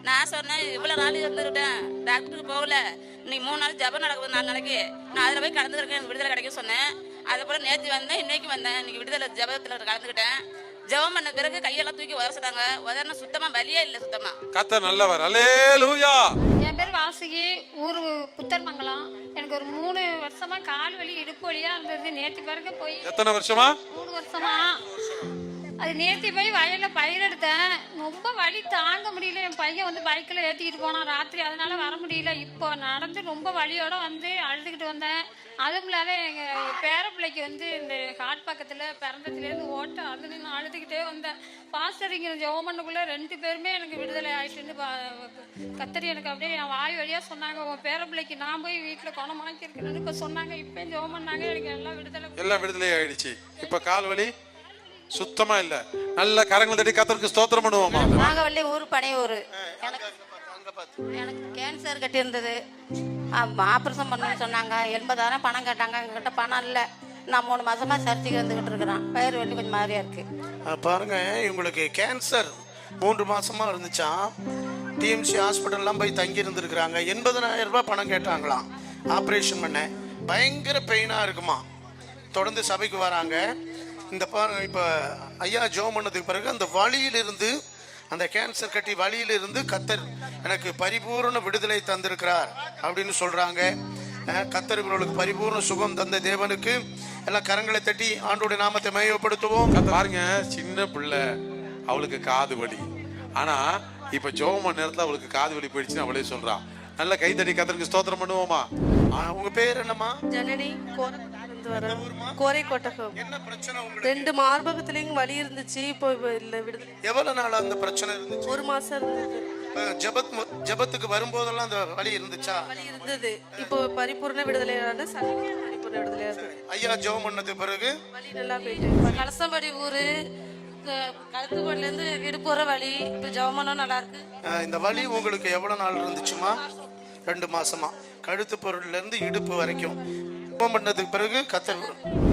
நான் சொன்னேன், இவ்வளோ நாள் இருந்துக்கிட்டேன், டாக்டருக்கு போகல. இன்னைக்கு 3 நாள் ஜபம் நடக்குது, 4 நாளைக்கு. நான் அதில் போய் கலந்துருக்கேன், எனக்கு விடுதலை கிடைக்கும் சொன்னேன். அதே போல் நேற்று வந்தேன், இன்னைக்கு வந்தேன். இன்னைக்கு விடுதலை ஜபத்தில் கலந்துக்கிட்டேன். ஜெபம் பண்ண பிறகு கையெல்லாம் தூக்கி உதறிட்டாங்க. உதறின சுத்தமா வலியே இல்லை. சுத்தமா கர்த்தர் நல்லவர். அல்லேலூயா. என் பேர் வாசுகி. ஊர் புத்தர்மங்கலம். எனக்கு ஒரு 3 வருஷமா கால் வலி, இடுப்பு வலியா இருந்தது. நேற்று பிறகு போய் எத்தனை வருஷமா? 3 வருஷமா. அது நேற்று போய் வயலில் பயிர் எடுத்தேன். ரொம்ப வலி தாங்க முடியல. என் பையன் வந்து பைக்கில் ஏற்றிக்கிட்டு போனான் ராத்திரி, அதனால வர முடியல. இப்போ நடந்து ரொம்ப வலியோட வந்து அழுதுகிட்டு வந்தேன். அதுவும் இல்லாத எங்கள் பேர பிள்ளைக்கு வந்து இந்த ஹார்ட் பக்கத்தில் பிறந்ததுலேருந்து ஓட்ட, அது நான் அழுதுகிட்டே வந்தேன். பாஸ்டர் இங்கே ஜெபம் பண்ணக்குள்ளே 2 பேருமே எனக்கு விடுதலை ஆகிட்டுன்னு கத்தரி எனக்கு அப்படியே என் வாய் வழியாக சொன்னாங்க, உன் பேர பிள்ளைக்கு நான் போய் வீட்டில் குணமாக்கியிருக்கேன்னு இப்போ சொன்னாங்க. இப்போ ஜெபம் பண்ணாங்க, எனக்கு எல்லாம் விடுதலை ஆயிடுச்சு. இப்போ கால் வலி சுத்தமா இல்ல. நல்ல கரங்கள் தட்டி கத்தருக்கு ஸ்தோத்திரம் பண்ணுவோமா. நாகவல்லி ஊர் பனையூர். எனக்கு கேன்சர் கட்டி இருந்தது. ஆப்ரேஷன் பண்ணணும்னு சொன்னாங்க. 80,000 பணம் கேட்டாங்க. எங்ககிட்ட பணம் இல்லை. நான் 3 மாசமா சர்ச்சைக்கு வந்துகிட்டு இருக்கிறேன். பயிர் வலி கொஞ்சம் மாதிரியா இருக்கு. பாருங்க, இவங்களுக்கு கேன்சர் 3 மாசமா இருந்துச்சா. டிஎம்சி ஹாஸ்பிட்டல்லாம் போய் தங்கி இருந்திருக்கிறாங்க. 80,000 ரூபாய் பணம் கேட்டாங்களாம் ஆப்ரேஷன் பண்ண. பயங்கர பெயினாக இருக்குமா. தொடர்ந்து சபைக்கு வராங்க. இந்த பாருங்க, இப்போ ஐயா ஜெபம் பண்ணதுக்கு பிறகு அந்த வலியிலிருந்து, அந்த கேன்சர் கட்டி வலியிலிருந்து கத்தர் எனக்கு பரிபூர்ண விடுதலை தந்திருக்கிறார் அப்படின்னு சொல்கிறாங்க. கத்தர் இவர்களுக்கு பரிபூர்ண சுகம் தந்த தேவனுக்கு எல்லாம் கரங்களை தட்டி ஆண்டோட நாமத்தை மகிமைப்படுத்துவோம். பாருங்க, சின்ன பிள்ளை, அவளுக்கு காது வலி. ஆனா இப்ப ஜெபம் பண்ண நேரத்துல அவளுக்கு காது வலி போயிடுச்சுன்னு அவளே சொல்றா. நல்ல கைத்தட்டி கத்தருக்கு ஸ்தோத்திரம் பண்ணுவோமா. உங்க பேர் என்னம்மா? ஜனனி. இருந்து வரேன். கோரைக்கோட்டகம். என்ன பிரச்சனை உங்களுக்கு? 2 மார்பகத்திலையும் வலி இருந்துச்சு. இப்போ இல்லை விடுதலை. எவ்வளவு நாள் அந்த பிரச்சனை இருந்துச்சு? 1 மாசம் இருந்தது. ஜெபத்துக்கு வரும்போதெல்லாம் அந்த வலி இருந்துச்சா? வலி இருந்தது. இப்போ பரிபூர்ண விடுதலையான பரிபூர்ண விடுதலையாக. ஐயா ஜெபம் பண்ணதுக்கு பிறகு வலி நல்லா போயிட்டு. கலசம்படி ஊரு கழுத்துப்படிலேருந்து இடுப்பு வர வலி. இப்போ ஜெபமானம் நல்லா இருக்கு. இந்த வலி உங்களுக்கு எவ்வளவு நாள் இருந்துச்சுமா? 2 மாசமா. கழுத்து பொருள்ல இருந்து இடுப்பு வரைக்கும் ஜெபம் பண்ணதுக்கு பிறகு கத்தர்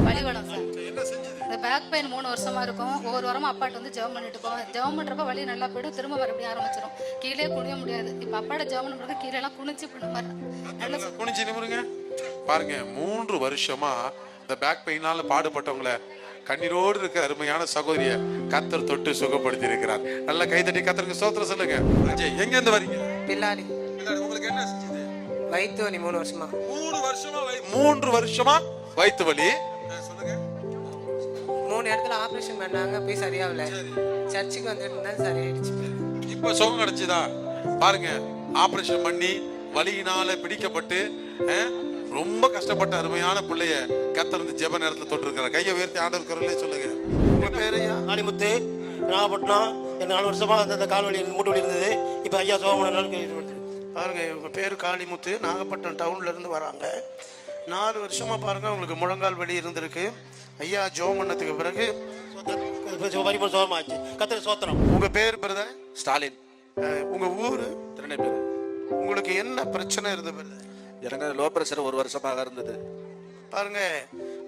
வலி வேணும் சார். இந்த பேக் பெயின் 3 வருஷமா இருக்கும். ஒவ்வொரு வாரமும் அப்பாட்ட வந்து ஜெபம் பண்ணிட்டு போவேன். ஜெபம் பண்றப்ப வலி நல்லா போயிடும். திரும்ப மறுபடியும் ஆரம்பிச்சிடும். கீழே குனிய முடியாது. இப்போ அப்பாட்ட ஜெபம் பண்ணுறது கீழே எல்லாம் குனிச்சு நல்லா குனிஞ்சு நிமிருங்க. பாருங்க 3 வருஷமா இந்த பேக் பெயினால பாடுபட்டவங்கள கண்ணீரோடு இருக்க அருமையான சகோதரிய கத்தர் தொட்டு சுகப்படுத்தி இருக்கிறார். நல்லா கைதட்டி கத்தருக்கு ஸ்தோத்திரம் சொல்லுங்க. எங்க இருந்து வரீங்க? பில்லாடி. உங்களுக்கு என்ன செஞ்சது? வயிற்று வலி 3 வருஷமா. 3 வருஷமா வயிற்று வலி. சொல்லுங்க. 3 இடத்துல ஆபரேஷன் பண்ணாங்க, போய் சரியாகல. சர்ச்சுக்கு வந்துட்டு இருந்தா சரியாயிடுச்சு. இப்ப சுகம் கிடைச்சுதா? பாருங்க, ஆபரேஷன் பண்ணி வலியினால பிடிக்கப்பட்டு ரொம்ப கஷ்டப்பட்ட அருமையான பிள்ளைய கத்தர் ஜெப நேரத்தில் தொட்டு இருக்கிறார். கையை உயர்த்தி ஆண்டவர் குரலே சொல்லுங்க. உங்க பேரு? காளிமுத்து, நாகப்பட்டினம். எனக்கு 4 வருஷமா அந்த கால் வலி மூட்டு வலி இருந்தது. இப்போ ஐயா சோமன் பாருங்க, உங்க பேரு காளிமுத்து, நாகப்பட்டினம் டவுன்ல இருந்து வராங்க. 4 வருஷமா பாருங்க உங்களுக்கு முழங்கால் வலி இருந்திருக்கு. ஐயா ஜெபம் பண்ணதுக்கு பிறகு பரிபூர்ண சோகமாச்சு. கத்தர் சோத்திரம். உங்க பேர் பிரதர்? ஸ்டாலின். உங்க ஊரு? திருநெல்வேலி. உங்களுக்கு என்ன பிரச்சனை இருந்தது? எனக்கு லோ பிரஷர் 1 வருஷமாக இருந்தது. பாருங்க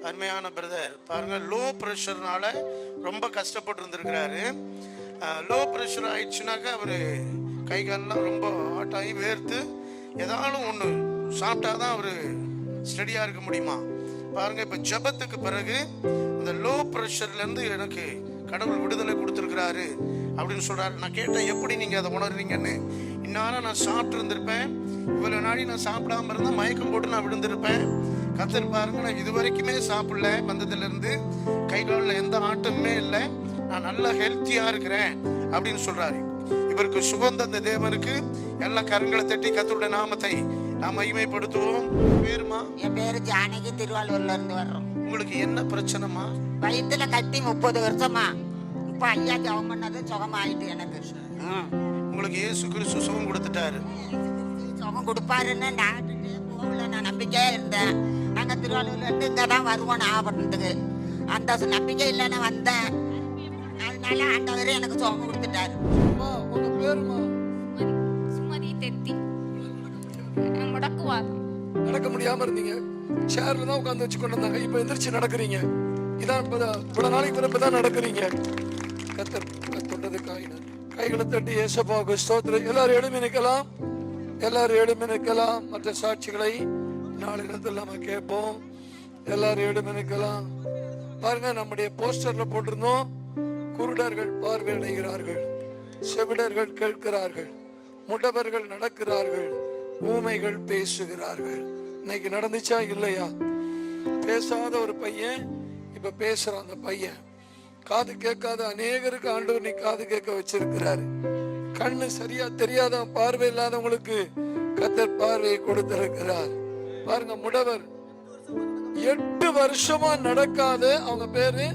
அருமையான பிரதர், பாருங்க லோ ப்ரெஷர்னால ரொம்ப கஷ்டப்பட்டு இருந்திருக்கிறாரு. லோ ப்ரெஷர் ஆயிடுச்சுனாக்கா அவரு கை காலெல்லாம் ரொம்ப ஹாட் ஆகி வேர்த்து ஏதாலும் ஒன்று சாப்பிட்டாதான் அவரு ஸ்டடியா இருக்க முடியுமா? பாருங்க இப்ப ஜெபத்துக்கு பிறகு இந்த லோ ப்ரெஷர்ல இருந்து எனக்கு கடவுள் விடுதலை கொடுத்துருக்கிறாரு அப்படின்னு சொல்றாரு. நான் கேட்டேன், எப்படி நீங்க அதை உணர்றீங்கன்னு. இந்நேரம் நான் சாப்பிட்டு இருந்திருப்பேன், இவ்வளவு நாளை நான் சாப்பிடாம இருந்தா மயக்கம் போட்டு நான் விழுந்திருப்பேன். கத்தர் பாருங்க, நான் இது வரைக்குமே சாப்பிடல, வந்ததுல இருந்து கை காலில் எந்த ஆட்டமுமே இல்லை, நான் நல்லா ஹெல்த்தியா இருக்கிறேன் அப்படின்னு சொல்றாரு. இவருக்கு சுகந்த அந்த தேவனுக்கு எல்லா கரங்களை தட்டி கத்தருடைய நாமத்தை நாம் மகிமைப்படுத்துவோம். பேருமா? என் பேரு ஜானகி, திருவாரூர்ல இருந்து வர்றோம். உங்களுக்கு என்ன பிரச்சனைமா? வயிற்றுல கட்டி 30 வருஷமா. இப்ப ஐயா ஜெபம் பண்ணது சுகமாயிட்டு எனக்கு. உங்களுக்கு இயேசு கிறிஸ்து சுகம் கொடுத்துட்டாரு. சுகம் கொடுப்பாருன்னு டாக்டர்கிட்டே போகல, நான் நம்பிக்கையா இருந்தேன். நாங்க திருவாரூர்ல இருந்து இங்க தான் வருவோம் நாகப்பட்டினத்துக்கு. அந்த நம்பிக்கை இல்லைன்னு வந்தேன். அதனால ஆண்டவரே எனக்கு சுகம் கொடுத்துட்டாரு. உங்க பேருமா? சுமதி தெத்தி. முடக்குவாதம். நடக்க முடியாம இருந்தீங்க, சேர்ல தான் உட்காந்து வச்சு கொண்டு வந்தாங்க. இப்ப எந்திரிச்சு நடக்கிறீங்க. இதான் இவ்வளவு நாளைக்கு பிறப்புதான் நடக்கிறீங்க. கத்தர் தொட்டதுக்காக கைகளை தட்டி ஏசப்பாவுக்கு ஸ்தோத்திரம். எல்லாரும் எழுப்பி நிற்கலாம், எல்லாரும் எழுப்பி நிற்கலாம். மற்ற சாட்சிகளை நாளிடத்தில் நம்ம கேட்போம். எல்லாரும் எழுப்பி நிற்கலாம். பாருங்க, நம்முடைய போஸ்டர்ல போட்டிருந்தோம், குருடர்கள் பார்வையடைகிறார்கள், செவிடர்கள் கேட்கிறார்கள், முடவர்கள் நடக்கிறார்கள், ஊமைகள் பேசுகிறார்கள். இன்னைக்கு நடந்துச்சா இல்லையா? பேசாத ஒரு பையன் இப்ப பேசுறான். அந்த பையன் காது கேட்காத அநேகருக்கு ஆண்டவர் நீ காது கேட்க வச்சிருக்கிறாரு. கண்ணு சரியா தெரியாத பார்வை இல்லாதவங்களுக்கு கத்தர் பார்வையை கொடுத்திருக்கிறார். பாருங்க, முடவர் 8 வருஷமா நடக்காத, அவங்க பேரு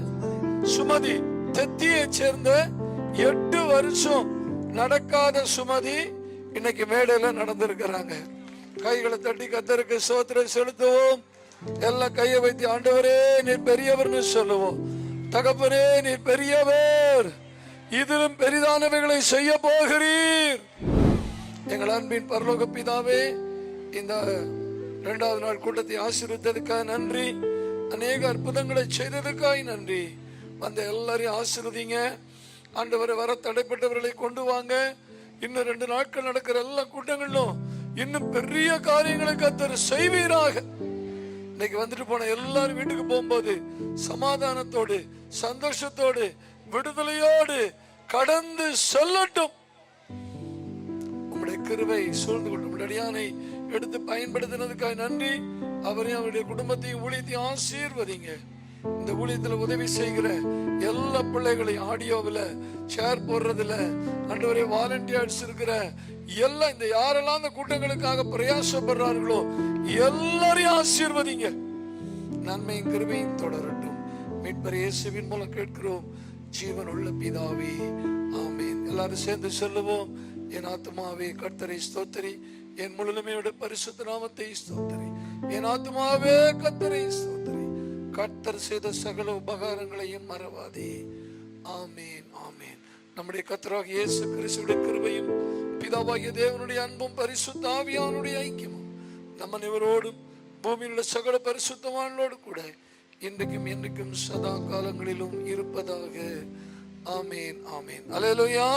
சுமதி, தெத்தியை சேர்ந்த 8 வருஷம் நடக்காத சுமதி இன்னைக்கு மேடையில நடந்திருக்கிறாங்க. கைகளை தட்டி கத்தருக்கு ஸ்தோத்திரம் செலுத்துவோம். எல்லா கையை வைத்து ஆண்டவரே நீர் பெரியவர்னு சொல்லுவோம். தகப்பனே நீர் பெரியவர், இதிலும் பெரிதானவைகளை செய்ய போகிறீர். எங்கள் அன்பின் பரலோக பிதாவே, இந்த 2வது நாள் கூட்டத்தை ஆசீர்வதித்ததுக்காக நன்றி. அநேக அற்புதங்களை செய்ததுக்காக நன்றி. வந்த எல்லாரையும் ஆசீர்வதிங்க ஆண்டவரை. வர தடைப்பட்டவர்களை கொண்டு வாங்க. இன்னும் 2 நாட்கள் நடக்கிற எல்லா கூட்டங்களிலும் இன்னும் பெரிய காரியங்களை கத்தர் செய்வீராக. இன்னைக்கு வந்துட்டு போன எல்லாரும் வீட்டுக்கு போகும்போது சமாதானத்தோடு, சந்தோஷத்தோடு, விடுதலையோடு கடந்து செல்லட்டும். உங்களுடைய கிருபை சூழ்ந்து கொள்ளும். அடியானை எடுத்து பயன்படுத்தினதுக்காக நன்றி. அவரையும் அவருடைய குடும்பத்தையும் ஊழியத்தையும் ஆசீர்வதிங்க. இந்த ஊழியத்துல உதவி செய்கிற எல்லா பிள்ளைகளையும் ஆடியோவில் ஷேர் போடுறதுல ஆண்டவரே வாலண்டியர்ஸ் இருக்கிற எல்லாம், இந்த யாரெல்லாம் இந்த கூட்டங்களுக்காக பிரயாசப்படுறார்களோ எல்லாரையும் ஆசீர்வதிங்க. நன்மையும் கிருபையும் தொடரட்டும். மீட்பர் இயேசுவின் மூலம் கேட்கிறோம் ஜீவன் உள்ள பிதாவே, ஆமீன். எல்லாரும் சேர்ந்து சொல்லுவோம். என் ஆத்துமாவே கர்த்தரை ஸ்தோத்திரி, என் முழுமையோட பரிசுத்த நாமத்தை ஸ்தோத்திரி. என் ஆத்துமாவே கர்த்தரை ஸ்தோத்திரி, கர்த்தர் செய்த சகல உபகாரங்களையும் மறவாதே. ஆமீன், ஆமீன். நம்முடைய கர்த்தராகிய இயேசு கிறிஸ்துவின் கிருபையும் பிதாவாகிய தேவனுடைய அன்பும் பரிசுத்த ஆவியானுடைய ஐக்கியமும் நம்ம அனைவரோடும் பூமியில் உள்ள சகல பரிசுத்தவான்களோடு கூட இன்றைக்கும் என்றைக்கும் சதா காலங்களிலும் இருப்பதாக. ஆமீன், ஆமீன். அல்லேலூயா.